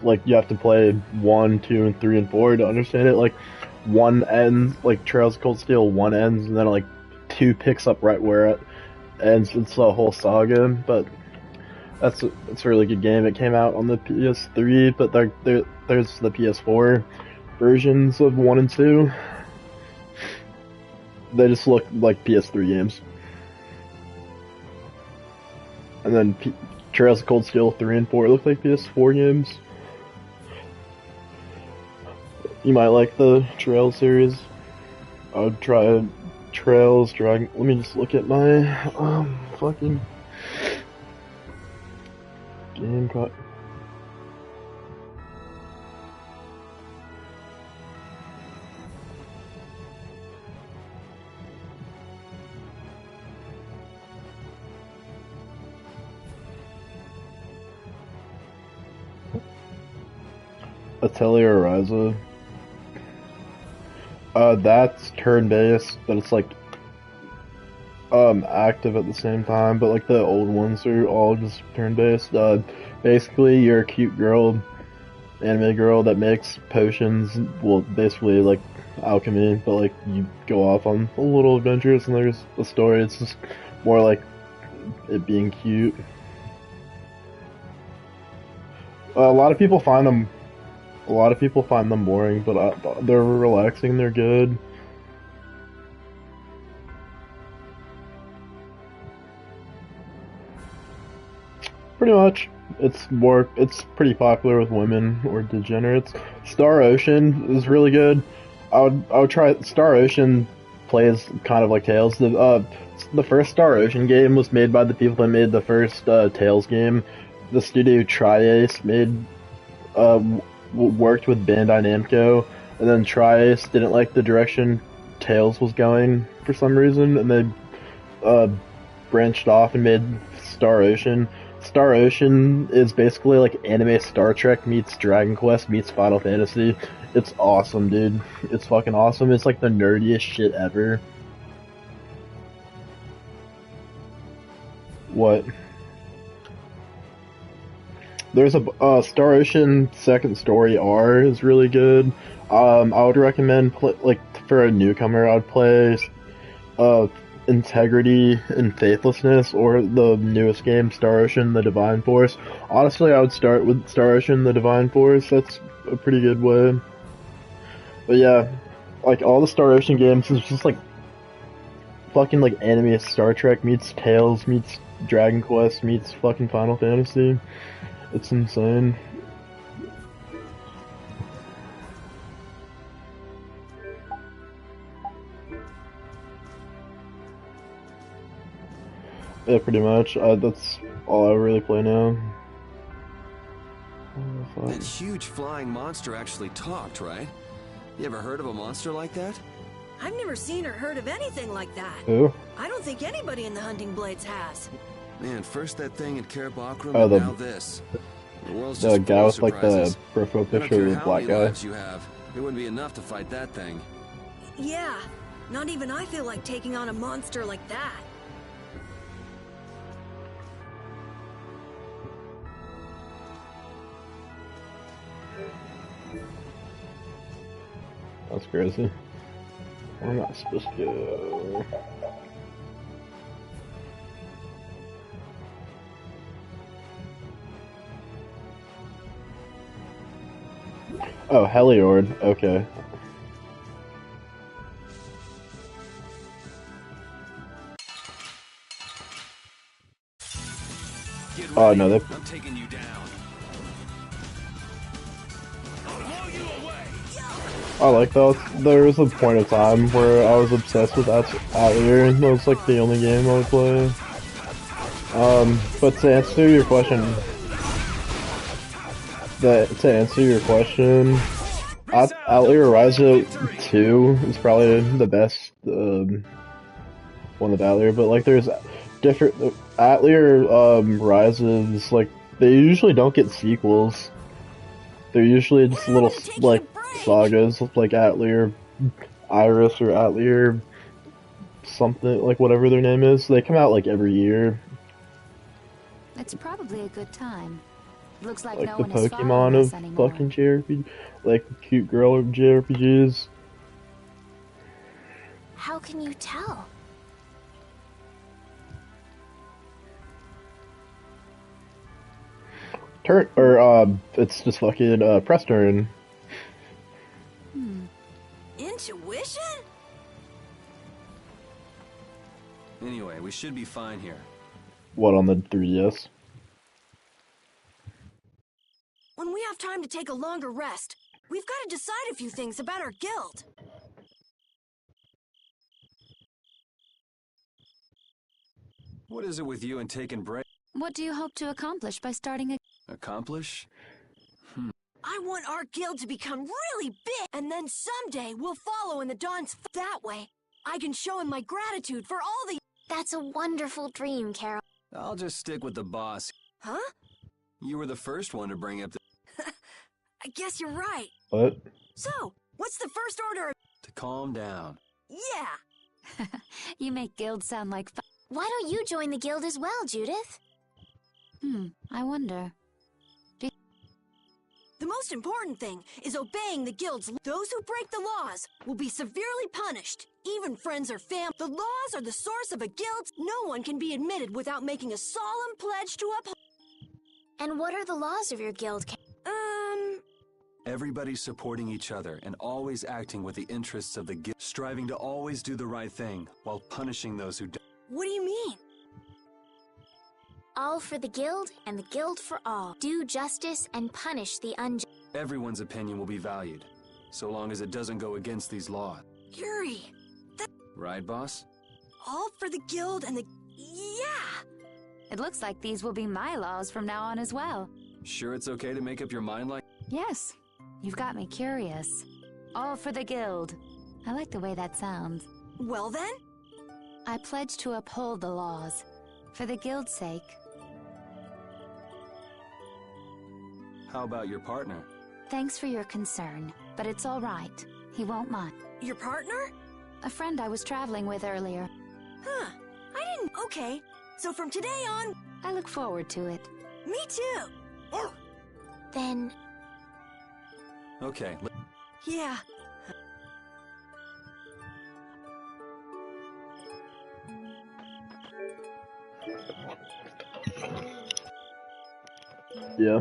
like you have to play 1, 2, and 3 and 4 to understand it. Like 1 ends, like Trails of Cold Steel 1 ends, and then like 2 picks up right where it ends. It's a whole saga, but it's a really good game. It came out on the PS3, but there's the PS4 versions of 1 and 2. They just look like PS3 games. And then Trails of Cold Steel 3 and 4 look like PS4 games. You might like the Trails series. I would try Trails, Dragon. Let me just look at my fucking game cut. Atelier Ryza. That's turn-based, but it's like active at the same time, but like the old ones are all just turn-based. Basically you're a cute girl anime girl that makes potions. Well, basically like alchemy, but like you go off on a little adventures and there's a story. It's just more like it being cute. A lot of people find them. A lot of people find them boring, but they're relaxing. They're good. Pretty much. It's pretty popular with women or degenerates. Star Ocean is really good. I would try Star Ocean. Plays kind of like Tales. The first Star Ocean game was made by the people that made the first Tales game. The studio Tri-Ace made worked with Bandai Namco, and then Tri-Ace didn't like the direction Tales was going for some reason, and they branched off and made Star Ocean. Star Ocean is basically like anime Star Trek meets Dragon Quest meets Final Fantasy. It's awesome, dude. It's fucking awesome. It's like the nerdiest shit ever. What? There's a Star Ocean Second Story R is really good. I would recommend like for a newcomer, I'd play Integrity and Faithlessness, or the newest game, Star Ocean: The Divine Force. Honestly, I would start with Star Ocean: The Divine Force. That's a pretty good way. But yeah, like all the Star Ocean games is just like fucking like anime Star Trek meets Tales meets Dragon Quest meets fucking Final Fantasy. It's insane. Yeah, pretty much. That's all I really play now. That huge flying monster actually talked, right? You ever heard of a monster like that? I've never seen or heard of anything like that. Who? I don't think anybody in the Hunting Blades has. Man, first that thing at Kerabakram, Oh, and now this. The world's the just guy full of with like the surprises. profile I don't picture care of the how black many guy. lives you have. It wouldn't be enough to fight that thing. Yeah, not even I feel like taking on a monster like that. That's crazy. Where am I supposed to go? Oh, Heliord. Okay. Oh no, they. I'm taking you down. I like that. There was a point of time where I was obsessed with Atelier, and that was like the only game I would play. But to answer your question, Atelier Ryza 2 is probably the best one of Atelier, but like there's different Atelier Ryza's, like they usually don't get sequels. They're usually just little like sagas, like Atelier Iris or Atelier something, like whatever their name is. They come out like every year. It's probably a good time. Looks like Like no the one is following Pokemon us of anymore. fucking JRPG, like cute girl of JRPGs. How can you tell? Turn or it's just fucking press turn. Intuition? Anyway, we should be fine here. What, on the 3DS? When we have time to take a longer rest, we've got to decide a few things about our guild. What is it with you and taking breaks? What do you hope to accomplish by starting a... Accomplish? I want our guild to become really big, and then someday we'll follow in the Dawn's that way. I can show him my gratitude for all the... That's a wonderful dream, Carol. I'll just stick with the boss. Huh? You were the first one to bring up the... I guess you're right. What? So, what's the first order of... To calm down. Yeah! You make guild sound like fun. Why don't you join the guild as well, Judith? I wonder. The most important thing is obeying the guild's. Those who break the laws will be severely punished. Even friends or family. The laws are the source of a guild. No one can be admitted without making a solemn pledge to uphold. And what are the laws of your guild? Everybody supporting each other and always acting with the interests of the guild, striving to always do the right thing while punishing those who don't. What do you mean? All for the guild and the guild for all. Do justice and punish the unjust. Everyone's opinion will be valued, so long as it doesn't go against these laws. Yuri, Right, boss? all for the guild and the... Yeah! It looks like these will be my laws from now on as well. Sure it's okay to make up your mind like... Yes. You've got me curious. All for the guild. I like the way that sounds. Well then? I pledge to uphold the laws. For the guild's sake. How about your partner? Thanks for your concern, but it's all right. He won't mind. Your partner? A friend I was traveling with earlier. Huh. I didn't... Okay. So from today on... I look forward to it. Me too. Then... Okay. Yeah. Yeah.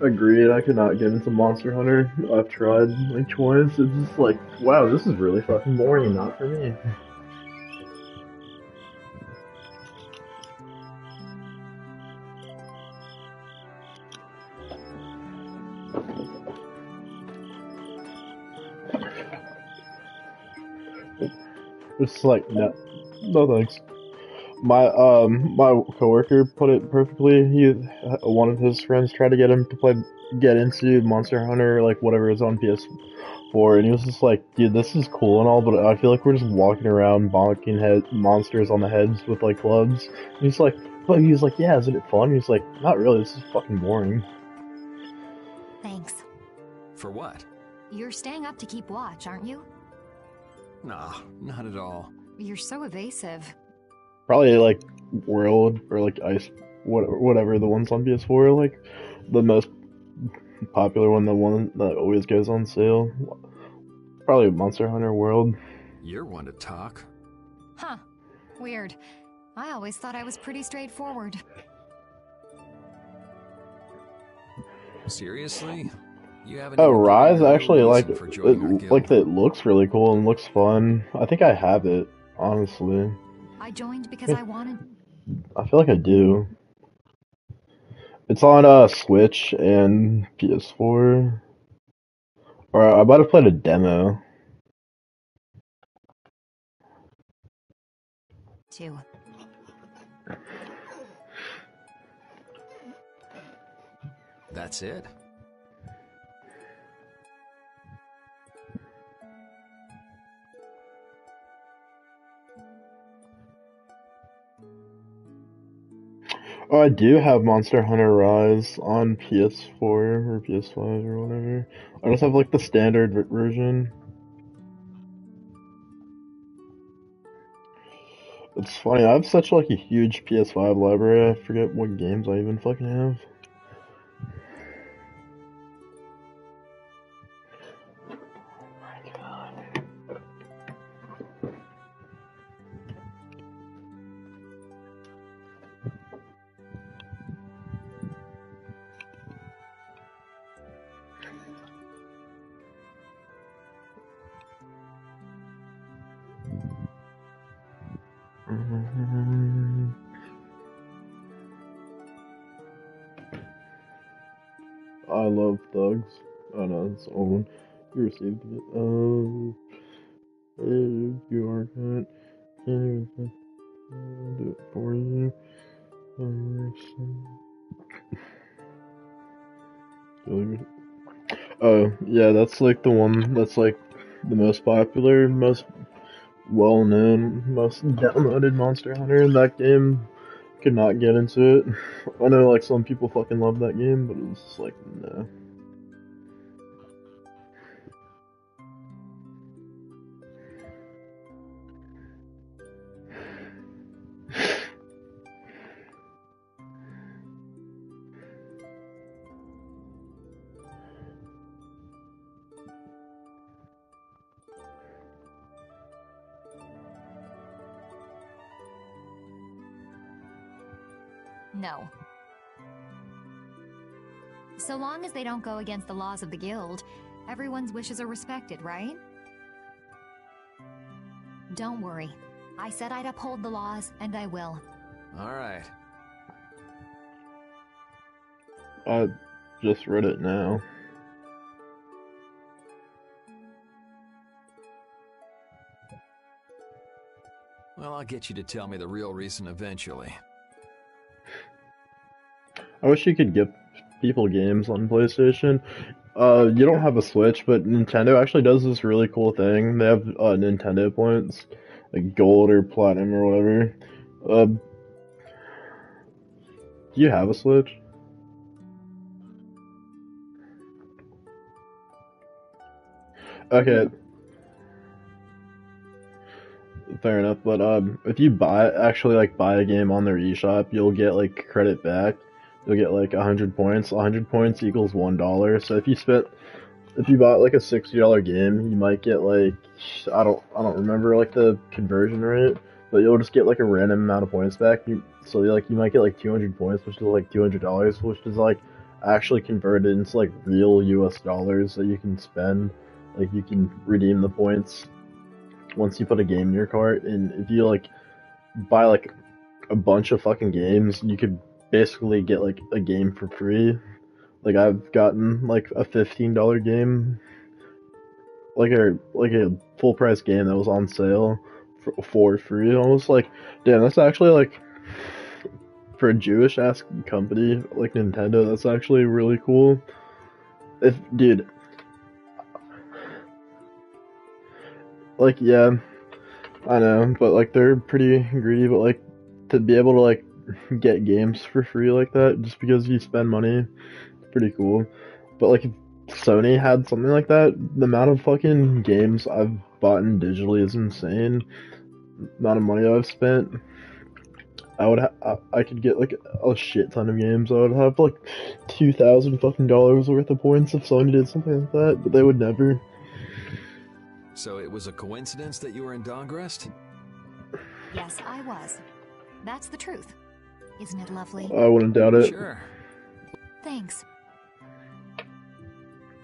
Agreed, I could not get into Monster Hunter. I've tried like twice. It's just like, wow, this is really fucking boring, not for me. It's like, no, no thanks. My coworker put it perfectly. One of his friends tried to get him to get into Monster Hunter, like whatever is on PS4, and he was just like, dude, this is cool and all, but I feel like we're just walking around bonking monsters on the heads with like clubs. And he's like, yeah, isn't it fun? He's like, not really. This is fucking boring. Thanks. For what? You're staying up to keep watch, aren't you? Nah, not at all. You're so evasive. Probably like World or like Ice, whatever the ones on PS4 are like the most popular one, the one that always goes on sale. Probably Monster Hunter World. You're one to talk. Huh. Weird. I always thought I was pretty straightforward. Seriously? You haven't Oh, even given Rise me a actually like reason for joining our guild. like it looks really cool and looks fun. I think I have it, honestly. I joined because I wanted... I feel like I do. It's on Switch and PS4. Or I might have played a demo. to. That's it? Oh, I do have Monster Hunter Rise on PS4 or PS5 or whatever. I just have like the standard version. It's funny, I have such like a huge PS5 library, I forget what games I even fucking have. I love thugs. Oh no, it's old. You received it. You are good. can't even do it for you. Oh, yeah, that's like the one that's like the most popular, most well-known, most downloaded Monster Hunter. That game, could not get into it. I know like some people fucking love that game, but it was just like, no. No. So long as they don't go against the laws of the guild, everyone's wishes are respected, right? Don't worry. I said I'd uphold the laws, and I will. Alright. I just read it now. Well, I'll get you to tell me the real reason eventually. I wish you could get people games on PlayStation. You don't have a Switch, but Nintendo actually does this really cool thing. They have Nintendo points, like gold or platinum or whatever. Do you have a Switch? Okay. Fair enough, but if you actually like buy a game on their eShop, you'll get like credit back. You'll get like 100 points. 100 points equals $1. So if you bought like a $60 game, you might get like, I don't remember like the conversion rate, but you'll just get like a random amount of points back. So like you might get like 200 points, which is like $200, which is like actually converted into like real US dollars that you can spend. Like you can redeem the points once you put a game in your cart, and if you like buy like a bunch of fucking games, you could basically get like a game for free. Like I've gotten like a $15 game, like a full price game that was on sale for free. I was like, damn, that's actually like for a Jewish ass company like Nintendo, that's actually really cool. If dude, like yeah, I know, but like they're pretty greedy, but like to be able to like get games for free like that just because you spend money, pretty cool. But like if Sony had something like that, the amount of fucking games I've bought in digitally is insane. The amount of money I've spent, I could get like a shit ton of games. I would have like 2,000 fucking dollars worth of points if Sony did something like that, but they would never. So it was a coincidence that you were in Dawngrest? Yes, I was. That's the truth. Isn't it lovely? I wouldn't doubt it. Sure. Thanks.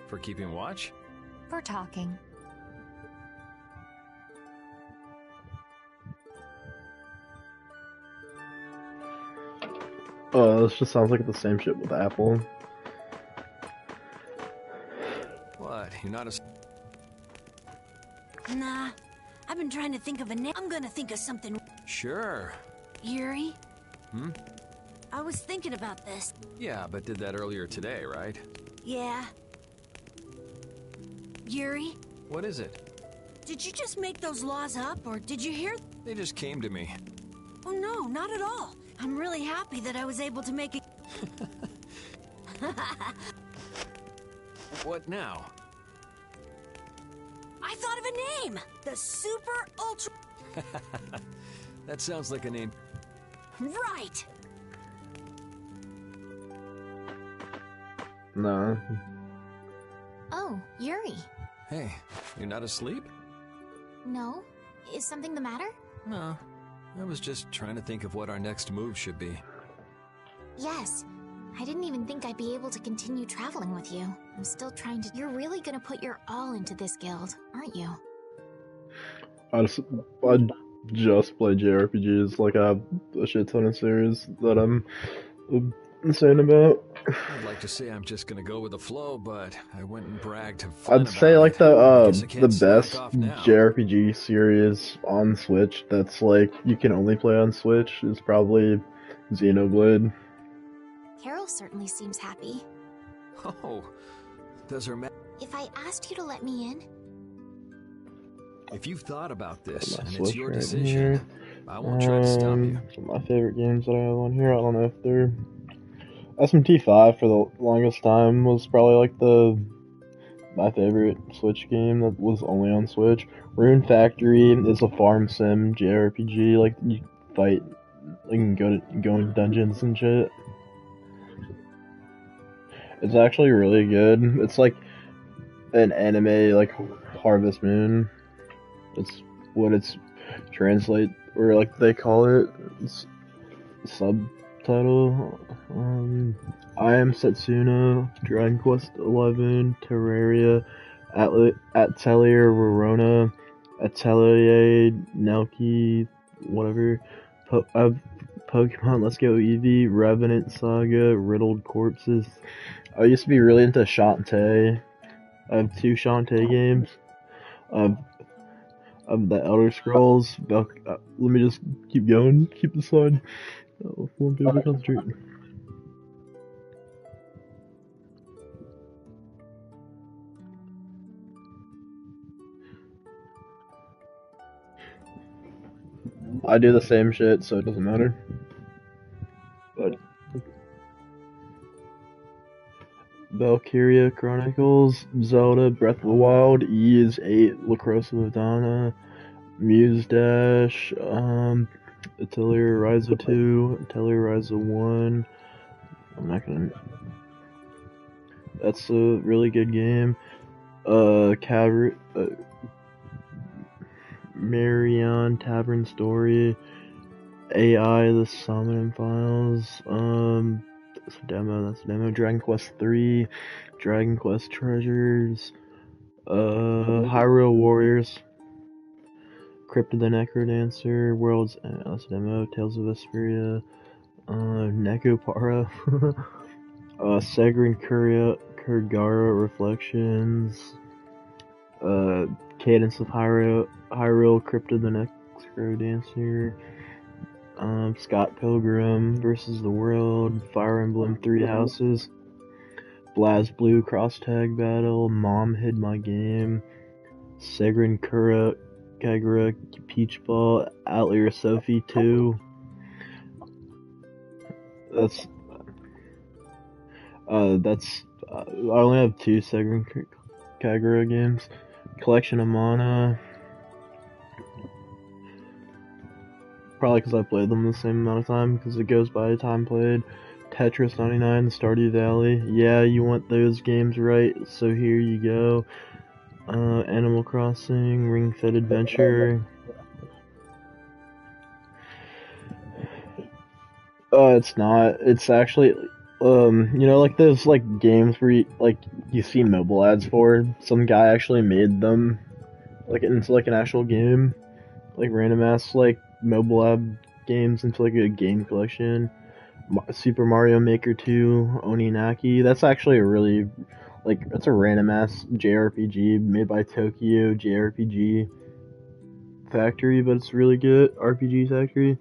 For keeping watch? For talking. This just sounds like the same shit with Apple. What? You're not a... Nah, I've been trying to think of a name. I'm gonna think of something. Sure. Yuri? Hmm? I was thinking about this. Yeah, but did that earlier today, right? Yeah. Yuri? What is it? Did you just make those laws up, or did you hear? They just came to me. Oh no, not at all. I'm really happy that I was able to make it. What now? I thought of a name! The Super Ultra... That sounds like a name. Right! No. Oh, Yuri. Hey, you're not asleep? No? Is something the matter? No. I was just trying to think of what our next move should be. Yes. I didn't even think I'd be able to continue traveling with you. I'm still trying to... You're really gonna put your all into this guild, aren't you? I just play JRPGs. Like I have a shit ton of series that I'm insane about. I'd like to say I'm just gonna go with the flow, but I went and bragged to Flynn I'd say about like it. I guess I the can't slack best off now. JRPG series on Switch that's like you can only play on Switch is probably Xenoblade. Carol certainly seems happy. Oh, does her If I asked you to let me in, If you've thought about this My and it's Switch your right decision, here. I won't try to stop you. So my favorite games that I have on here, I don't know if they're SMT5 for the longest time was probably like my favorite Switch game that was only on Switch. Rune Factory is a farm sim JRPG, like you fight, you can go into dungeons and shit. It's actually really good. It's like an anime like Harvest Moon. It's what it's translate or like they call it. It's subtitle. I am Setsuna, Dragon Quest 11, Terraria, Atelier Verona, Atelier Nelki, whatever. Pokemon Let's Go Eevee, Revenant Saga, Riddled Corpses. I used to be really into Shantae. I have 2 Shantae games. Of the Elder Scrolls. Let me just keep going. Keep the slide. Won't be able to concentrate. I do the same shit, so it doesn't matter. But Valkyria Chronicles, Zelda Breath of the Wild, Ys 8, Lacrosse of Madonna, Muse Dash, Atelier Ryza 2, Atelier Ryza 1. I'm not gonna. That's a really good game. Marion Tavern Story, AI The Summoning Files. That's a demo. Dragon Quest 3, Dragon Quest Treasures, Hyrule Warriors, Crypt of the Necrodancer, World's End, that's a demo. Tales of Vesperia, Nekopara, Segrin Kurgara Reflections, Cadence of Hyrule, Crypt of the Necrodancer, Scott Pilgrim versus the World, Fire Emblem 3 Houses, BlazBlue Cross Tag Battle, Mom Hid My Game, Segrin Kagura Peach Ball, Atelier Sophie 2. I only have 2 Segrin Kagura games. Collection of Mana. Probably because I played them the same amount of time, because it goes by time played. Tetris 99, Stardew Valley. Yeah, you want those games right, so here you go. Animal Crossing, Ring Fit Adventure. It's not. It's actually, like those like games where you see mobile ads for. Some guy actually made them, like into like an actual game, like random ass like mobile app games into like a game collection. Super Mario Maker 2, Oninaki. That's actually a really, that's a random ass JRPG made by Tokyo JRPG Factory, but it's really good. RPG Factory.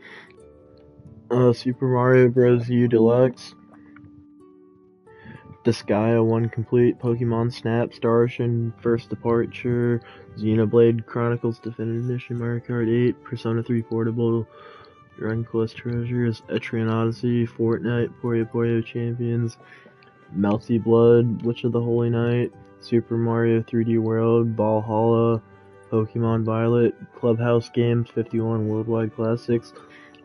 Super Mario Bros. U Deluxe. Disgaea 1 Complete, Pokemon Snap, Star Ocean First Departure, Xenoblade Chronicles Definitive Edition, Mario Kart 8, Persona 3 Portable, Dragon Quest Treasures, Etrian Odyssey, Fortnite, Puyo Champions, Melty Blood, Witch of the Holy Night, Super Mario 3D World, Valhalla, Pokemon Violet, Clubhouse Games 51 Worldwide Classics,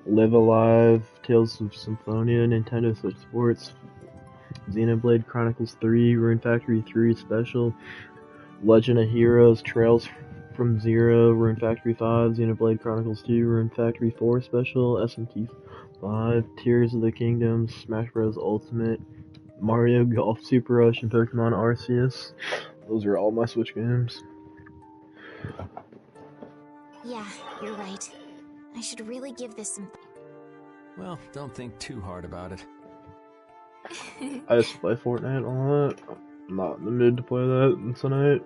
Live Alive, Tales of Symphonia, Nintendo Switch Sports, Xenoblade Chronicles 3, Rune Factory 3 Special, Legend of Heroes, Trails from Zero, Rune Factory 5, Xenoblade Chronicles 2, Rune Factory 4 Special, SMT 5, Tears of the Kingdom, Smash Bros. Ultimate, Mario Golf Super Rush, and Pokemon Arceus. Those are all my Switch games. yeah, you're right. I should really give this some... Well, don't think too hard about it. I just play Fortnite a lot. I'm not in the mood to play that tonight.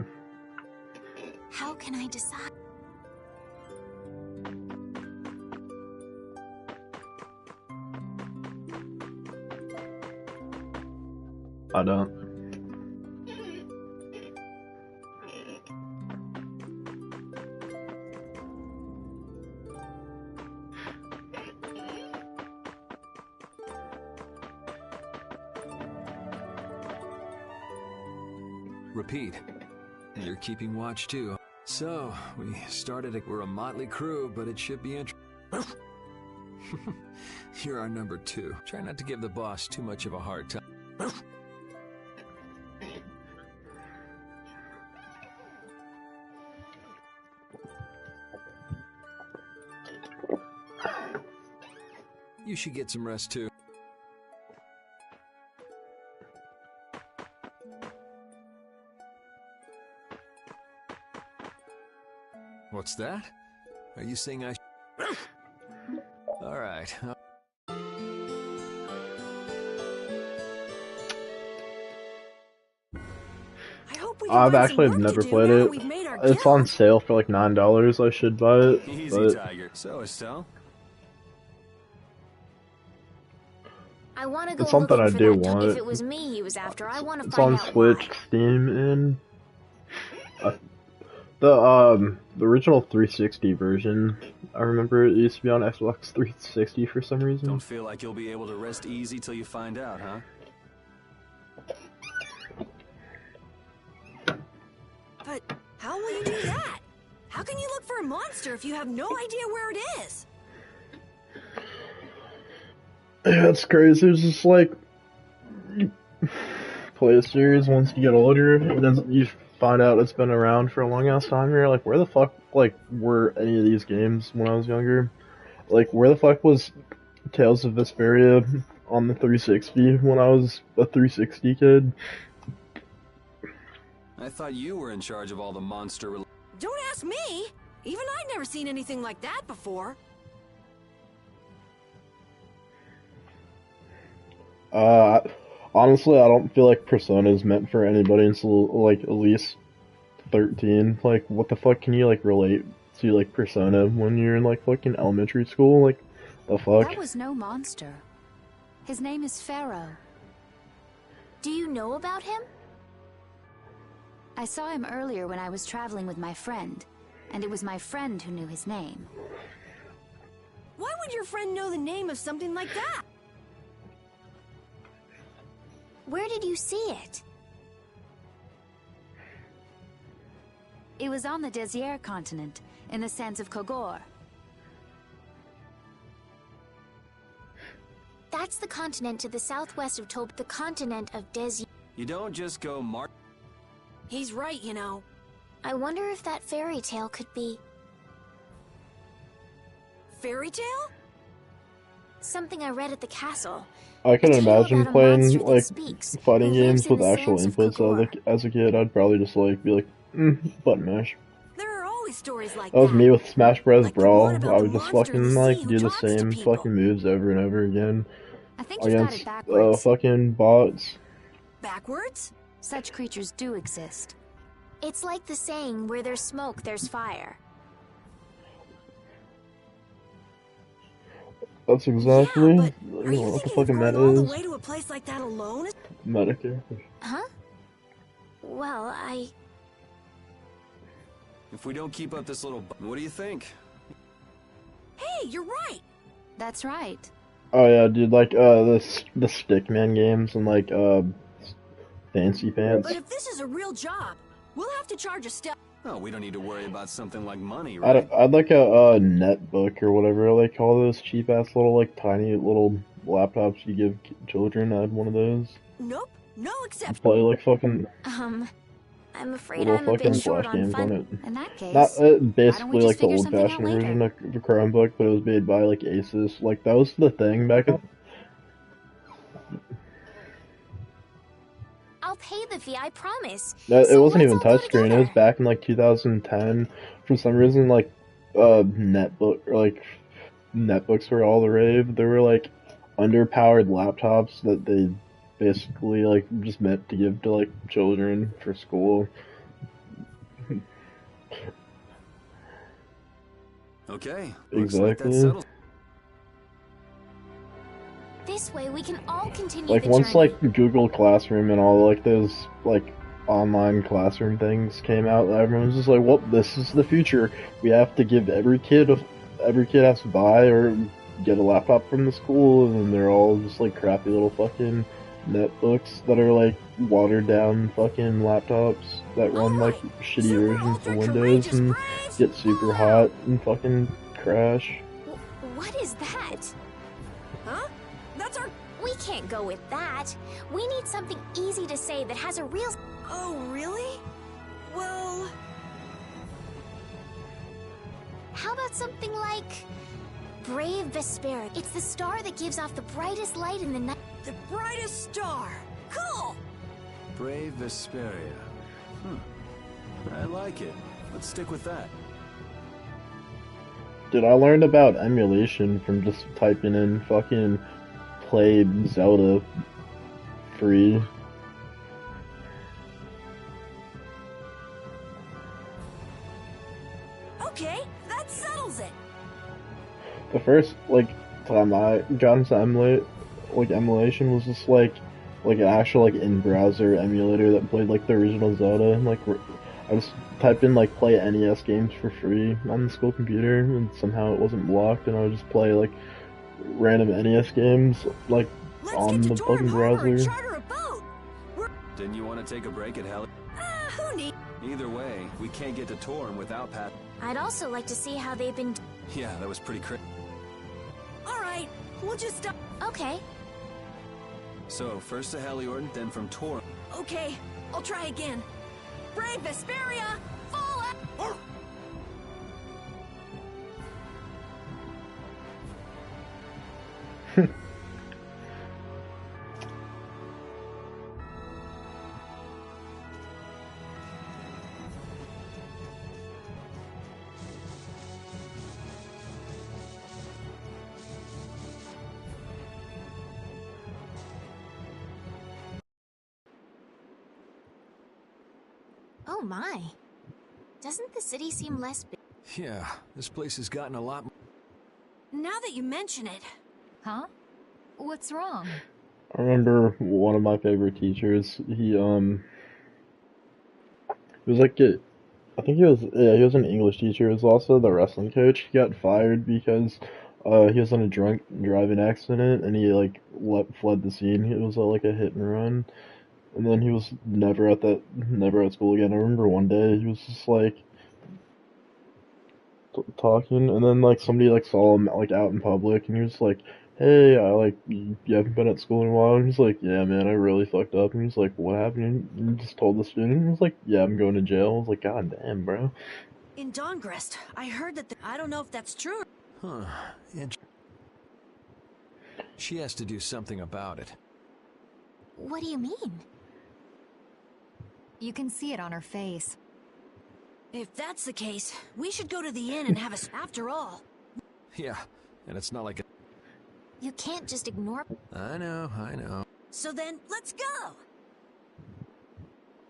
How can I decide? I don't. Repeat. You're keeping watch too. So, we started it. We're a motley crew, but it should be interesting. You're our number 2. Try not to give the boss too much of a hard time. You should get some rest too. What's that? Are you saying I All right. I've actually never played it. It's on sale for like $9. I should buy it. Easy, but Tiger. So, Estelle? I want to go it's something looking I for do that want. If it was me he was after, I want to It's find on out Switch, why. Steam, and the original 360 version. I remember it used to be on Xbox 360 for some reason. Don't feel like you'll be able to rest easy till you find out, huh? But how will you do that? How can you look for a monster if you have no idea where it is? Yeah, it's crazy. It's just like you play a series once you get older, and then you find out it's been around for a long ass time. You're like, where the fuck were any of these games when I was younger? Like, where the fuck was Tales of Vesperia on the 360 when I was a 360 kid? I thought you were in charge of all the monster. Don't ask me. Even I'd never seen anything like that before. Honestly, I don't feel like Persona is meant for anybody until like at least 13. Like, what the fuck can you like relate to like Persona when you're in like fucking elementary school? Like, the fuck? That was no monster. His name is Pharaoh. Do you know about him? I saw him earlier when I was traveling with my friend, and it was my friend who knew his name. Why would your friend know the name of something like that? Where did you see it? It was on the Désert continent, in the sands of Kogor. That's the continent to the southwest of the continent of Désert. You don't just go march. He's right, you know. I wonder if that fairy tale could be... Fairy tale? Something I read at the castle. I can imagine playing like speaks, fighting who lives games in with the actual sands of inputs. Kogor. As a kid, I'd probably just like be like, button mash. There are always stories like That was me with Smash Bros. Like the Brawl. one about I the would just monster in fucking the like sea who do the talks to same people. fucking moves over and over again I think you got against it backwards. fucking bots. Backwards? Such creatures do exist. It's like the saying, where there's smoke, there's fire. That's exactly Are you what the thinking of fucking going meta all the is. way to a place like that alone? Meta character. Huh? Well, If we don't keep up this little... What do you think? Hey, you're right. That's right. Oh yeah, dude, like the Stickman games and like Fancy Pants. But if this is a real job, we'll have to charge a step. Oh, we don't need to worry about something like money, right? I'd like a netbook or whatever they call those cheap ass little like tiny little laptops you give children. I had one of those. Nope, no exception. Play like fucking I'm afraid little I'm a fucking bit short flash on games on it. funds. In that case, Not why don't we basically just like the figure old something out fashioned later? version of the Chromebook, but it was made by like Asus. Like that was the thing back in. I'll pay the fee, I promise. No, it So wasn't let's even all go touchscreen. It was back in like 2010. For some reason, like netbooks were all the rave. They were like underpowered laptops that they basically like just meant to give to like children for school. Okay, looks like that Exactly. settles. This way we can all continue Like the once journey. like Google Classroom and all like those like online classroom things came out, everyone's just like, well, this is the future. We have to give every kid has to buy or get a laptop from the school, and then they're all just like crappy little fucking netbooks that are like watered down fucking laptops that run like shitty versions of Windows and get super hot and fucking crash. What is that? Huh? That's our... We can't go with that. We need something easy to say that has a real... Oh, really? Well... How about something like... Brave Vesperia. It's the star that gives off the brightest light in the night. The brightest star! Cool! Brave Vesperia. I like it. Let's stick with that. Dude, I learned about emulation from just typing in fucking play Zelda free. Okay, that settles it! The first like time I got into emulation was just like an actual like in-browser emulator that played like the original Zelda. And, like I just typed in like play NES games for free on the school computer, and somehow it wasn't blocked, and I would just play like random NES games like on the fucking browser. Didn't you want to take a break at Heli? Who need... Either way, we can't get to Torum without Pat. I'd also like to see how they've been... Yeah, that was pretty crazy. Alright, we'll just stop... Okay. So, first to Heliorton, then from Torum. Okay, I'll try again. Brave Vesperia! Fall out! Oh my. Doesn't the city seem less big? Yeah, this place has gotten a lot... Now that you mention it... Huh? What's wrong? I remember one of my favorite teachers. He was like I think he was an English teacher. He was also the wrestling coach. He got fired because he was in a drunk driving accident and he like fled the scene. It was like a hit and run. And then he was never at school again. I remember one day he was just like talking, and then like somebody like saw him like out in public, and he was like, "Hey, you haven't been at school in a while." And he's like, "Yeah, man, I really fucked up." And he's like, "What happened?" And he just told the student. And he was like, "Yeah, I'm going to jail." I was like, "God damn, bro." In Dawngrest, I heard that I don't know if that's true. Huh. She has to do something about it. What do you mean? You can see it on her face. If that's the case, we should go to the inn and have us after all. Yeah, and it's not like You can't just ignore... I know. So then, let's go!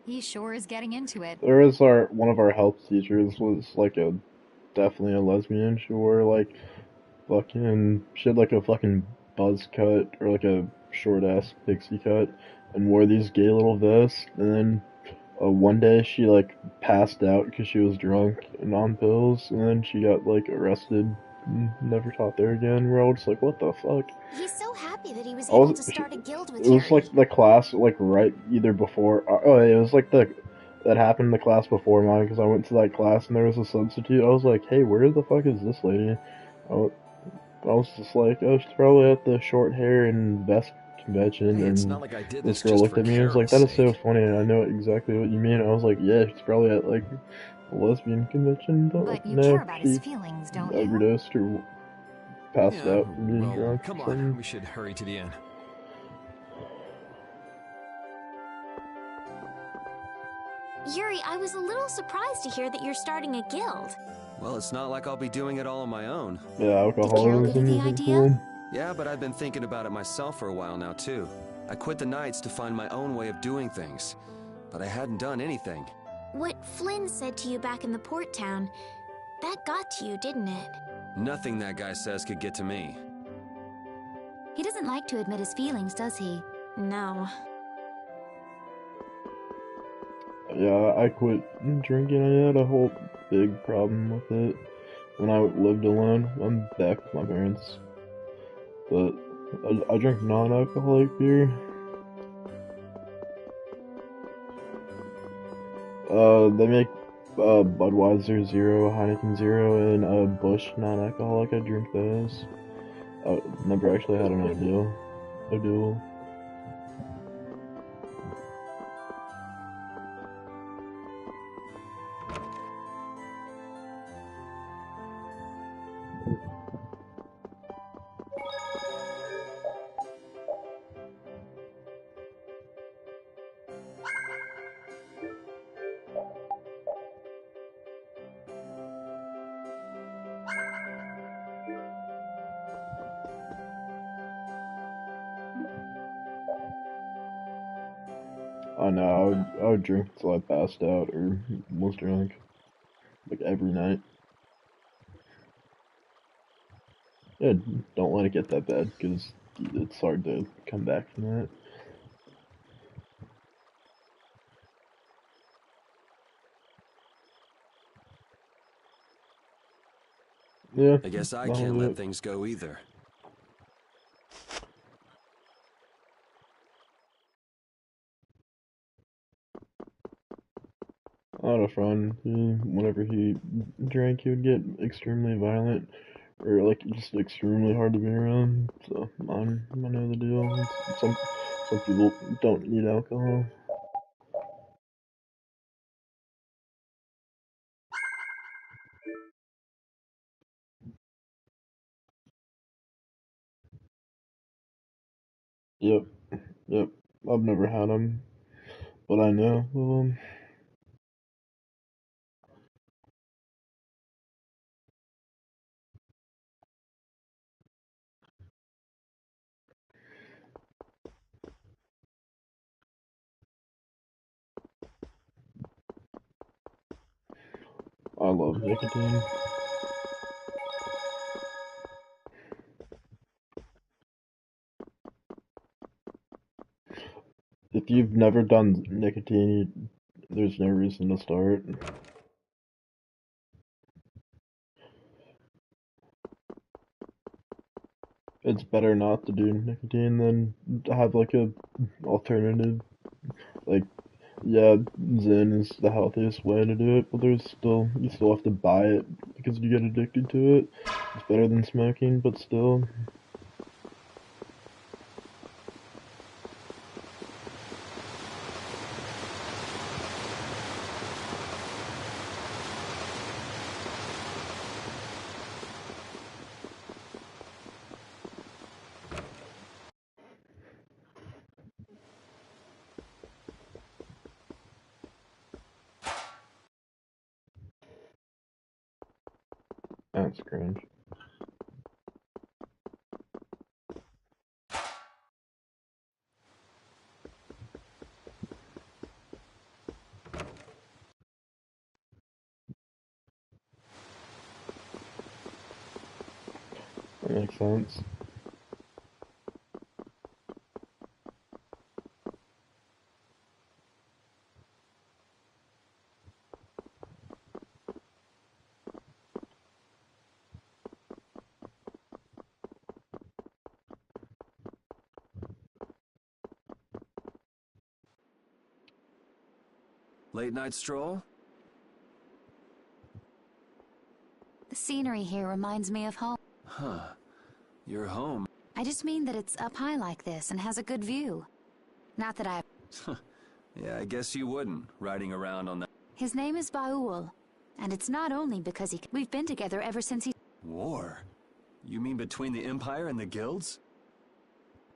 He sure is getting into it. There was one of our health teachers was like definitely a lesbian. She wore like she had like a fucking buzz cut or like a short ass pixie cut and wore these gay little vests, and then one day she like passed out because she was drunk and on pills, and then she got like arrested and never taught there again. We're all just like, what the fuck? He's so happy that he was able to start a guild with It was Harry. like the class like right either before it was like that happened in the class before mine, because I went to that class and there was a substitute. I was like, hey, where the fuck is this lady? I was just like, oh, she's probably at the short hair and vest convention. Hey, and it's not like I did this this girl just looked for at me and was like, that is so funny, and I know exactly what you mean. I was like, yeah, she's probably at like a lesbian convention, But you no, care about she his feelings, don't you? overdosed or passed out from being Well, drunk. come or on, something. we should hurry to the inn. Yuri, I was a little surprised to hear that you're starting a guild. Well, it's not like I'll be doing it all on my own. Yeah, alcoholism give you the is idea? cool. Yeah, but I've been thinking about it myself for a while now, too. I quit the Knights to find my own way of doing things, but I hadn't done anything. What Flynn said to you back in the port town, that got to you, didn't it? Nothing that guy says could get to me. He doesn't like to admit his feelings, does he? No. Yeah, I quit drinking. I had a whole big problem with it when I lived alone. I'm back with my parents. But I drink non-alcoholic beer. They make Budweiser Zero, Heineken Zero, and Busch non-alcoholic. I drink those. I never actually had an O'Doul. I know, I would drink until I passed out or was drunk. Like every night. Yeah, don't let it get that bad, because it's hard to come back from that. Yeah, I guess I that'll can't do let it. things go either. I had a friend who, whenever he drank, he would get extremely violent, or like just extremely hard to be around. So I know the deal. Some people don't need alcohol. Yep, yep. I've never had them, but I know of them. I love nicotine. If you've never done nicotine, there's no reason to start. It's better not to do nicotine than to have like a alternative. Like, yeah, Zen is the healthiest way to do it, but you still have to buy it because you get addicted to it. It's better than smoking, but still. That's cringe. That makes sense. Late night stroll? The scenery here reminds me of home. Huh. You're home. I just mean that it's up high like this and has a good view. Not that I... Yeah, I guess you wouldn't, riding around on that. His name is Baul, and it's not only because we've been together ever since he... War? You mean between the Empire and the guilds?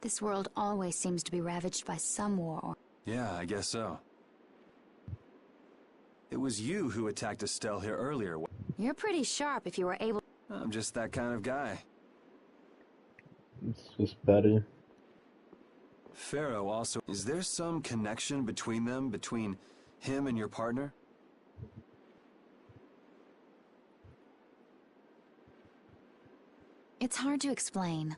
This world always seems to be ravaged by some war or... Yeah, I guess so. It was you who attacked Estelle here earlier. You're pretty sharp if you were able... I'm just that kind of guy. It's just Betty. Pharaoh also... Is there some connection between them, between him and your partner? It's hard to explain.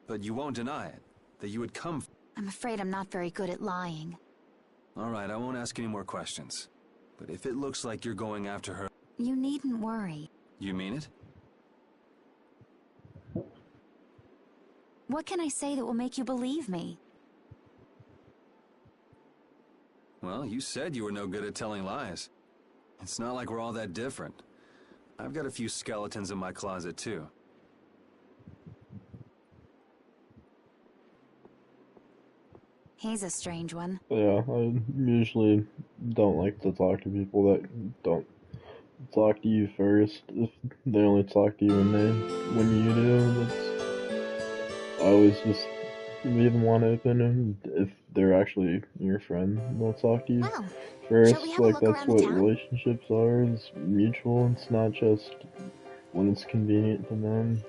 But you won't deny it, that you would come... I'm afraid I'm not very good at lying. Alright, I won't ask any more questions. But if it looks like you're going after her... You needn't worry. You mean it? What can I say that will make you believe me? Well, you said you were no good at telling lies. It's not like we're all that different. I've got a few skeletons in my closet, too. He's a strange one. Yeah, I usually don't like to talk to people that don't talk to you first. If they only talk to you when you do, I always just leave them one open, and if they're actually your friend, they'll talk to you first. Like, that's what relationships are. It's mutual. It's not just when it's convenient to them.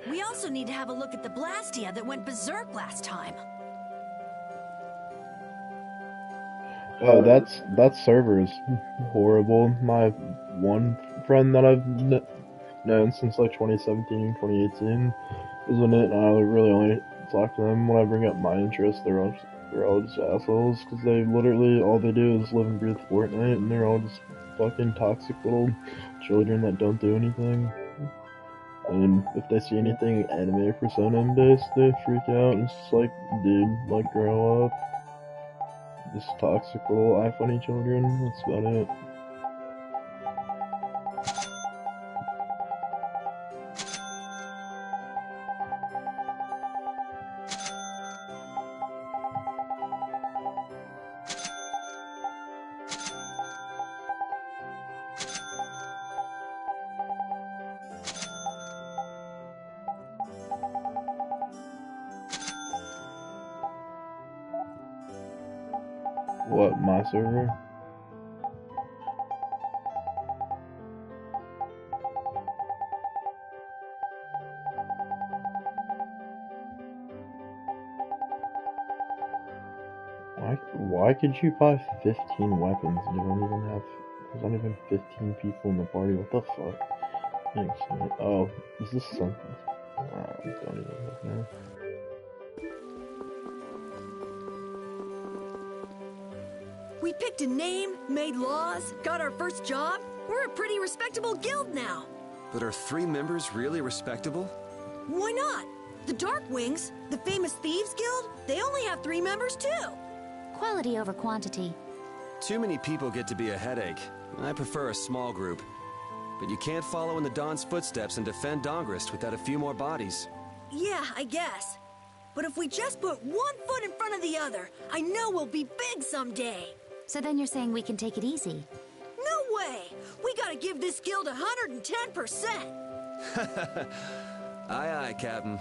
We also need to have a look at the Blastia that went berserk last time. That server is horrible. My one friend that I've known since like 2017, 2018 is in it, and I really only talk to them when I bring up my interests. They're all just assholes, because they literally, all they do is live and breathe Fortnite, and they're all just fucking toxic little children that don't do anything. And if they see anything anime or Persona based, they freak out, and it's just like, dude, like, grow up. Just toxic little iPhone children, that's about it. What, my server? Why could you buy 15 weapons? There's not even 15 people in the party, what the fuck? Thanks, man. Oh, is this something? I don't even know. We picked a name, made laws, got our first job. We're a pretty respectable guild now. But are 3 members really respectable? Why not? The Dark Wings, the famous Thieves Guild, they only have 3 members too. Quality over quantity. Too many people get to be a headache. I prefer a small group. But you can't follow in the Dawn's footsteps and defend Dongrist without a few more bodies. Yeah, I guess. But if we just put one foot in front of the other, I know we'll be big someday. So then you're saying we can take it easy? No way! We gotta give this guild 110%! Aye, aye, Captain.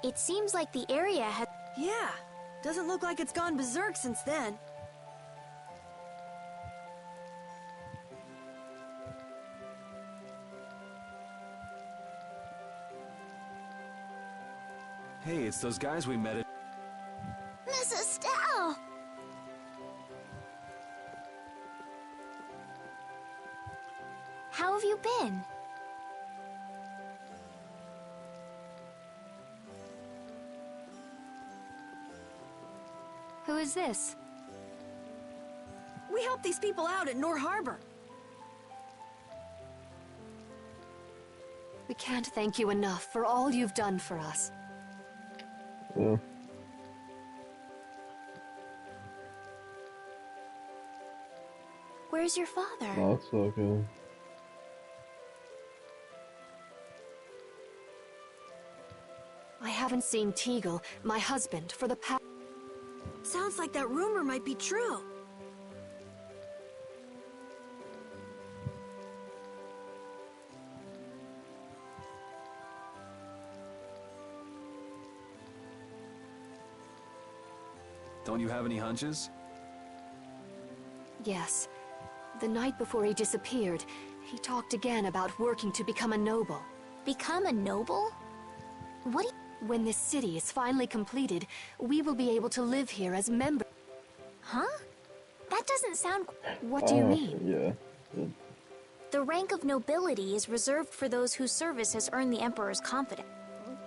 It seems like the area has... Yeah, doesn't look like it's gone berserk since then. Hey, it's those guys we met at... Miss Estelle! How have you been? Who is this? We helped these people out at Nor Harbor. We can't thank you enough for all you've done for us. Yeah. Where's your father? Oh, that's okay. I haven't seen Teagle, my husband, for the past... Sounds like that rumor might be true. Don't you have any hunches? Yes. The night before he disappeared, he talked again about working to become a noble. Become a noble? What? When this city is finally completed, we will be able to live here as members. Huh? That doesn't sound... What do you mean? Yeah. The rank of nobility is reserved for those whose service has earned the Emperor's confidence.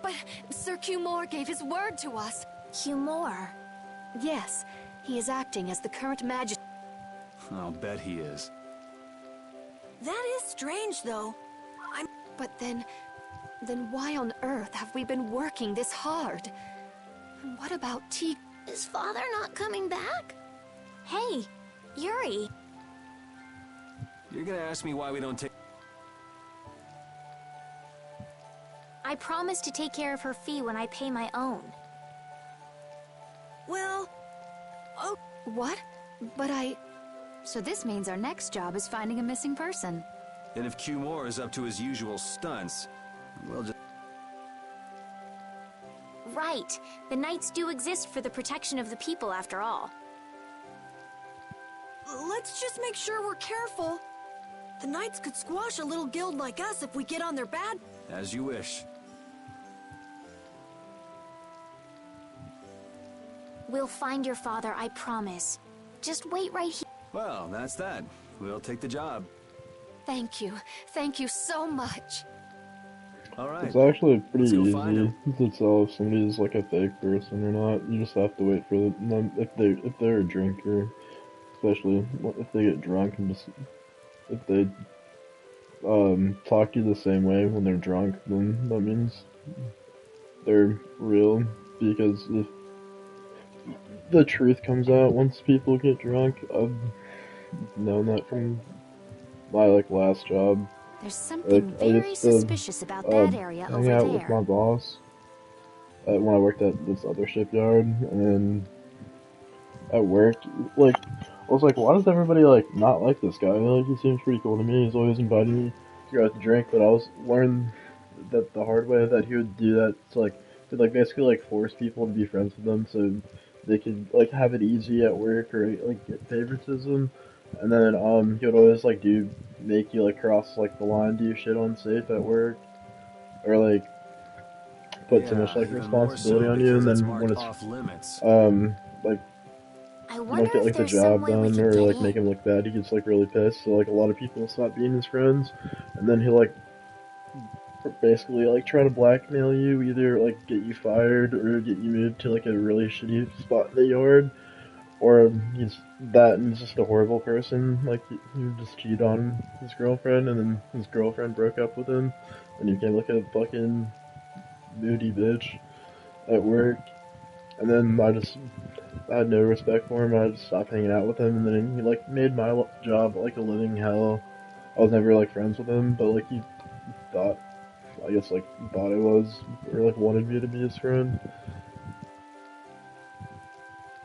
But Sir Cumore gave his word to us. Cumore? Yes, he is acting as the current magistrate. I'll bet he is. That is strange, though. But then why on earth have we been working this hard? And what about T? Is father not coming back? Hey, Yuri. You're gonna ask me why we don't take... I promise to take care of her fee when I pay my own. Well... Oh... What? But So this means our next job is finding a missing person. And if Cumore is up to his usual stunts, we'll just... Right. The Knights do exist for the protection of the people, after all. Let's just make sure we're careful. The Knights could squash a little guild like us if we get on their bad... As you wish. We'll find your father, I promise. Just wait right here. Well, that's that. We'll take the job. Thank you. Thank you so much. Alright. It's actually pretty Let's go find easy him. to tell if somebody's like a fake person or not. You just have to wait for them if they're a drinker, especially if they get drunk and just if they talk to you the same way when they're drunk, then that means they're real. Because if the truth comes out once people get drunk, I've known that from my last job. There's something very suspicious about that area over hang out there. with my boss when I worked at this other shipyard, and then at work, I was like, why does everybody not like this guy? He seems pretty cool to me. He's always inviting me to go out to drink, but I was learned that the hard way that he would do that to basically force people to be friends with them, so they could have it easy at work or get favoritism. And then he would always make you cross the line, do shit unsafe at work, or put too much responsibility on you, and then when it's off limits. you don't get the there's job some way we done can or get in. make him look bad, he gets really pissed. So a lot of people stop being his friends, and then he'll basically try to blackmail you, either get you fired or get you moved to a really shitty spot in the yard. Or he's just a horrible person. He would just cheat on his girlfriend, and then his girlfriend broke up with him, and he became a fucking moody bitch at work. And then I had no respect for him. I just stopped hanging out with him, and then he made my job a living hell. I was never friends with him, but he thought I was, or wanted me to be his friend.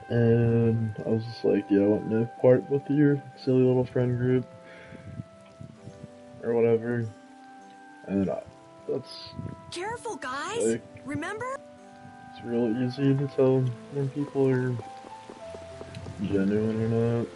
And I was just yeah, I want no part with your silly little friend group, or whatever. And that's... Careful, guys! Remember? It's real easy to tell when people are genuine or not.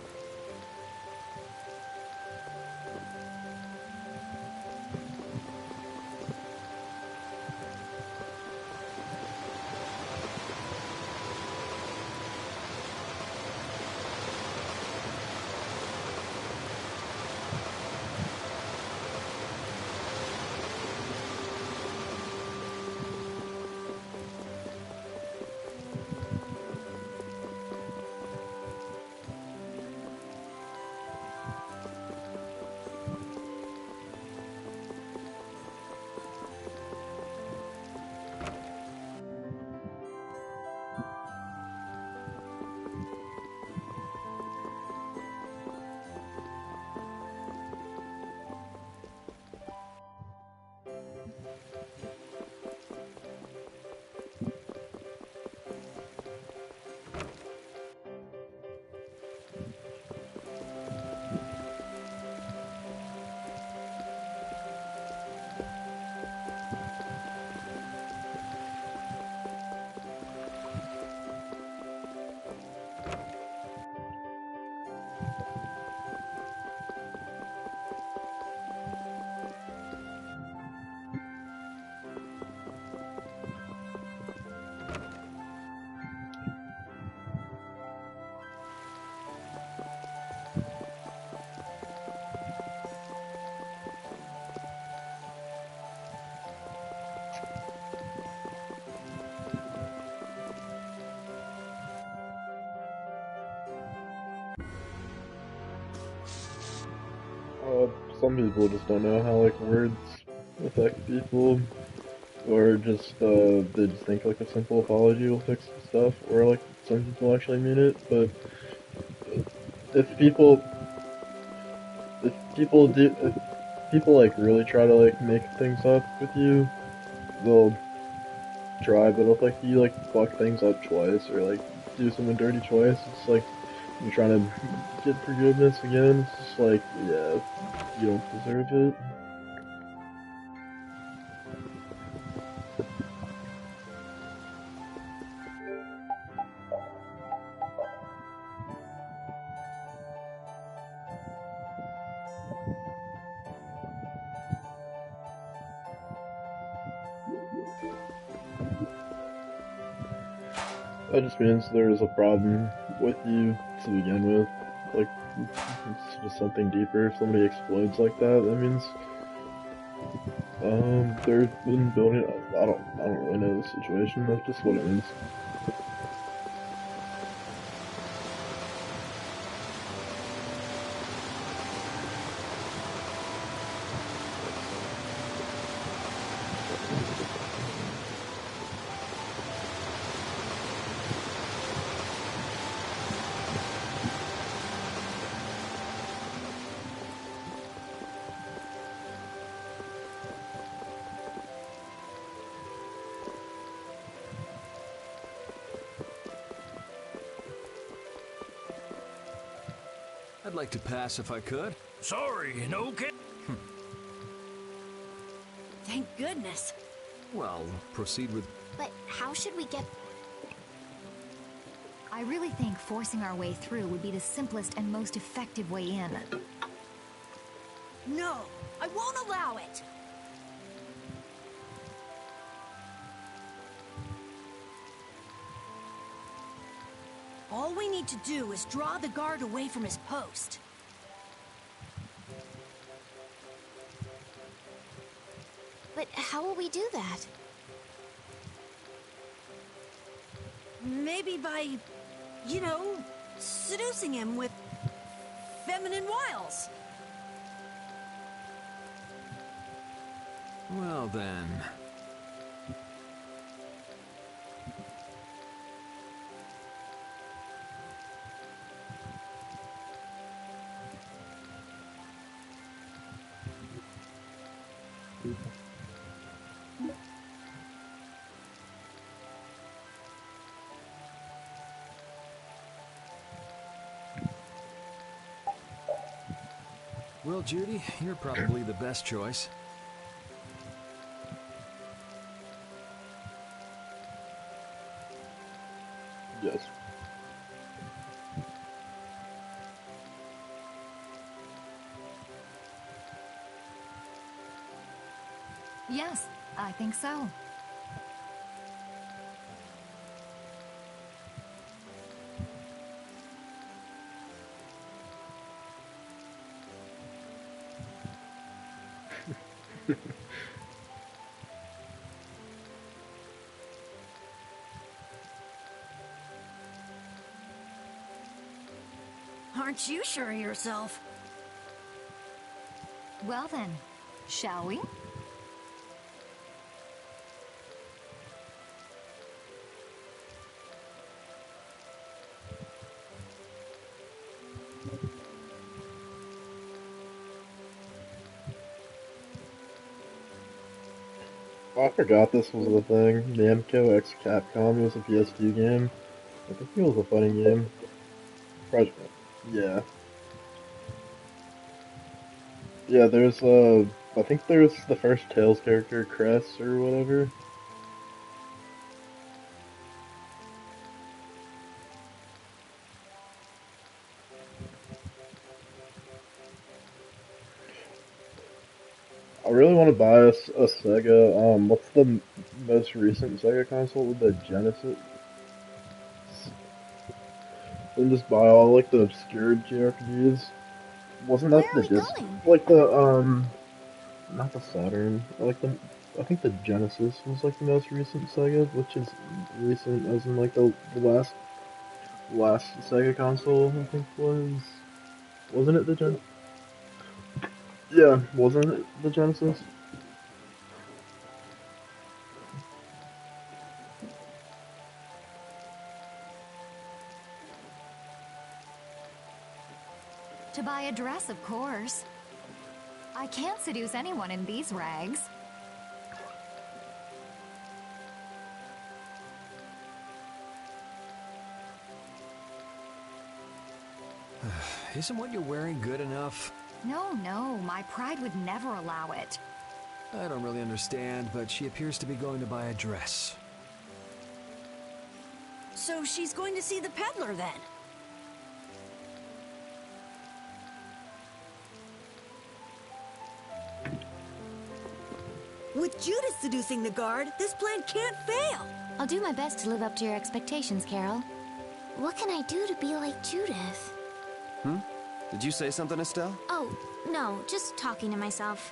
some people just don't know how like words affect people, or just they just think like a simple apology will fix stuff, or like some people actually mean it. But if people if people like really try to like make things up with you, they'll try. But if like you like fuck things up twice or like do something dirty twice, it's like you're trying to get forgiveness again. It's just like, yeah, you don't deserve it. That just means there's a problem with you to begin with. Like, it's just something deeper. If somebody explodes like that, that means they've been building. I don't really know the situation. That's just what it means. I'd like to pass if I could. Sorry, no kid. Thank goodness. Well, proceed with... But how should we get... I really think forcing our way through would be the simplest and most effective way in. No, I won't allow it. All we need to do is draw the guard away from his post. But how will we do that? Maybe by, you know, seducing him with feminine wiles. Well then... Well, Judy, you're probably the best choice. Yes. Yes, I think so. Aren't you sure of yourself? Well then, shall we? Oh, I forgot this was the thing. Namco x Capcom was a PS2 game. I think it was a funny game. Yeah. Yeah, there's I think there's the first Tails character, Cress or whatever. I really want to buy a Sega. What's the most recent Sega console with the Genesis? And just buy all like the obscure JRPGs. Wasn't that the disc? Like the not the Saturn. I think the Genesis was like the most recent Sega, which is recent as in like the last Sega console. I think wasn't it the Gen? Yeah, wasn't it the Genesis? To buy a dress, of course. I can't seduce anyone in these rags. Isn't what you're wearing good enough? No, my pride would never allow it. I don't really understand, but she appears to be going to buy a dress. So she's going to see the peddler then? With Judas seducing the guard, this plan can't fail. I'll do my best to live up to your expectations, Carol. What can I do to be like Judith? Did you say something, Estelle? Oh, no, just talking to myself.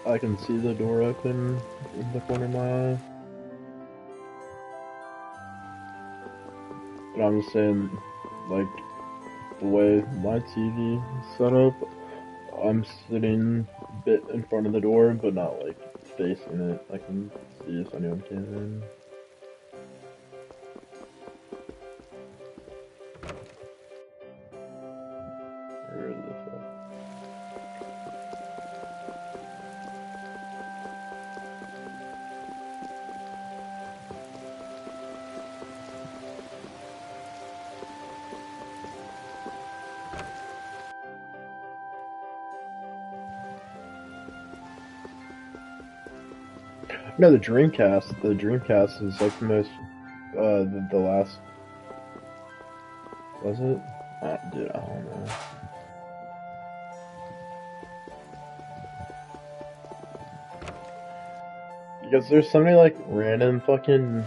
I can see the door open in the corner of my eye. But I'm just saying, like, the way my TV is set up, I'm sitting a bit in front of the door, but not, like, facing it. I can see if anyone came in. Where is this at? No, the Dreamcast. The Dreamcast is like the most, the last. Was it? Dude, I don't know. Because there's so many like random fucking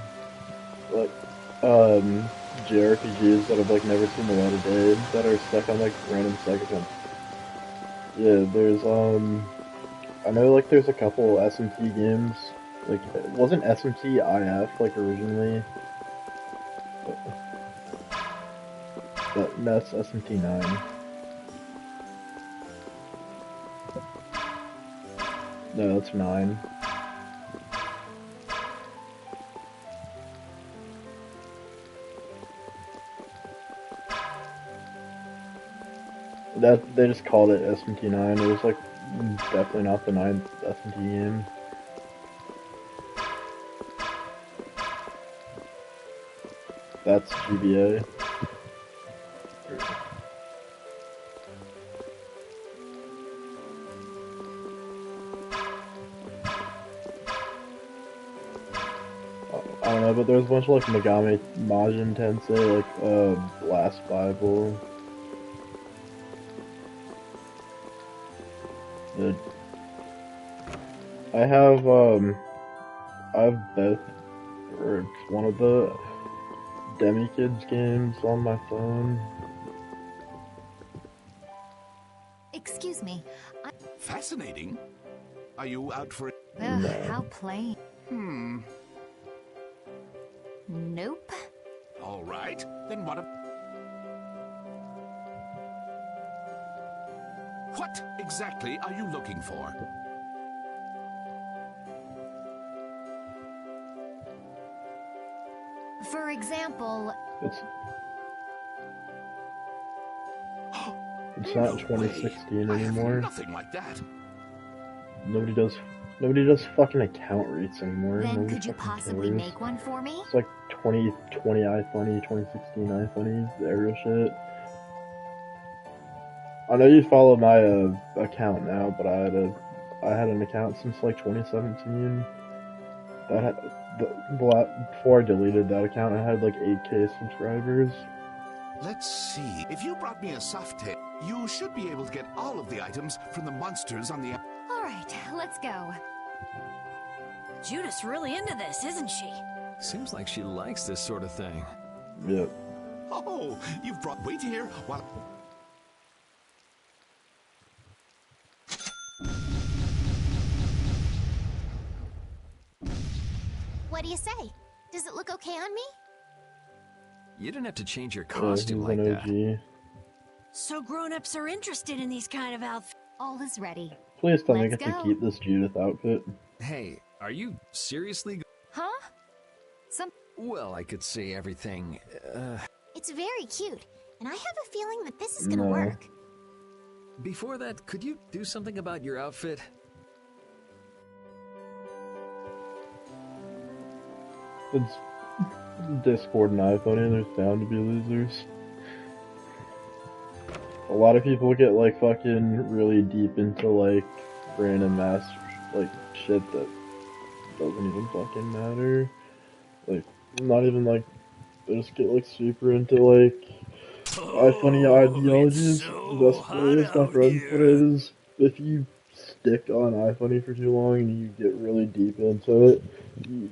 like JRPGs that I've like never seen the light of day that are stuck on like random Sega. Yeah, there's I know like there's a couple SMT games. Like, it wasn't SMT IF, like, originally? But no, it's SMT 9. No, it's 9. They just called it SMT 9. It was, like, definitely not the 9th SMT game. That's GBA. I don't know, but there's a bunch of like Megami Majin Tensei, like Blast Bible. I have both, or it's one of the Demi Kids games on my phone. Excuse me. Fascinating. Are you out for it? Ugh, how plain. Nope. All right. Then what exactly are you looking for? For example... It's not 2016 anymore. Nothing like that. Nobody does fucking account rates anymore. Then Nobody could you fucking possibly cares. make one for me? It's like 2020 iFunny, 2016 iFunny, the aerial shit. I know you follow my account now, but I had an account since like 2017. That had, before I deleted that account, I had like 8K subscribers. Let's see. If you brought me a soft tail, you should be able to get all of the items from the monsters on the... All right, let's go. Judith's really into this, isn't she? Seems like she likes this sort of thing. Yep. Oh, you've brought... Wait here while... What do you say? Does it look okay on me? You didn't have to change your He's costume like an that. OG. So grown-ups are interested in these kind of outfits. All is ready. Please tell me I Let's get to go. keep this Judith outfit. Hey, are you seriously? Huh? Well, I could say everything. It's very cute, and I have a feeling that this is gonna No. work. Before that, could you do something about your outfit? It's Discord and iPhone, and there's bound to be losers. A lot of people get like fucking really deep into like random mass like shit that doesn't even fucking matter. Like not even like they just get like super into like iPhoney ideologies. The best way is my friend put it is if you stick on iPhoney for too long and you get really deep into it, you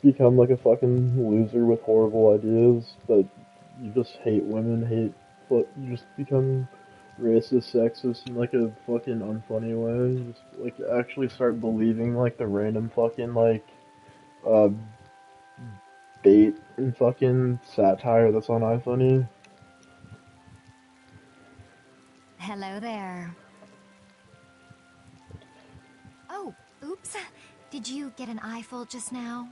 become like a fucking loser with horrible ideas that you just hate women, you just become racist, sexist in like a fucking unfunny way. You just like actually start believing like the random fucking like bait and fucking satire that's on iPhoney. Hello there. Oh, oops. Did you get an eyeful just now?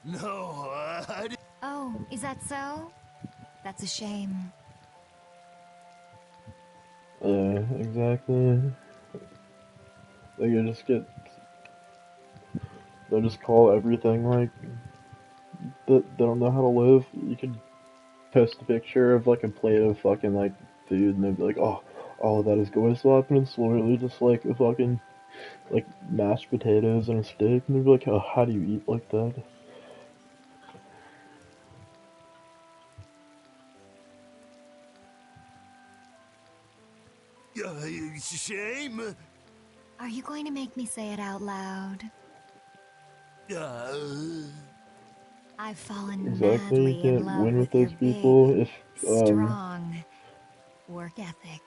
No, I didn't. Oh, is that so? That's a shame. Exactly. They just call everything like they don't know how to live. You could post a picture of like a plate of fucking like food and they'd be like, oh, that is going to happen. It's literally just like a fucking like mashed potatoes and a steak, and they'd be like, oh, how do you eat like that? Shame. Are you going to make me say it out loud? I've fallen Exactly, madly you in can't love win with with your those people big, if strong work ethic.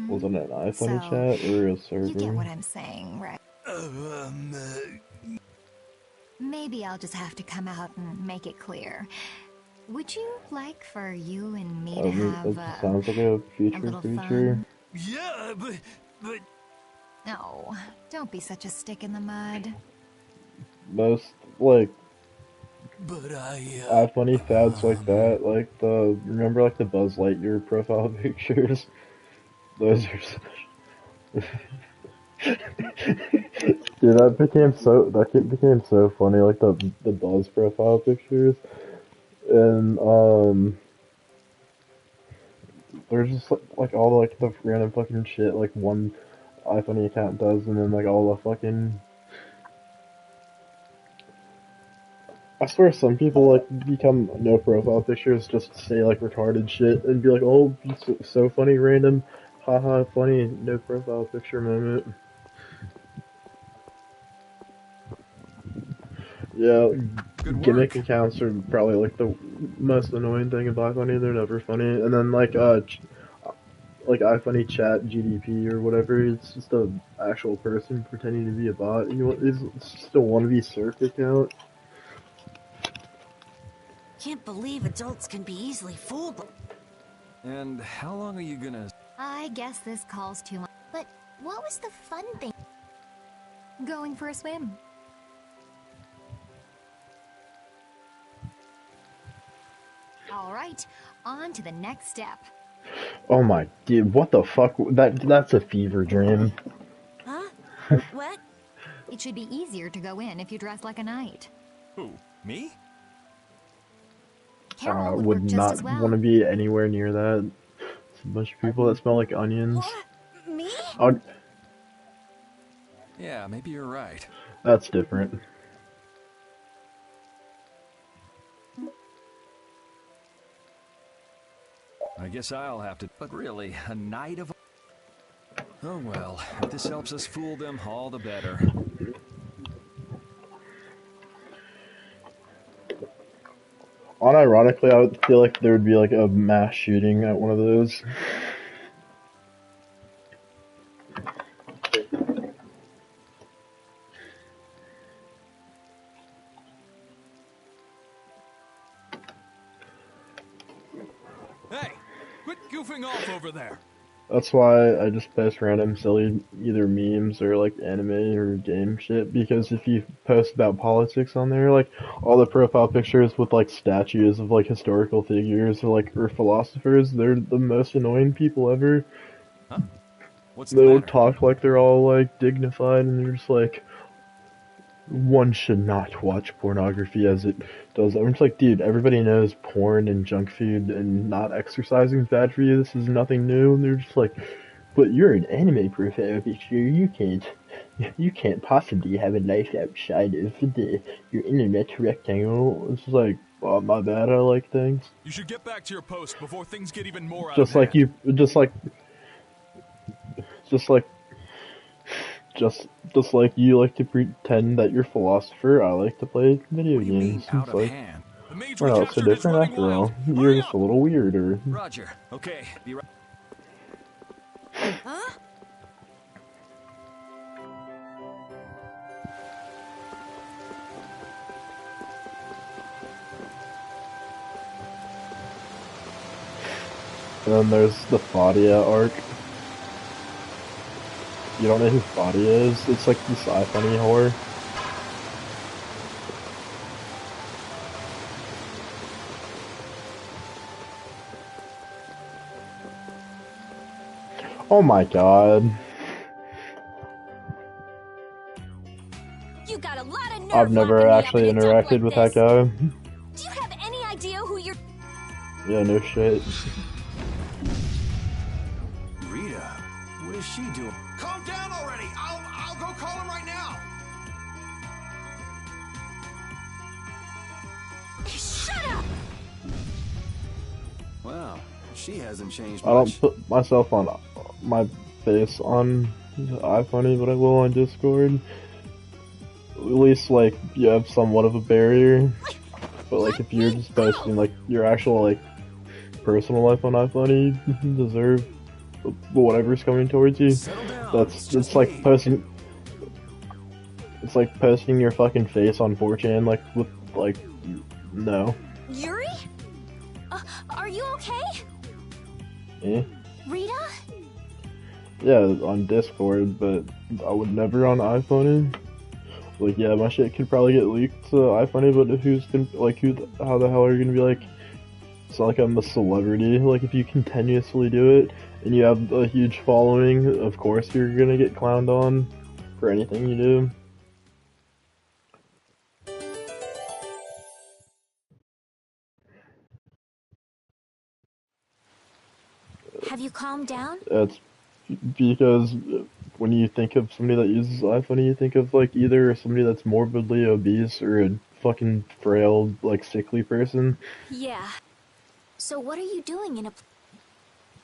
was it an iPhone So, chat or a server? You get what I'm saying, right? Maybe I'll just have to come out and make it clear. Would you like for you and me to have it sounds like a future little creature. fun? Yeah, but... No, don't be such a stick in the mud. Most like But iPhoney fads like that, like remember like the Buzz Lightyear profile pictures? Those are dude, that became so funny, like the Buzz profile pictures. And they're just like all like the random fucking shit like one iPhoney account does, and then like all the fucking I swear some people like become no profile pictures just to say like retarded shit and be like, oh, so funny, random, haha, funny, no profile picture moment. Yeah, gimmick accounts are probably like the most annoying thing about iFunny. They're never funny. And then like iFunny chat GDP or whatever, it's just a actual person pretending to be a bot. It's just a wannabe Cirque account. Can't believe adults can be easily fooled. And how long are you gonna... I guess this calls too much. But what was the fun thing? Going for a swim. All right, on to the next step. Oh my dude, what the fuck? That's a fever dream. Huh? What? It should be easier to go in if you dress like a knight. Who? Me? Carol would Would work just not as well. want to be anywhere near that. It's a bunch of people that smell like onions. Me? Oh, Yeah, maybe you're right. that's different. I guess I'll have to... But really, a night of... Oh well, if this helps us fool them, all the better. Unironically, I would feel like there would be like a mass shooting at one of those. Hey, quit goofing off over there. That's why I just post random silly either memes or like anime or game shit, because if you post about politics on there, like all the profile pictures with like statues of like historical figures or philosophers, they're the most annoying people ever. Huh? What's the They'll matter? talk like they're all like dignified and they're just like, one should not watch pornography as it does. I'm just like, dude, everybody knows porn and junk food and not exercising is bad for you. This is nothing new. And they're just like, but you're an anime profile picture. You can't possibly have a life outside of your internet rectangle. It's just like, oh, my bad. I like things. You should get back to your post before things get even more out Just of like hand. Just like you like to pretend that you're a philosopher, I like to play video games. It's like, we're not so different after all. You're just a little weirder. Roger. Okay, be right. Huh? And then there's the Fadia arc. You don't know who Fadia is? It's like this iFunny whore. Oh my god. You got a lot of nerve I've never actually interacted with that guy. Do you have any idea who you're... Yeah, no shit. Rita, what is she doing? Calm down already. I'll go call him right now. Shut up! Wow, she hasn't changed I don't much. put myself on my face on iFunny, but I will on Discord. At least, like, you have somewhat of a barrier. But, like, if you're just posting, like, your actual, like, personal life on iFunny, you deserve whatever's coming towards you. It's like posting... It's like posting your fucking face on 4chan, like, with, like, no. Yuri? Are you okay? Eh? Rita? Yeah, on Discord, but I would never on iFunny. Like, yeah, my shit could probably get leaked to iFunny, but how the hell are you gonna be like, it's not like I'm a celebrity. Like, if you continuously do it, and you have a huge following, of course you're gonna get clowned on for anything you do. Have you calmed down? It's because when you think of somebody that uses iFunny, you think of, like, either somebody that's morbidly obese or a fucking frail, like, sickly person. Yeah. So what are you doing in a...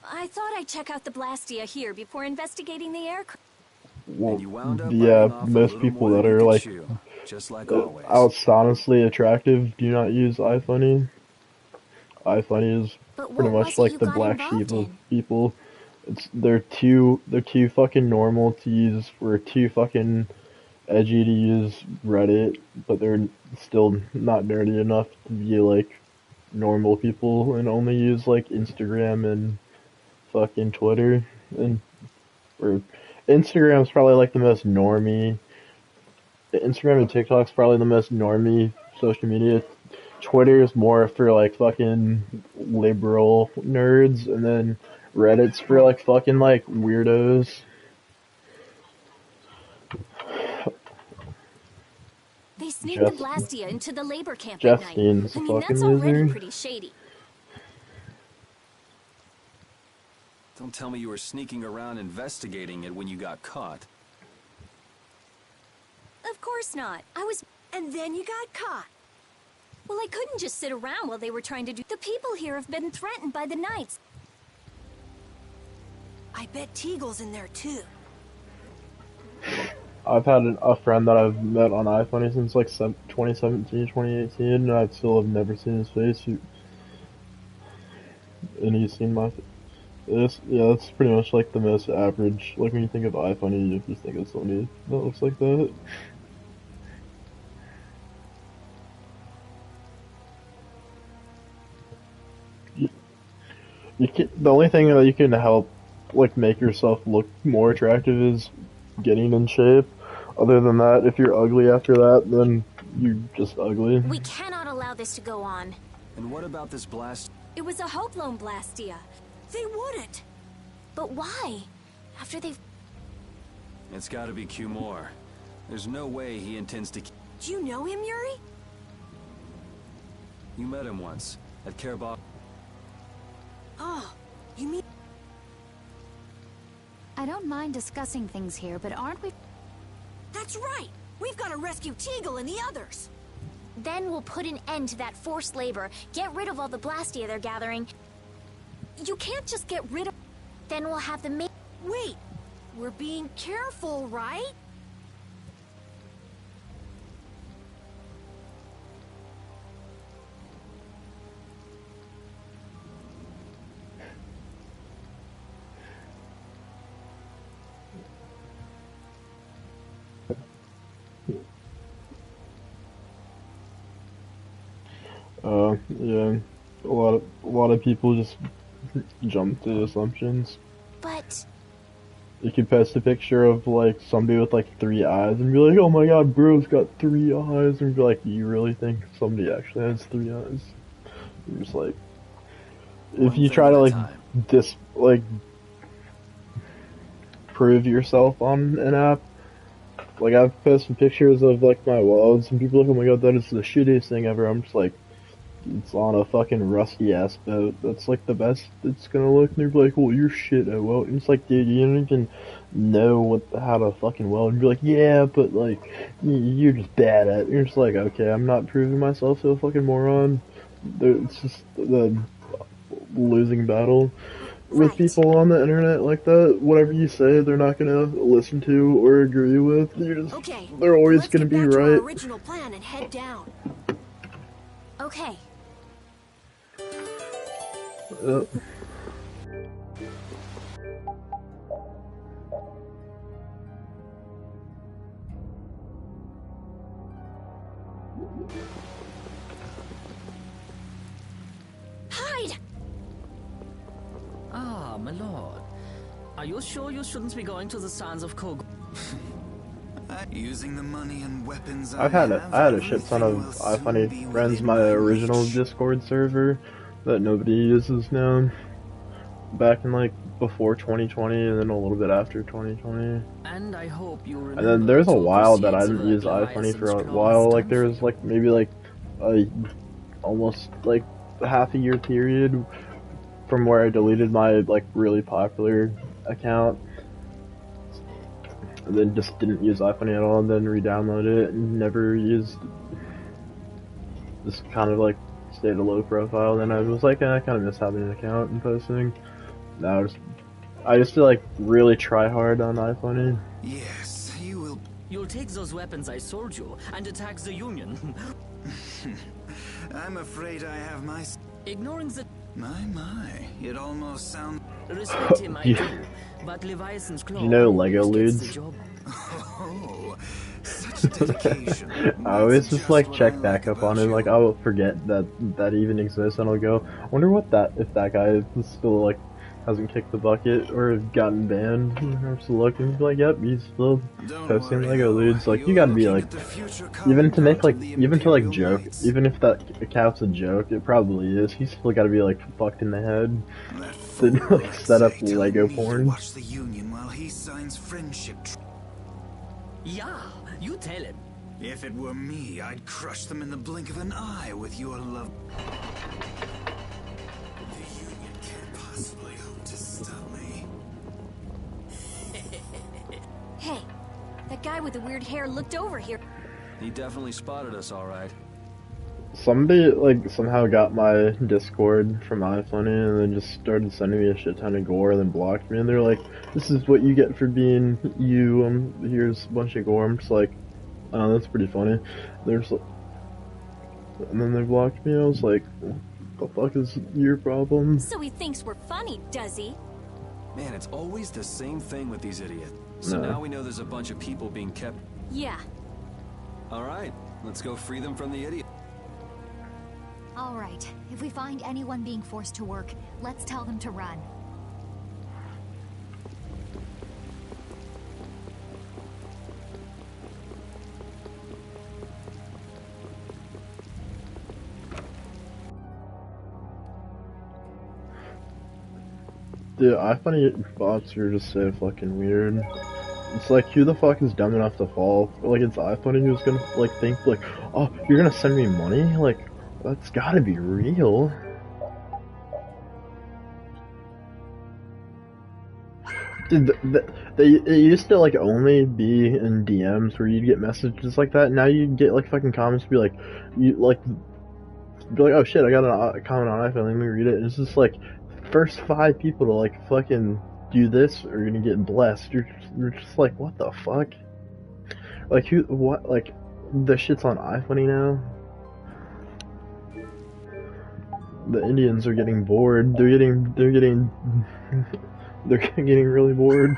I thought I'd check out the Blastia here before investigating the aircraft. Well, yeah, most people that are, like, just like always. Honestly attractive do not use iFunny. iFunny is pretty much like the black sheep of people. They're too fucking normal to use, or too fucking edgy to use Reddit, but they're still not nerdy enough to be like normal people and only use like Instagram and fucking Twitter, or Instagram's probably like the most normie. Instagram and TikTok's probably the most normie social media. Twitter is more for like fucking liberal nerds, and then Reddit's for like fucking like weirdos. They sneaked the Blastia into the labor camp at night. I mean, that's already pretty shady. Don't tell me you were sneaking around investigating it when you got caught. Of course not. And then you got caught. Well, I couldn't just sit around while they were trying to do... The people here have been threatened by the Knights. I bet Teagle's in there, too. I've had a friend that I've met on iFunny since like 2017, 2018, and I still have never seen his face. And he's seen my face. Yeah, that's pretty much like the most average. Like when you think of iFunny, you just think of somebody that looks like that. The only thing that you can help, like, make yourself look more attractive is getting in shape. Other than that, if you're ugly after that, then you're just ugly. We cannot allow this to go on. And what about this blast? It was a Hope Loan Blastia. They wouldn't. But why? After they've... It's gotta be Q more. There's no way he intends to... Do you know him, Yuri? You met him once, at Karabakh. Oh, you mean... I don't mind discussing things here, but aren't we... That's right! We've got to rescue Teagle and the others! Then we'll put an end to that forced labor, get rid of all the Blastia they're gathering. You can't just get rid of... Then we'll have the Wait! We're being careful, right? Yeah, a lot of people just jump to assumptions. But you could post a picture of like somebody with like 3 eyes and be like, "Oh my God, bro's got 3 eyes," and be like, "You really think somebody actually has 3 eyes?" You're just like, if you try to like prove yourself on an app. Like, I've posted pictures of like my welds and people are like, "Oh my God, that is the shittiest thing ever." I'm just like, it's on a fucking rusty ass boat. That's like the best it's gonna look. And they're like, "Well, you're shit at weld." And it's like, dude, you don't even know how to fucking weld. And you're like, "Yeah, but like, you're just bad at it." And you're just like, okay, I'm not proving myself to a fucking moron. It's just the losing battle with people on the internet like that. Whatever you say, they're not gonna listen to or agree with. They're always gonna be right. Let's get back to our original plan and head down. Okay. Hide! Ah, my lord. Are you sure you shouldn't be going to the sands of Kog? Using the money and weapons I had a shit ton of iFunny friends, my original Discord server that nobody uses now. Back in like before 2020 and then a little bit after 2020. And I hope you remember. And then there's a while that I didn't use iFunny for a while. Like there was like maybe like a almost like half a year period from where I deleted my like really popular account. And then just didn't use iFunny at all, and then re-downloaded it and never used. Just kind of like stayed a low profile. Then I was like, I kind of miss having an account and posting. Now I just feel like really try hard on iFunny. Yes, you will. You'll take those weapons I sold you and attack the Union. I'm afraid I have my. Ignoring the. My, it almost sounds. Respect him, I do. But Leviathan's claw. You know Lego Ludes? Oh, such dedication. I always just like check back up on it, like I will forget that even exists, and I'll go, I wonder what if that guy is still like hasn't kicked the bucket or gotten banned. I'm just looking, he's like, yep, he's still posting Lego Ludes. Like you gotta be like, even to like joke, even if that account's a joke, it probably is. He's still gotta be like fucked in the head to like set up Lego porn. Watch the Union while he signs friendship. Yeah, you tell him. If it were me, I'd crush them in the blink of an eye with your love. The Union can't possibly hope to stop me. Hey, that guy with the weird hair looked over here. He definitely spotted us, all right. Somebody, like, somehow got my Discord from iFunny and then just started sending me a shit ton of gore and then blocked me. And they're like, this is what you get for being you, here's a bunch of gore. I'm just like, oh, that's pretty funny. There's, and then they blocked me. I was like, what the fuck is your problem? So he thinks we're funny, does he? Man, it's always the same thing with these idiots. So No. now we know there's a bunch of people being kept. Yeah. Alright, let's go free them from the idiot. All right. If we find anyone being forced to work, let's tell them to run. Dude, iFunny bots are just so fucking weird. It's like, who the fuck is dumb enough to fall? Like, it's iFunny who's gonna, like, think, like, oh, you're gonna send me money? Like, that's gotta be real. Dude, it used to, like, only be in DMs where you'd get messages like that. Now you get, like, fucking comments be like, be like, oh shit, I got a comment on iPhone, let me read it. And it's just like, first 5 people to, like, fucking do this are gonna get blessed. You're just like, what the fuck? Like, who, what, like, the shit's on iFunny now? The Indians are getting bored. They're getting they're getting really bored.